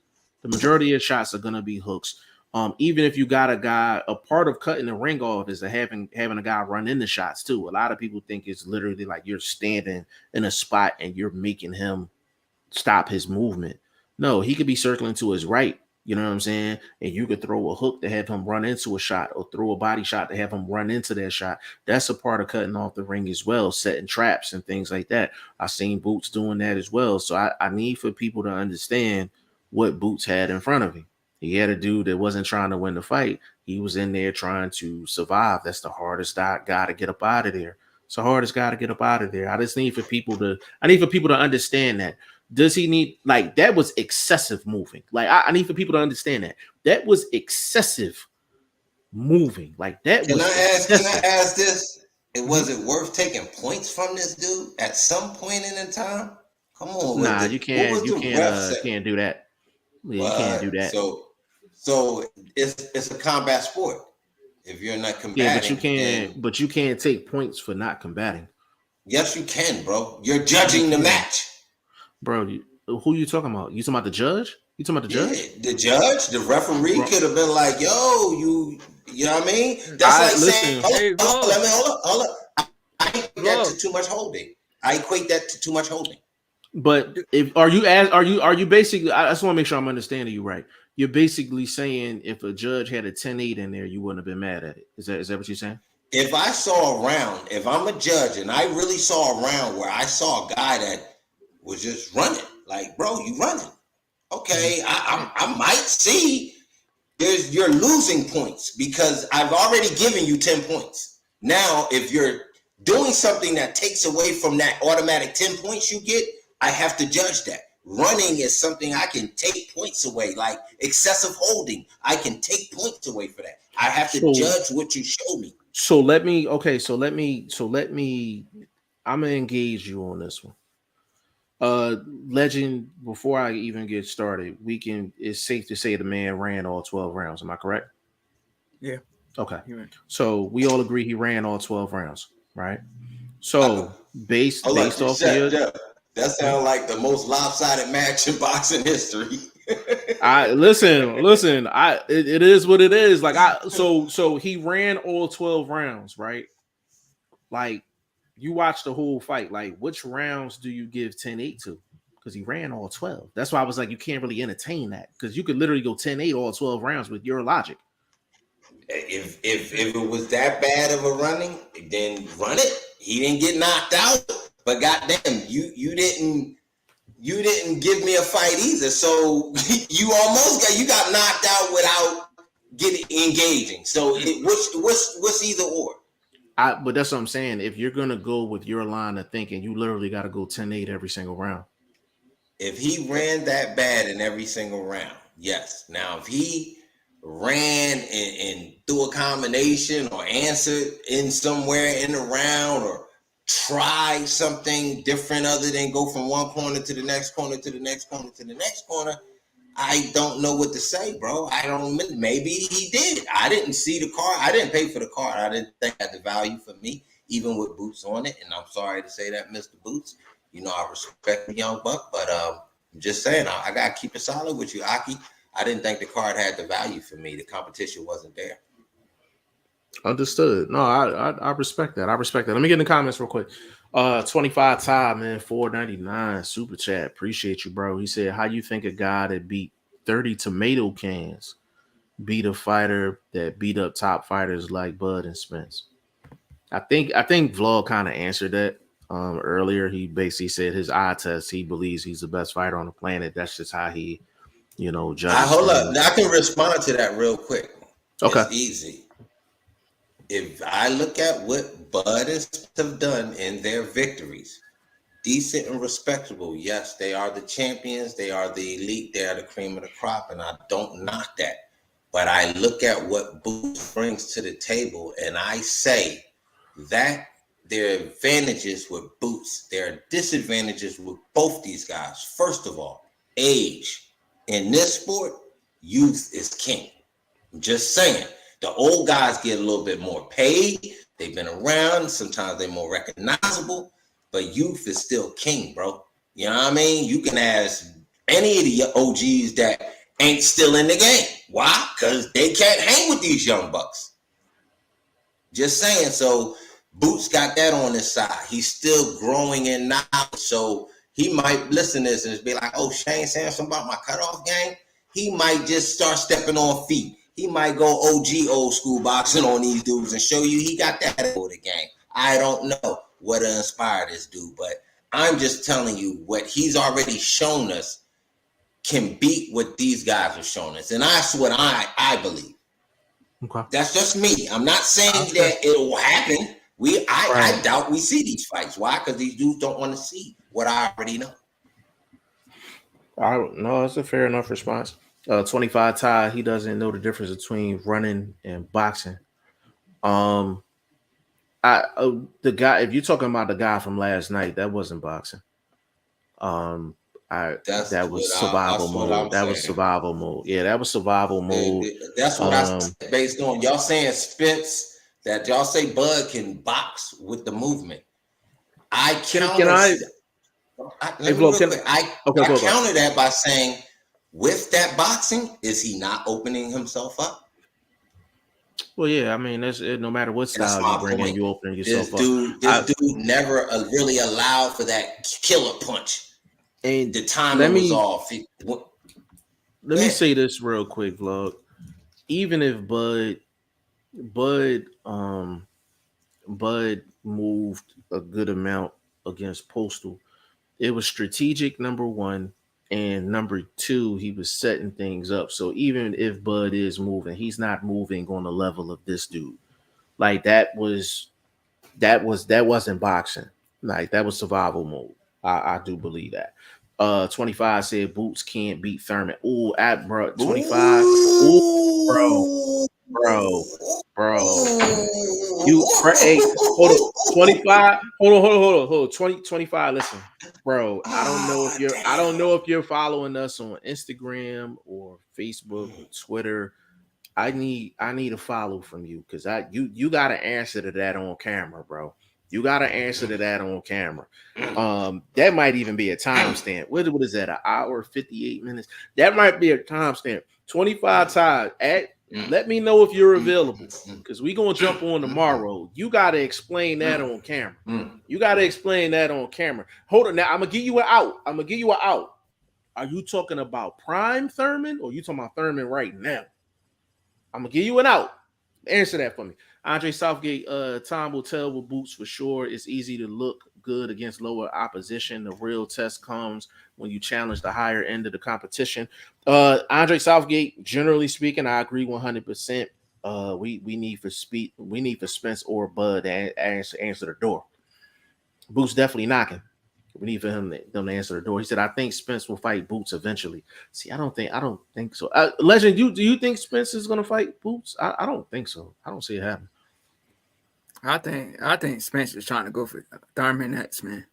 Even if you got a part of cutting the ring off is having a guy run in the shots too. A lot of people think it's literally like you're standing in a spot and you're making him stop his movement. No, he could be circling to his right, you know what I'm saying? And you could throw a hook to have him run into a shot or throw a body shot to have him run into that shot. That's a part of cutting off the ring as well, setting traps and things like that. I've seen Boots doing that as well. So I need for people to understand what Boots had in front of him. He had a dude that wasn't trying to win the fight. He was in there trying to survive. That's the hardest guy to get up out of there. It's the hardest guy to get up out of there. I need for people to understand that. Does he need, like, that was excessive moving? Like, I need for people to understand that was excessive moving. Like, that can was I ask this? Was it worth taking points from this dude at some point in the time? Come on. Nah, you can't do that. Yeah, you can't do that. So it's a combat sport. If you're not combating, but you can't take points for not combating. Yes, you can, bro. You're judging the match. Bro, who you talking about? You talking about the judge? You talking about the judge? The judge, the referee could have been like, "Yo, you know what I mean?" That's saying, hold up. I equate that to too much holding. But are you basically? I just want to make sure I'm understanding you right. You're basically saying if a judge had a 10-8 in there, you wouldn't have been mad at it. Is that what you're saying? If I saw a round, if I'm a judge and I really saw a round where I saw a guy that was just running, like, bro, you running. Okay, I might see you're losing points because I've already given you 10 points. Now, if you're doing something that takes away from that automatic 10 points you get, I have to judge that. Running is something I can take points away, like excessive holding. I can take points away for that. I have to judge what you show me. I'm gonna engage you on this one. Legend, before I even get started, it's safe to say the man ran all 12 rounds. Am I correct? Yeah. Okay. So we all agree he ran all 12 rounds, right? So based off that sounds like the most lopsided match in boxing history. It is what it is. Like so he ran all 12 rounds, right? Like, you watch the whole fight. Like, which rounds do you give 10-8 to? Because he ran all 12. That's why I was like, you can't really entertain that. Because you could literally go 10-8 all 12 rounds with your logic. If it was that bad of a running, then run it. He didn't get knocked out, but goddamn, you didn't give me a fight either. So you got knocked out without getting engaging. So what's either or? But that's what I'm saying. If you're gonna go with your line of thinking, you literally got to go 10-8 every single round. If he ran that bad in every single round, yes. Now, if he ran and threw a combination or answered in somewhere in the round or try something different other than go from one corner to the next corner to the next corner to the next corner, I don't know what to say, bro. I don't. Maybe he did. I didn't see the card. I didn't pay for the card. I didn't think it had the value for me, even with Boots on it. And I'm sorry to say that, Mr. Boots. You know, I respect the young buck, but I'm just saying, I gotta keep it solid with you, Aki. I didn't think the card had the value for me. The competition wasn't there. Understood. No, I respect that. I respect that. Let me get in the comments real quick. 25 Ty, man, 4.99 super chat. Appreciate you, bro. He said, how you think a guy that beat 30 tomato cans beat a fighter that beat up top fighters like Bud and Spence? I think Vlog kind of answered that earlier. He basically said his eye test, he believes he's the best fighter on the planet. That's just how he, judges. Hold up. I can respond to that real quick. Okay. It's easy. If I look at what Bud and Spence have done in their victories, decent and respectable. Yes, they are the champions. They are the elite. They are the cream of the crop, and I don't knock that. But I look at what Boots brings to the table, and I say that there are advantages with Boots. There are disadvantages with both these guys. First of all, age. In this sport, youth is king. I'm just saying. The old guys get a little bit more paid. They've been around. Sometimes they're more recognizable. But youth is still king, bro. You know what I mean? You can ask any of the OGs that ain't still in the game. Why? Because they can't hang with these young bucks. Just saying. So Boots got that on his side. He's still growing in knowledge. So he might listen to this and be like, oh, Shane saying something about my cutoff game. He might just start stepping on feet. He might go OG old school boxing on these dudes and show you he got that over the game. I don't know what inspired this dude, but I'm just telling you what he's already shown us can beat what these guys have shown us. And that's what I believe. Okay. That's just me. I'm not saying that it will happen. I doubt we see these fights. Why? Because these dudes don't want to see what I already know. I don't know. That's a fair enough response. 25 Ty, he doesn't know the difference between running and boxing. The guy, if you're talking about the guy from last night, that wasn't boxing. That was survival mode. That was survival mode. Yeah, that was survival mode. That's what I said based on y'all saying Spence, that y'all say Bud can box with the movement. I counter that by saying, with that boxing, is he not opening himself up? Well, yeah, I mean, that's no matter what style you bring in, you opening yourself up. This dude never really allowed for that killer punch. And the timing was off. Let me say this real quick, Vlog. Even if Bud moved a good amount against Postal, it was strategic, number one. And number two, he was setting things up. So even if Bud is moving, he's not moving on the level of this dude. Like that wasn't boxing. Like that was survival mode. I do believe that. 25 said Boots can't beat Thurman. Ooh, at bro, 25. Ooh, bro. You hey, hold on. 25. Hold on. 25. Listen, bro. I don't know if you're following us on Instagram or Facebook or Twitter. I need a follow from you because you got to answer to that on camera, bro. You got to answer to that on camera. That might even be a timestamp. What is that? An hour, 58 minutes? That might be a timestamp. 25 times. Let me know if you're available because we're going to jump on tomorrow. You got to explain that on camera. You got to explain that on camera. Hold on. Now, I'm going to give you an out. Are you talking about prime Thurman or are you talking about Thurman right now? I'm going to give you an out. Answer that for me. Andre Southgate, time will tell with Boots for sure. It's easy to look good against lower opposition. The real test comes when you challenge the higher end of the competition. Andre Southgate, generally speaking, I agree 100%. We need for Spence or Bud to answer the door. Boots definitely knocking. We need for them to answer the door. He said, I think Spence will fight Boots eventually. See, I don't think so. Legend, do you think Spence is gonna fight Boots? I don't think so. I don't see it happen. I think Spence is trying to go for Thurman next, man.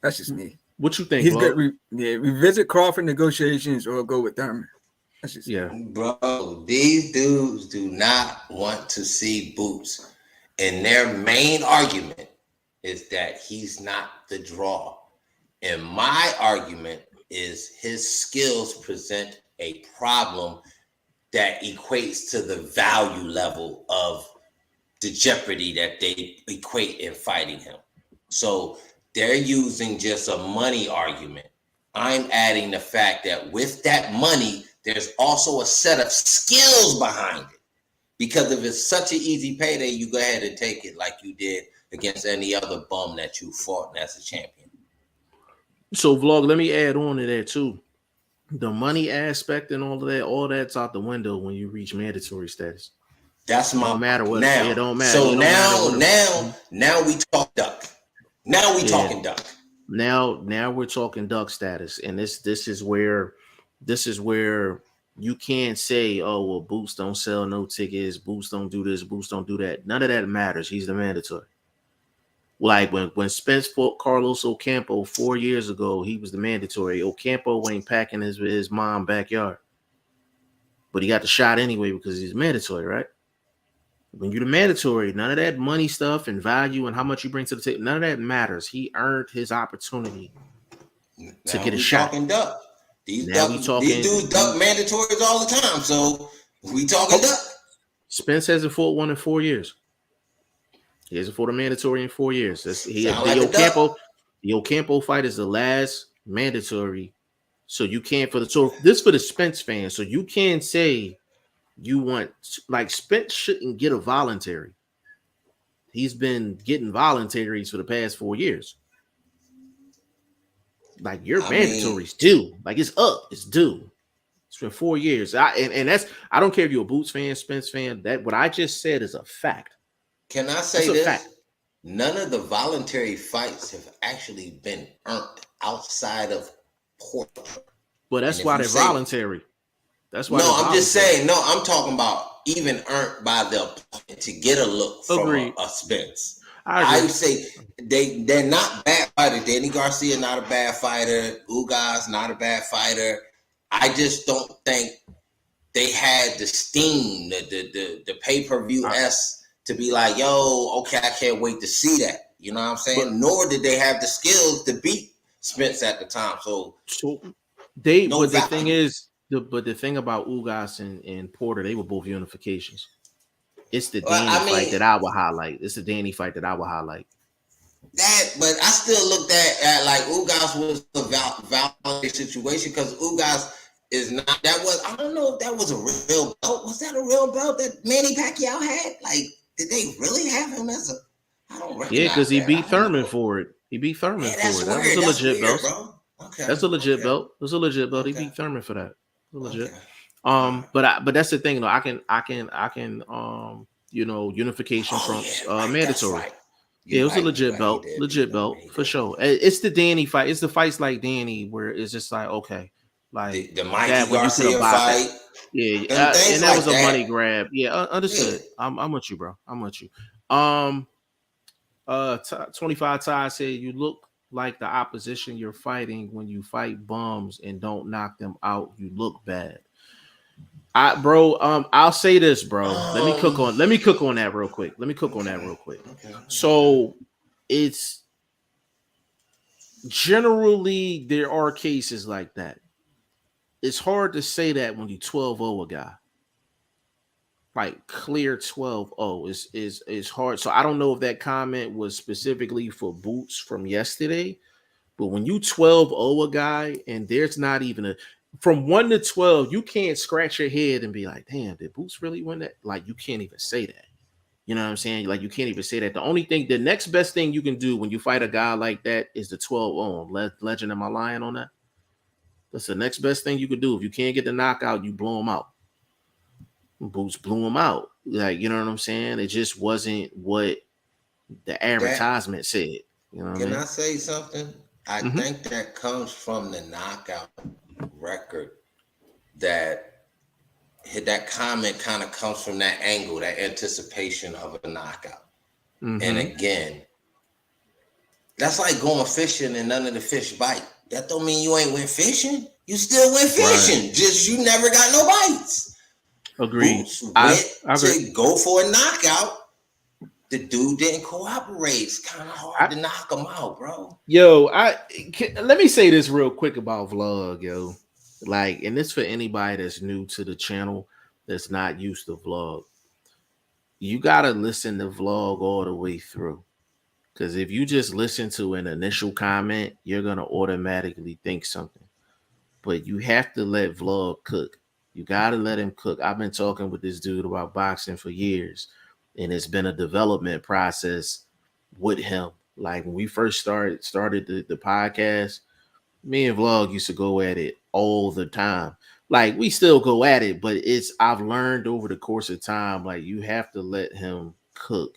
That's just me. What you think? He's good. Revisit Crawford negotiations or go with Thurman. That's just bro. These dudes do not want to see Boots, and their main argument is that he's not the draw. And my argument is his skills present a problem that equates to the value level of the jeopardy that they equate in fighting him. So they're using just a money argument. I'm adding the fact that with that money, there's also a set of skills behind it. Because if it's such an easy payday, you go ahead and take it like you did against any other bum that you fought as a champion. So, Vlog, let me add on to that too. The money aspect and all that's out the window when you reach mandatory status. That's my don't matter what now. It don't matter. So now we talk duck. Now we talking duck. Now we're talking duck status, and this is where you can't say, oh well, Boots don't sell no tickets, Boots don't do this, Boots don't do that. None of that matters. He's the mandatory. Like when Spence fought Carlos Ocampo 4 years ago, he was the mandatory. Ocampo ain't packing his mom's backyard, but he got the shot anyway because he's mandatory, right? When you're the mandatory, none of that money stuff and value and how much you bring to the table, none of that matters. He earned his opportunity to get a shot. Talking duck. These dudes duck mandatories all the time. So we talking duck. Spence hasn't fought one in 4 years. He hasn't fought a mandatory in 4 years. The Ocampo fight is the last mandatory. So you can't for the Spence fans. So you can't say you want, like, Spence shouldn't get a voluntary. He's been getting voluntaries for the past 4 years. Like, your mandatory's due. Like, it's up. It's due. It's been 4 years. And that's, I don't care if you're a Boots fan, Spence fan. That what I just said is a fact. Can I say this? Fact. None of the voluntary fights have actually been earned outside of Porter. Well, that's why they're voluntary. That's why. No, I'm just saying. No, I'm talking about even earned by the opponent to get a look from a Spence. I would say they're not bad fighters. Danny Garcia not a bad fighter. Ugas not a bad fighter. I just don't think they had the steam, the pay-per-view to be like, yo, okay, I can't wait to see that. You know what I'm saying? Nor did they have the skills to beat Spence at the time. The thing is. But the thing about Ugas and Porter, they were both unifications. It's the Danny fight that I would highlight. It's the Danny fight that I would highlight. That, but I still looked at like Ugas was a valid situation because Ugas is not. That was, I don't know if that was a real belt. Was that a real belt that Manny Pacquiao had? Like, did they really have him as a? I don't recognize. Yeah, because he beat Thurman for it. He beat Thurman for it. That was a legit belt. Bro. Okay, that's a legit belt. It was a legit belt. He beat Thurman for that. Legit. Okay. But that's the thing though. I can unification trumps mandatory. Right. Yeah, it was a legit belt. Legit belt for sure. It's the Danny fight. It's the fights like Danny where it's just like, okay, like the Mikey Garcia fight. Yeah, and that was a money grab. Yeah, understood. Yeah. I'm with you, bro. I'm with you. 25 Ty said you look like the opposition you're fighting when you fight bums and don't knock them out. You look bad. I'll say this, bro. Let me cook on that real quick. Okay. So it's generally there are cases like that. It's hard to say that when you 12-0 a guy. Like clear 12-0 is hard. So I don't know if that comment was specifically for Boots from yesterday, but when you 12-0 a guy and there's not even from 1 to 12, you can't scratch your head and be like, damn, did Boots really win that? Like, you can't even say that. You know what I'm saying? Like, you can't even say that. The next best thing you can do when you fight a guy like that is the 12-0. Legend, am I lying on that? That's the next best thing you could do. If you can't get the knockout, you blow him out. Boots blew him out. Like, you know what I'm saying? It just wasn't what the advertisement said. You know what I say something? I think that comes from the knockout record. That comment kind of comes from that angle, that anticipation of a knockout. And again, that's like going fishing and none of the fish bite. That don't mean you ain't went fishing. You still went fishing. Right. Just you never got no bites. Agreed. Boots went to go for a knockout. The dude didn't cooperate. It's kind of hard to knock him out, bro. Yo, let me say this real quick about vlog, yo. Like, and this for anybody that's new to the channel that's not used to vlog. You gotta listen to vlog all the way through. Because if you just listen to an initial comment, you're gonna automatically think something. But you have to let vlog cook. You gotta let him cook. I've been talking with this dude about boxing for years, and it's been a development process with him. Like when we first started the podcast, me and Vlog used to go at it all the time. Like we still go at it, but I've learned over the course of time, like you have to let him cook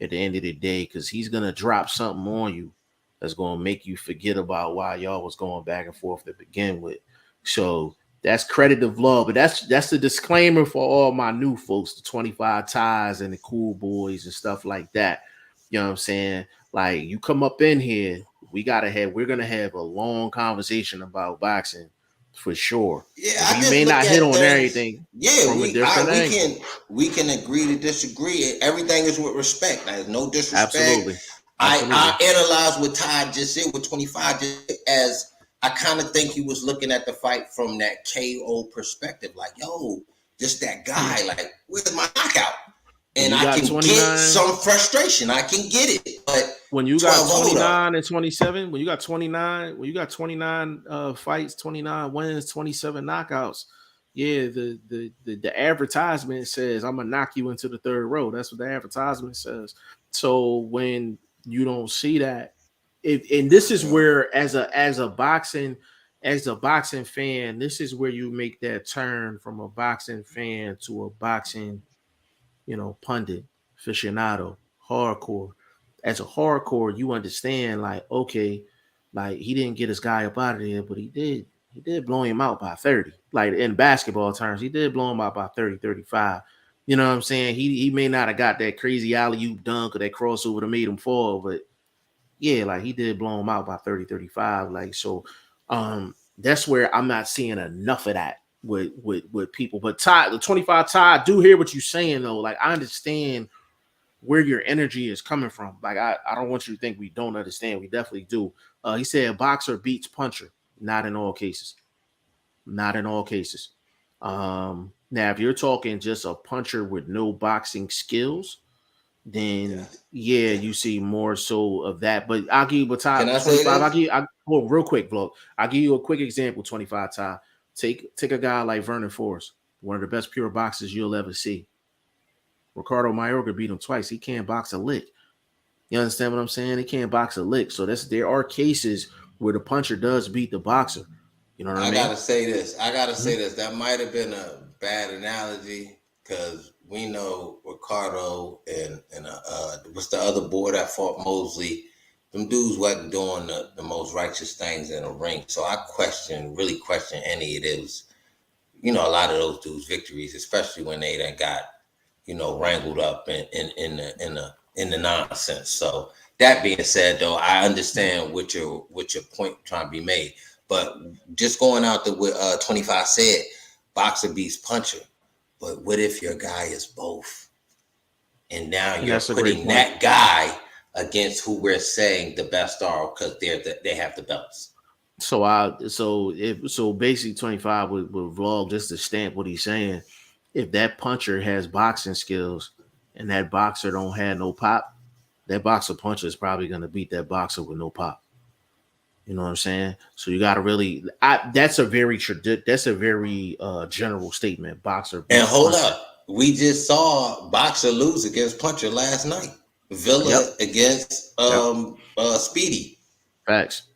at the end of the day, because he's gonna drop something on you that's gonna make you forget about why y'all was going back and forth to begin with. So that's credit to Vlog, but that's the disclaimer for all my new folks, the 25 ties and the cool boys and stuff like that. You know what I'm saying? Like you come up in here, we're gonna have a long conversation about boxing for sure. Yeah, we may not hit on everything. Yeah, we can agree to disagree. Everything is with respect. There's no disrespect. Absolutely. I analyze what Todd just said with 25 as I kind of think he was looking at the fight from that KO perspective. Like, yo, just that guy. Like, where's my knockout? And I can get some frustration. I can get it. But when you got 29 and 27, when you got 29 fights, 29 wins, 27 knockouts, yeah, the advertisement says I'm gonna knock you into the third row. That's what the advertisement says. So when you don't see that, and this is where as a boxing fan, this is where you make that turn from a boxing fan to a boxing, pundit, aficionado, hardcore. As a hardcore, you understand, like, okay, like he didn't get his guy up out of there, but he did blow him out by 30. Like in basketball terms, he did blow him out by 30, 35. You know what I'm saying? He may not have got that crazy alley-oop dunk or that crossover that made him fall, but yeah, like he did blow him out by 30, 35. Like, so that's where I'm not seeing enough of that with people. But Todd, the 25 Todd, I do hear what you're saying though. Like I understand where your energy is coming from. Like I don't want you to think we don't understand. We definitely do. He said boxer beats puncher. Not in all cases. Not in all cases. Now, if you're talking just a puncher with no boxing skills, then you see more so of that. But I'll give you a time 25. Real quick, Vlog. I'll give you a quick example. 25 time. Take a guy like Vernon Forrest, one of the best pure boxers you'll ever see. Ricardo Mayorga beat him twice. He can't box a lick. You understand what I'm saying? He can't box a lick. So there are cases where the puncher does beat the boxer. You know what I mean? I gotta say this. That might have been a bad analogy because we know Ricardo and what's the other boy that fought Mosley? Them dudes wasn't doing the most righteous things in the ring. So I really question any of those. A lot of those dudes' victories, especially when they done got wrangled up in the nonsense. So that being said, though, I understand what your point trying to be made. But just going out to what 25 said, boxer beats puncher. But what if your guy is both? And now you're putting that guy against who we're saying the best are because they have the belts. So basically 25 with Vlog, just to stamp what he's saying. If that puncher has boxing skills and that boxer don't have no pop, that boxer puncher is probably going to beat that boxer with no pop. You know what I'm saying? So you got to really. That's a very general statement. Boxer. And hold up, we just saw boxer lose against puncher last night. Villa against Speedy. Facts.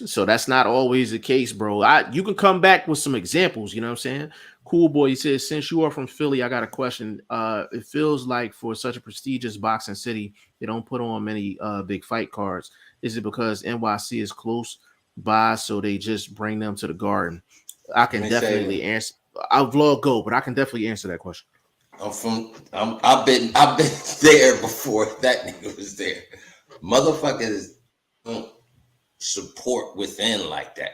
So that's not always the case, bro. You can come back with some examples. You know what I'm saying? Cool boy, he says, since you are from Philly, I got a question. It feels like for such a prestigious boxing city, they don't put on many big fight cards. Is it because NYC is close by, so they just bring them to the Garden? I Let can me say, definitely answer. I'll vlog go, but I can definitely answer that question. I've been there before that nigga was there. Motherfuckers don't support within like that.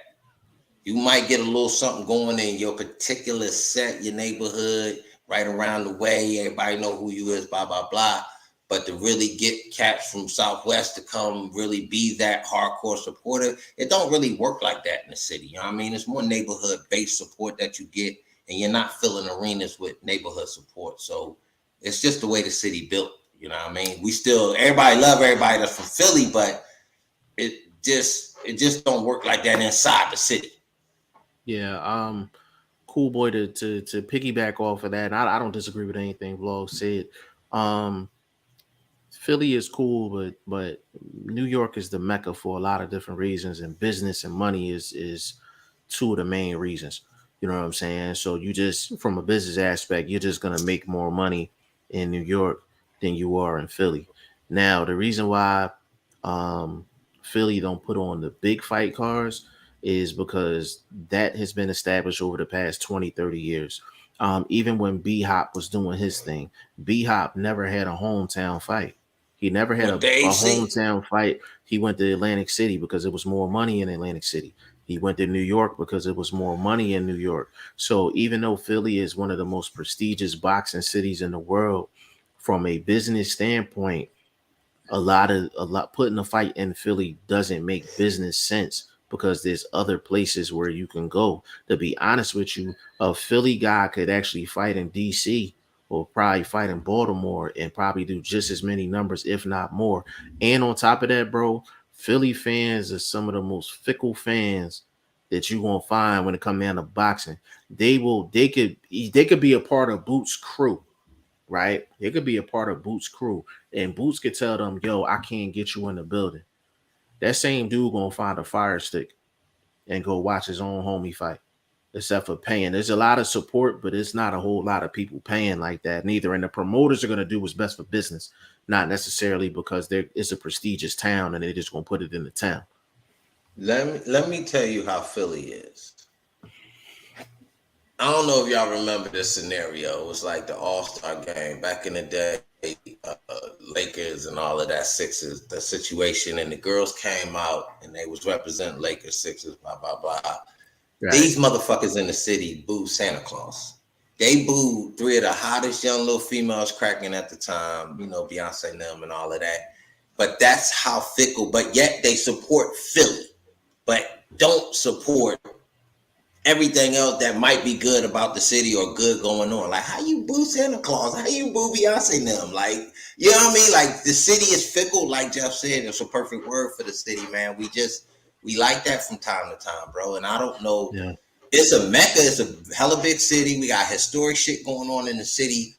You might get a little something going in your particular set, your neighborhood, right around the way. Everybody know who you is, blah, blah, blah. But to really get cats from Southwest to come really be that hardcore supporter, it don't really work like that in the city. You know what I mean? It's more neighborhood-based support that you get, and you're not filling arenas with neighborhood support. So it's just the way the city built. You know what I mean? Everybody love everybody that's from Philly, but it just don't work like that inside the city. Yeah, cool boy to piggyback off of that. And I don't disagree with anything Vlog said. Um, Philly is cool, but New York is the mecca for a lot of different reasons, and business and money is two of the main reasons. You know what I'm saying? So you just from a business aspect, you're just gonna make more money in New York than you are in Philly. Now, the reason why um Philly don't put on the big fight cars is because that has been established over the past 20, 30 years. Even when B Hop was doing his thing, B Hop never had a hometown fight. He never had Went to a AC. hometown fight. He went to Atlantic City because it was more money in Atlantic City. He went to New York because it was more money in New York. So even though Philly is one of the most prestigious boxing cities in the world, from a business standpoint, a lot putting a fight in Philly doesn't make business sense because there's other places where you can go. To be honest with you, a Philly guy could actually fight in DC or probably fight in Baltimore and probably do just as many numbers, if not more. And on top of that, bro, Philly fans are some of the most fickle fans that you're gonna find when it comes down to boxing. They could be a part of Boots' crew, right? They could be a part of Boots' crew, and Boots could tell them, "Yo, I can't get you in the building." That same dude gonna find a fire stick and go watch his own homie fight. Except for paying, there's a lot of support, but it's not a whole lot of people paying like that neither. And the promoters are gonna do what's best for business, not necessarily because it's a prestigious town and they're just gonna put it in the town. Let me tell you how Philly is. I don't know if y'all remember this scenario. It was like the All-Star game back in the day, Lakers and all of that Sixers, the situation, and the girls came out and they was representing Lakers, Sixers, blah, blah, blah. Right. These motherfuckers in the city booed Santa Claus. They booed three of the hottest young little females cracking at the time, Beyonce and them and all of that. But that's how fickle, but yet they support Philly, but don't support everything else that might be good about the city or good going on. Like, how you boo Santa Claus? How you boo Beyonce and them? Like, you know what I mean? Like, the city is fickle, like Jeff said. It's a perfect word for the city, man. We like that from time to time, bro. And I don't know. Yeah. It's a mecca. It's a hella big city. We got historic shit going on in the city.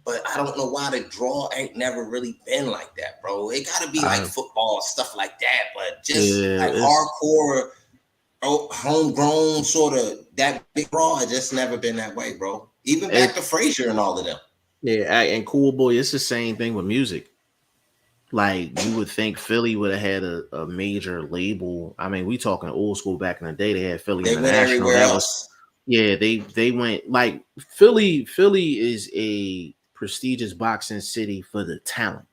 But I don't know why the draw ain't never really been like that, bro. It got to be like I, football, stuff like that. But just yeah, like hardcore homegrown sort of that big draw, it just never been that way, bro. Even back to Frazier and all of them. and Cool Boy, it's the same thing with music. Like you would think Philly would have had a major label. I mean, we talking old school back in the day. They had Philly They went International. everywhere That was else. yeah. They went like Philly. Philly is a prestigious boxing city for the talent.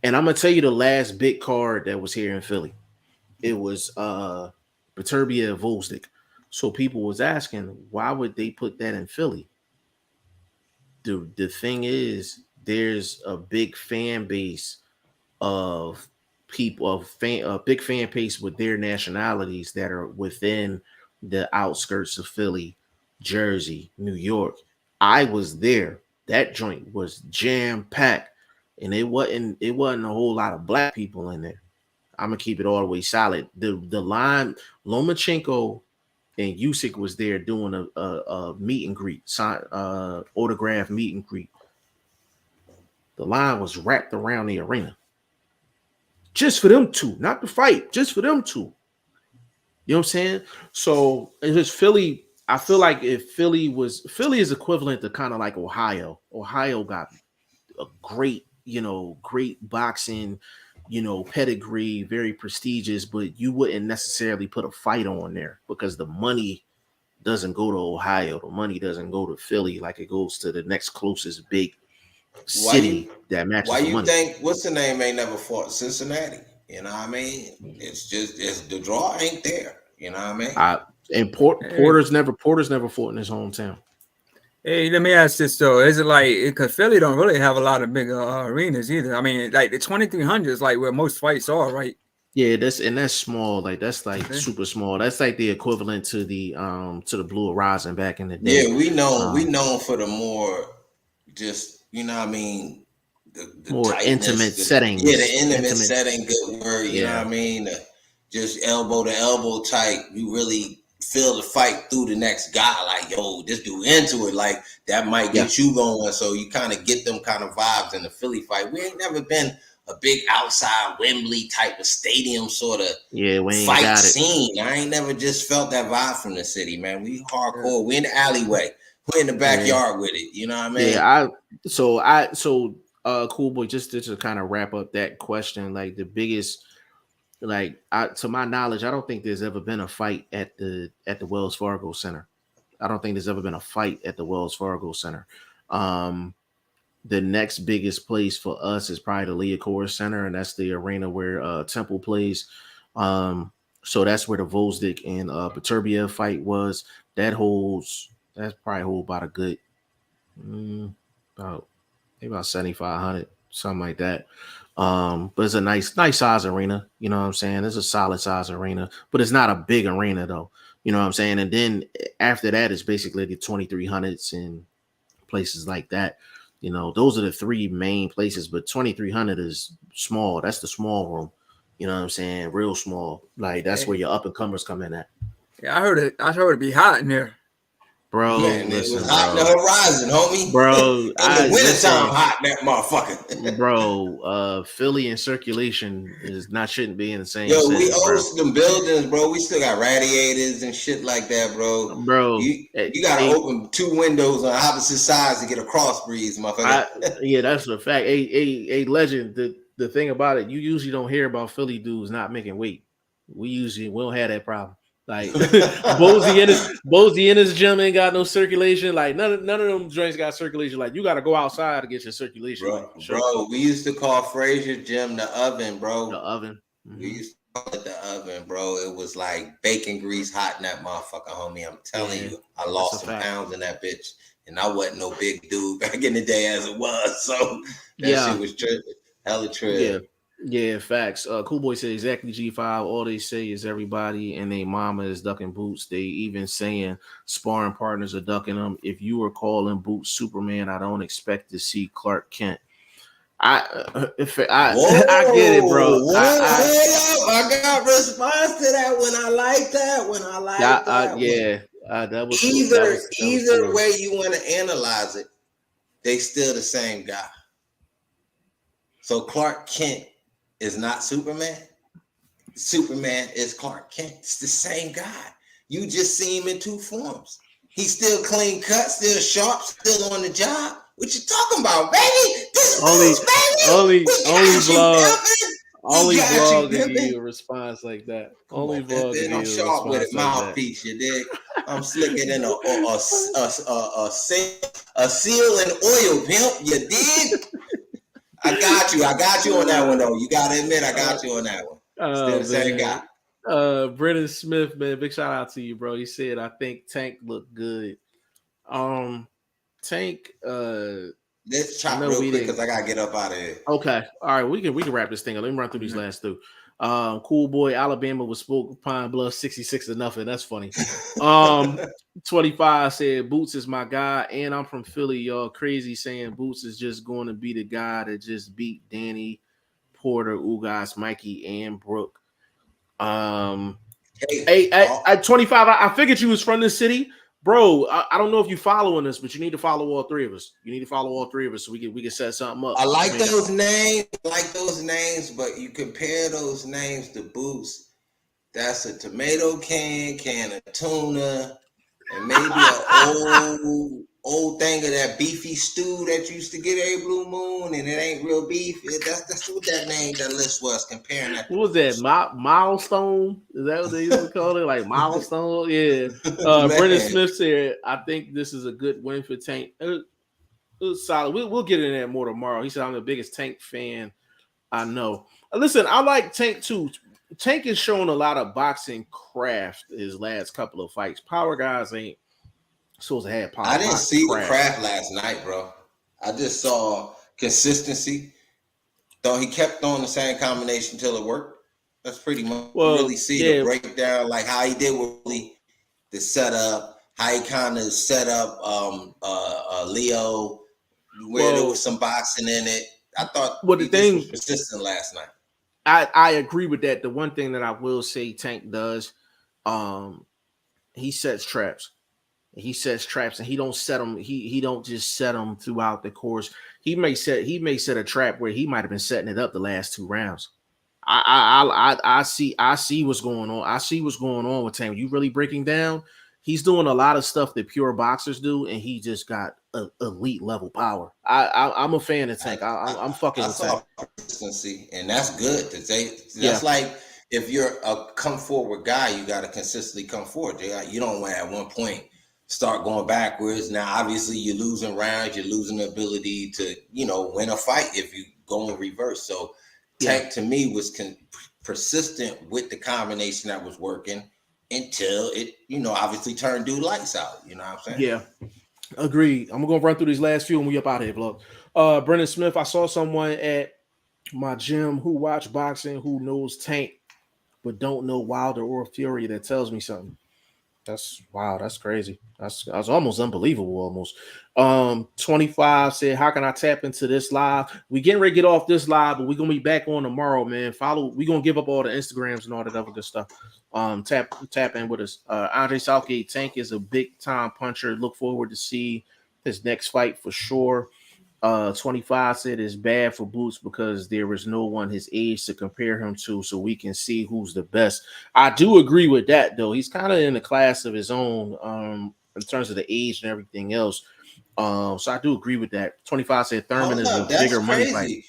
And I'm gonna tell you the last big card that was here in Philly. It was Baturbia Volstic. So people was asking why would they put that in Philly? The thing is, there's a big fan base of people of fan a big fan base with their nationalities that are within the outskirts of Philly, Jersey, New York. I was there. That joint was jam packed, and it wasn't a whole lot of black people in there. I'm gonna keep it all the way solid. The line Lomachenko and Usyk was there doing a meet and greet, autograph meet and greet. The line was wrapped around the arena just for them two, not the fight, just for them two. You know what I'm saying? So it's just Philly. I feel like if Philly is equivalent to kind of like Ohio. Ohio got a great, great boxing, pedigree, very prestigious, but you wouldn't necessarily put a fight on there because the money doesn't go to Ohio. The money doesn't go to Philly like it goes to the next closest big Why city you that why matches the you money. think what's the name ain't never fought Cincinnati? You know what I mean? It's the draw ain't there. You know what I mean? And Hey, Porter's never fought in his hometown. hey, let me ask this though: is it like because Philly don't really have a lot of big arenas either? I mean, like the 2300 is like where most fights are, right? Yeah, that's small. Like that's like Okay. super small. That's like the equivalent to the Blue Horizon back in the day. Yeah, we Um, known for the more just you know what I mean the More tightness, intimate yeah, the settings. intimate Intimate. setting, good word, you know Yeah. what I mean? Just elbow to elbow type. You really feel the fight through the next guy, like, yo, this dude into it. Like that might Yeah. get you going. So you kind of get them kind of vibes in the Philly fight. We ain't never been a big outside Wembley type of stadium sort of Yeah, we ain't fight got it. scene. I ain't never just felt that vibe from the city, man. We Yeah. hardcore. We in the alleyway. We in the Yeah. backyard with it. You know what I mean? Yeah. Cool boy, just to kind of wrap up that question, like the biggest, to my knowledge, I don't think there's ever been a fight at the Wells Fargo Center. I don't think there's ever been a fight at the Wells Fargo Center. Um, the next biggest place for us is probably the Liacouras Center, and that's the arena where Temple plays. So that's where the Vosdick and Beterbiev fight was. That's probably hold about a good about maybe about 7,500, something like that. But it's a nice size arena. You know what I'm saying? It's a solid size arena, but it's not a big arena though. You know what I'm saying? And then after that, it's basically the 2300s and places like that. Those are the three main places, but 2300 is small. That's the small room. You know what I'm saying? Real small. Like that's where Hey, your up and comers come in at. yeah, I heard it. I heard it be hot in there. Bro, Man, it was listen, hot in the bro. horizon, homie. Bro, In the I wintertime, listen, hot in that motherfucker. bro. Philly and circulation shouldn't be in the same Yo, we sentence, own bro. some buildings, bro. We still got radiators and shit like that, bro. Bro, You gotta open two windows on opposite sides to get a cross breeze, motherfucker. yeah, that's a fact. A legend. The thing about it, you usually don't hear about Philly dudes not making weight. We don't have that problem. Like Bozy in his gym ain't got no circulation. Like none of them joints got circulation. Like you got to go outside to get your circulation Bro, like for sure. bro, we used to call Fraser Gym the oven, The bro. oven. We used to call it the oven, bro. It was like bacon grease hot in that motherfucker, homie. I'm telling Yeah, you, I that's lost a some fact. pounds in that bitch. And I wasn't no big dude back in the day as it was. So that Yeah, shit was hella yeah, trip. yeah. Facts. Cool boy said exactly G5. All they say is everybody and their mama is ducking Boots. They even saying sparring partners are ducking them. If you were calling Boots Superman, I don't expect to see Clark Kent. If I I get it, bro. Whoa, hold up. I got response to that one. I like that one. I like that one. Yeah. That was Either cool. way you want to analyze it, they still the same guy. So Clark Kent is not Superman. Superman is Clark Kent. It's the same guy. You just see him in two forms. He's still clean cut, still sharp, still on the job. What you talking about, baby? This Only Boots, baby. only We only got you, vlog pimpin'. We only got you, vlog to give pimpin'. you a response like that. Come on, Only vlog to pimpin'. give I'm you a sharp with it, response like that. mouthpiece. You dig? I'm slicker than a seal in oil, pimp. You dig? I got you on that one though. You gotta admit, I got you on that one. Still Oh the same guy. man. Brennan Smith, man, big shout out to you, bro. He said I think Tank looked good. Tank, Let's I chop know real we quick didn't. because I gotta get up out of here. Okay, all right, we can wrap this thing up. Let me run through these last two. Cool boy, Alabama was spoke Pine Bluff 66-0. That's funny. 25 said Boots is my guy, and I'm from Philly, y'all. Crazy saying Boots is just going to be the guy that just beat Danny, Porter, Ugas, Mikey, and Brooke. Hey, At 25, I figured you was from this city, bro. I don't know if you following us, but you need to follow all three of us. You need to follow all three of us so we can set something up. I like those names. But you compare those names to Boots. That's a tomato can of tuna, and maybe old thing of that beefy stew that you used to get every blue moon, and it ain't real beef. That's what that name, that list was, comparing that. What was that? Milestone? Is that what they used to call it? Like milestone? Yeah. Brendan Man, Smith said, "I think this is a good win for Tank. It was solid. We'll get into that more tomorrow." He said, "I'm the biggest Tank fan I know." Listen, I like Tank too. Tank has shown a lot of boxing craft his last couple of fights. Power guys ain't supposed to have I didn't see the craft. craft last night, bro. I just saw consistency. Though he kept throwing the same combination till it worked. That's pretty much really see the breakdown, like how he did with the setup, how he kind of set up Leo, where there was some boxing in it. I thought he just was persistent last night. I agree with that. The one thing that I will say Tank does, he sets traps. He sets traps, and he don't set them. He don't just set them throughout the course. He may set a trap where he might have been setting it up the last 2 rounds. I see what's going on. I see what's going on with Tank. You really breaking down? He's doing a lot of stuff that pure boxers do, and he just got elite level power. I'm a fan of Tank. I'm fucking with Tank. Consistency, and that's good. That's like if you're a come forward guy, you got to consistently come forward. You don't want at one point start going backwards. Now, obviously, you're losing rounds. You're losing the ability to, win a fight if you go in reverse. So Tank, to me, was persistent with the combination that was working until it, obviously turned dude lights out. You know what I'm saying? Yeah. Agreed. I'm going to run through these last few and we up out of here, vlog. Brendan Smith, I saw someone at my gym who watch boxing who knows Tank but don't know Wilder or Fury. That tells me something. That's wow. That's crazy. That's almost unbelievable. Almost. 25 said, "How can I tap into this live? We getting ready to get off this live, but we're gonna be back on tomorrow, man. Follow. We're gonna give up all the Instagrams and all that other good stuff. Tap in with us. Andre Southgate, Tank is a big time puncher. Look forward to see his next fight for sure. 25 said it's bad for Boots because there is no one his age to compare him to, so we can see who's the best. I do agree with that, though. He's kind of in a class of his own in terms of the age and everything else. So I do agree with that. 25 said Thurman is a bigger money fight.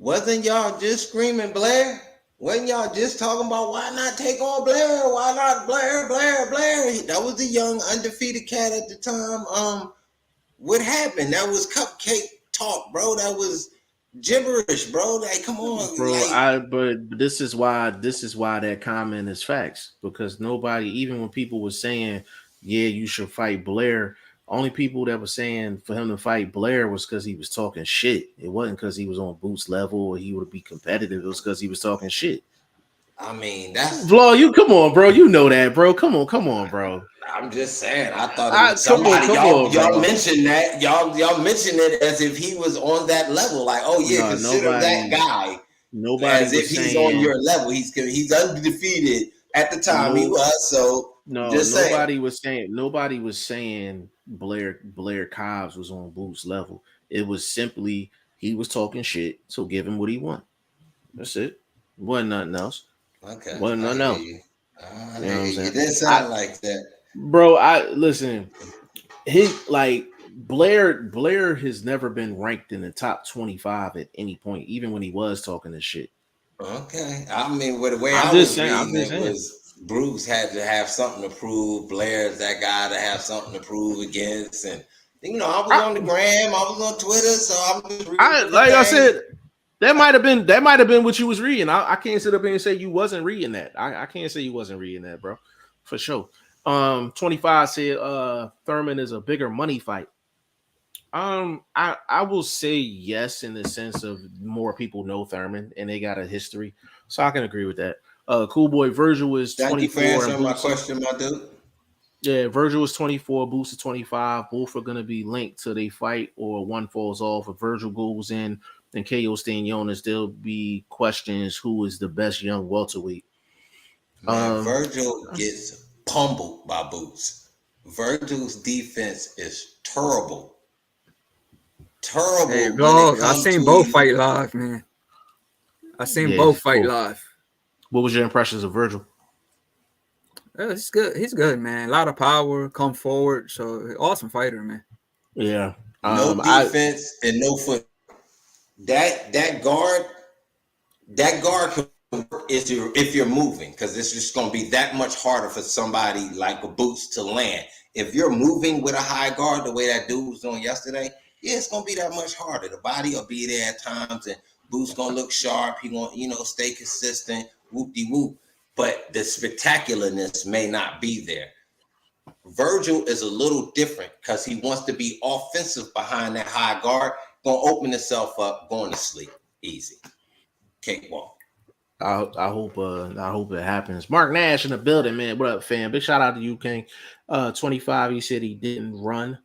Wasn't y'all just screaming Blair? Wasn't y'all just talking about why not take on Blair? Why not Blair? That was the young undefeated cat at the time. What happened? That was cupcake talk, bro. That was gibberish, bro. Like, come on, bro. But this is why that comment is facts, because nobody, even when people were saying, yeah, you should fight Blair, only people that were saying for him to fight Blair was because he was talking shit. It wasn't because he was on Boots level or he would be competitive. It was because he was talking shit. I mean, that's Vlog. You come on, bro. You know that, bro. Come on, bro. I'm just saying. I thought somebody y'all mentioned that. Y'all mentioned it as if he was on that level. Like, oh yeah, consider that guy. Nobody as if he's on your level. He's undefeated at the time. He was. So nobody was saying Blair Cobbs was on Boots level. It was simply he was talking shit. So give him what he want. That's it. Wasn't nothing else. Okay. Wasn't nothing else. It didn't sound like that. Bro, listen. Blair has never been ranked in the top 25 at any point, even when he was talking this shit. Okay. I mean, the way I was reading it was Bruce had to have something to prove. Blair's that guy to have something to prove against. And, I was on the gram. I was on Twitter. So I was reading I said, that might have been what you was reading. I can't sit up here and say you wasn't reading that. I can't say you wasn't reading that, bro. For sure. 25 said Thurman is a bigger money fight. I will say yes in the sense of more people know Thurman and they got a history, so I can agree with that. Cool boy Virgil is 24. Thank you for answering my question, my dude. Yeah, Virgil is 24, Boots is 25. Both are gonna be linked till they fight or one falls off. If Virgil goes in and KO Stanionis, there'll be questions who is the best young welterweight. Man, Virgil gets pummeled by Boots. Virgil's defense is terrible. Hey, dog, I seen both fight live, man. I seen both fight live. What was your impressions of Virgil? It's good. He's good, man. A lot of power, come forward. So awesome fighter, man. Yeah. No I defense and no foot. That guard can work if you're moving, because it's just going to be that much harder for somebody like a Boots to land. If you're moving with a high guard the way that dude was doing yesterday, yeah, it's going to be that much harder. The body will be there at times, and Boots going to look sharp. He going to, stay consistent, whoop-de-whoop. But the spectacularness may not be there. Virgil is a little different because he wants to be offensive behind that high guard, going to open himself up, going to sleep. Easy. Cakewalk. I hope it happens. Mark Nash in the building, man. What up, fam? Big shout out to you, King. 25. He said he didn't run.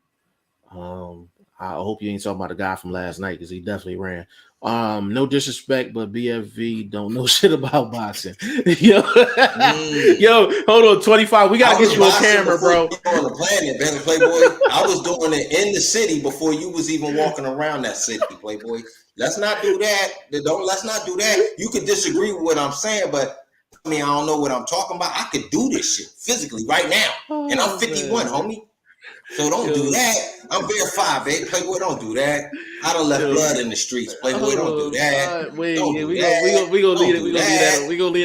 Um, I hope you ain't talking about the guy from last night because he definitely ran. No disrespect, but BFV don't know shit about boxing. Yo, hold on, 25. We gotta get you on camera, bro. You on the planet, man, Playboy. I was doing it in the city before you was even walking around that city, Playboy. Let's not do that. Let's not do that. You could disagree with what I'm saying, but I mean, I don't know what I'm talking about. I could do this shit physically right now, and I'm 51, homie. So don't do that. I'm verified, babe. Playboy, don't do that. I done left blood in the streets. Playboy, don't do that. We gonna leave it. We gonna leave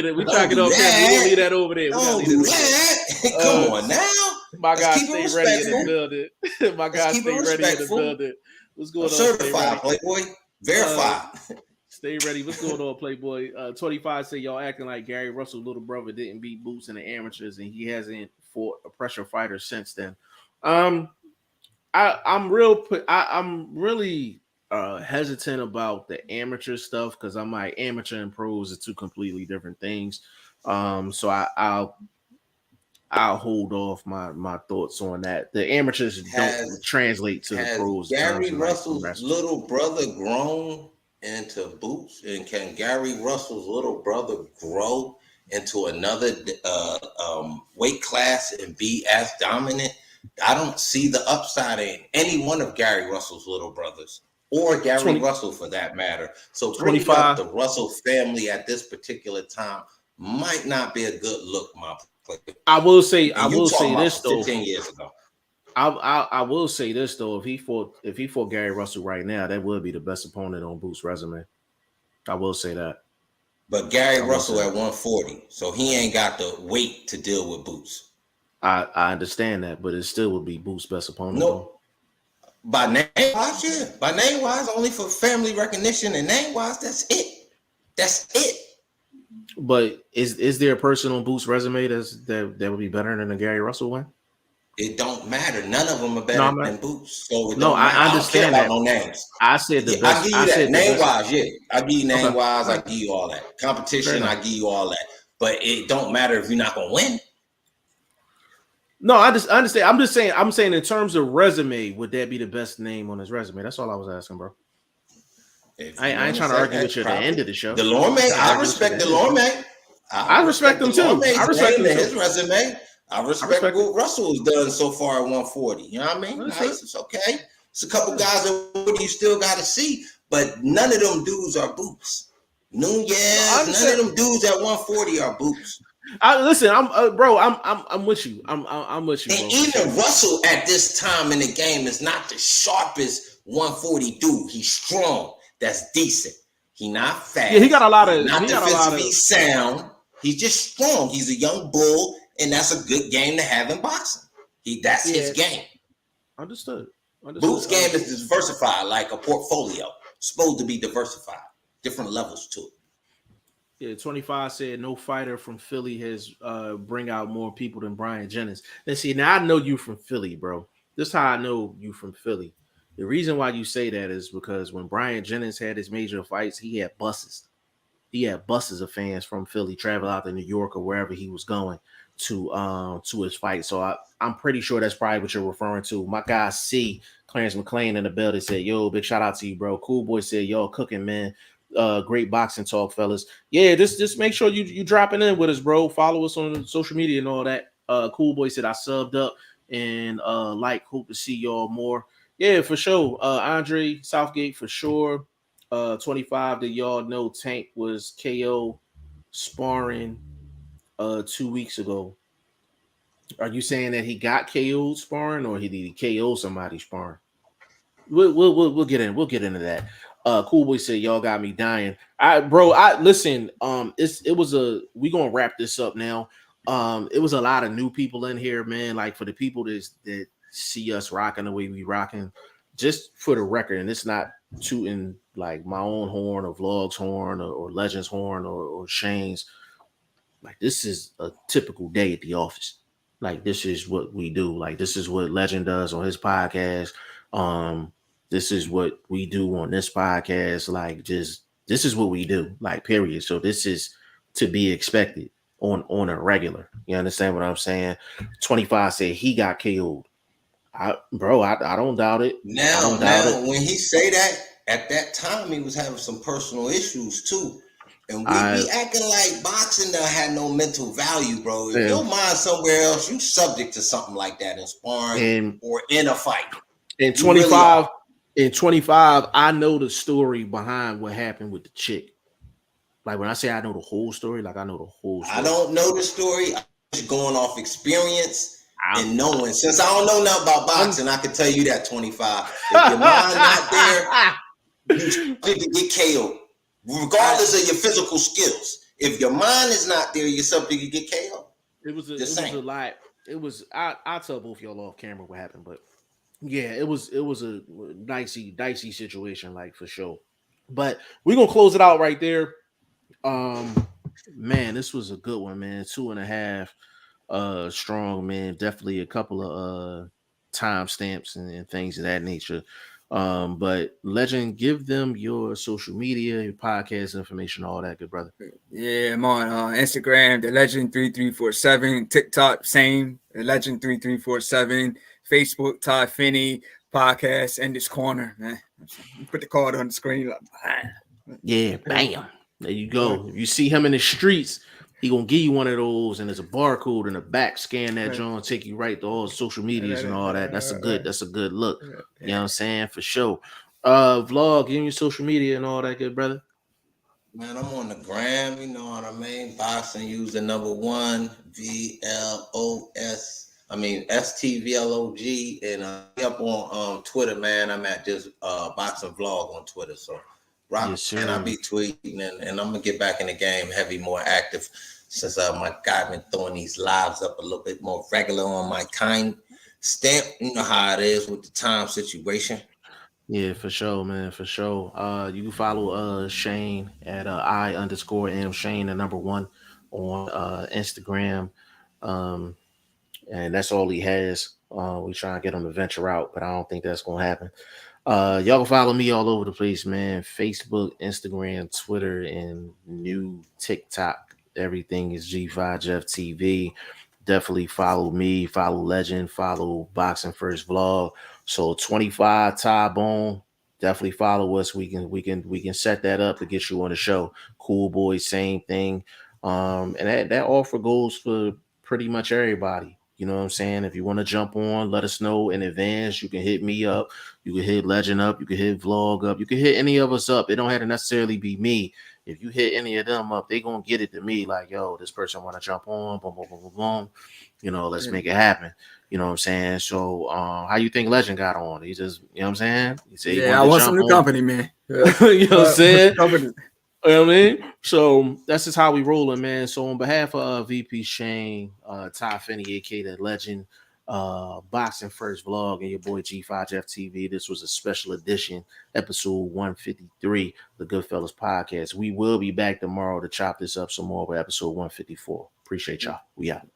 it. We track it up here. We gonna leave that over there. Don't do that. Come on now. My guy stay ready in the building. My guy stay ready in the building. What's going on? Certified, Playboy. Verified. Stay ready. What's going on, Playboy? 25 say y'all acting like Gary Russell's little brother didn't beat Boots in the amateurs, and he hasn't fought a pressure fighter since then. I'm really hesitant about the amateur stuff because I'm like amateur and pros are two completely different things. So I'll hold off my thoughts on that. The amateurs don't translate to the pros. Gary Russell's little brother grown into Boots, and can Gary Russell's little brother grow into another weight class and be as dominant? I don't see the upside in any one of Gary Russell's little brothers, or Gary Russell for that matter. So bringing up the Russell family at this particular time might not be a good look, my player. I will say this though. 15 years ago. I will say this though. If he fought Gary Russell right now, that would be the best opponent on Boots' resume. I will say that. But Gary Russell at 140, so he ain't got the weight to deal with Boots. I understand that, but it still would be Boots' best opponent. No, by name wise, yeah. By name wise, only for family recognition and name wise, that's it. That's it. But is there a person on Boots' resume that would be better than a Gary Russell one? It don't matter. None of them are better than Boots. So I understand that. No names. I said the best. I give you that name wise. Yeah, I give you name wise. I give you all that competition. I give you all that. But it don't matter if you're not gonna win. No, I understand. I'm saying in terms of resume, would that be the best name on his resume? That's all I was asking, bro. I ain't trying to argue with you at the end of the show. Delorme, I respect Delorme. I respect him too. I respect his resume. I respect what Russell has done so far at 140. You know what I mean? Nice. It's okay. It's a couple guys that you still got to see, but none of them dudes are Boots. Nunez, none of them dudes at 140 are Boots. Listen, I'm with you. I'm with you. And even Russell at this time in the game is not the sharpest 140 dude. He's strong. That's decent. He not fast. Yeah, he got a lot of. Not defensively sound. He's just strong. He's a young bull, and that's a good game to have in boxing. That's his game. Understood. Boots' game is diversified, like a portfolio. It's supposed to be diversified, different levels to it. Yeah, 25 said no fighter from Philly has bring out more people than Brian Jennings. And see, now I know you from Philly, bro. This is how I know you from Philly. The reason why you say that is because when Brian Jennings had his major fights, he had buses. He had buses of fans from Philly travel out to New York or wherever he was going to his fight. So I'm pretty sure that's probably what you're referring to. My guy C, Clarence McLean in the building said, yo, big shout out to you, bro. Cool Boy said, yo, cooking, man. Great boxing talk, fellas. Yeah, just make sure you dropping in with us, bro. Follow us on social media and all that. Cool Boy said I subbed up and hope to see y'all more. Yeah, for sure. Andre Southgate for sure. 25 that y'all know Tank was KO sparring 2 weeks ago. Are you saying that he got KO'd sparring or did he KO somebody sparring? we'll get in. We'll get into that. Cool Boy said, "Y'all got me dying." I listen. It was a. We gonna wrap this up now. It was a lot of new people in here, man. Like for the people that see us rocking the way we rocking, just for the record, and it's not tooting like my own horn or Vlog's horn or Legends horn or Shane's. Like this is a typical day at the office. Like this is what we do. Like this is what Legend does on his podcast. Um, this is what we do on this podcast. Like just this is what we do. Like period. So this is to be expected on a regular. You understand what I'm saying? 25 said he got killed. I don't doubt it. I Now, don't doubt it. when he say that, at that time he was having some personal issues too. And we be acting like boxing done had no mental value, bro. If your mind somewhere else, you subject to something like that in sparring or in a fight. In 25, in 25, I know the story behind what happened with the chick. Like when I say I know the whole story, like I know the whole story. I don't know the story. I'm just going off experience and knowing. Since I don't know nothing about boxing, I can tell you that 25. If your mind's not there, you could get KO'd. Regardless of your physical skills, if your mind is not there, you're subject to get KO. It was a lot. It was. I'll tell both y'all off camera what happened, but yeah, it was a dicey situation, like for sure. But we're gonna close it out right there. Man, this was a good one, man. 2.5 strong, man. Definitely a couple of timestamps and things of that nature. But Legend, give them your social media, your podcast information, all that, good brother. Yeah, I'm on Instagram, the Legend 3347, TikTok, same, the Legend 3347, Facebook, Todd Finney, podcast, and this corner, man. Put the card on the screen. Yeah, bam. There you go. If you see him in the streets, he gonna give you one of those, and there's a barcode in the back. Scan that, John, take you right to all the social medias and all that. That's a good look. You know what I'm saying? For sure. Vlog, give me your social media and all that, good brother. Man, I'm on the gram, you know what I mean? Boxing user number 1 STVLOG, and up on Twitter, man. I'm at just boxing vlog on Twitter. So and I'll be tweeting, and I'm gonna get back in the game heavy, more active, since my guy been throwing these lives up a little bit more regular on my time stamp. You know how it is with the time situation. Yeah, for sure, man, for sure. You can follow Shane at I_M Shane, the number 1 on Instagram. And that's all he has. We trying to get him to venture out, but I don't think that's gonna happen. Y'all can follow me all over the place, man. Facebook, Instagram, Twitter, and new TikTok. Everything is G5 Jeff TV. Definitely follow me, follow Legend, follow Boxing First Vlog. So 25 Ty Bone. Definitely follow us. We can set that up to get you on the show. Cool Boy, same thing. And that offer goes for pretty much everybody. You know what I'm saying? If you want to jump on, let us know in advance. You can hit me up. You can hit Legend up. You can hit Vlog up. You can hit any of us up. It don't have to necessarily be me. If you hit any of them up, they gonna get it to me. Like, yo, this person want to jump on. Boom, boom, boom, boom, boom. You know, let's make it happen. You know what I'm saying? So, how you think Legend got on? He just, you know what I'm saying? He said, I want some new company, man. You know what I'm saying? You know what I mean? So that's just how we rolling, man. So on behalf of VP Shane, Ty Finney, aka the Legend, Boxing First Vlog, and your boy G5 Jeff TV, this was a special edition, episode 153, the Goodfellas podcast. We will be back tomorrow to chop this up some more with episode 154. Appreciate y'all. We out.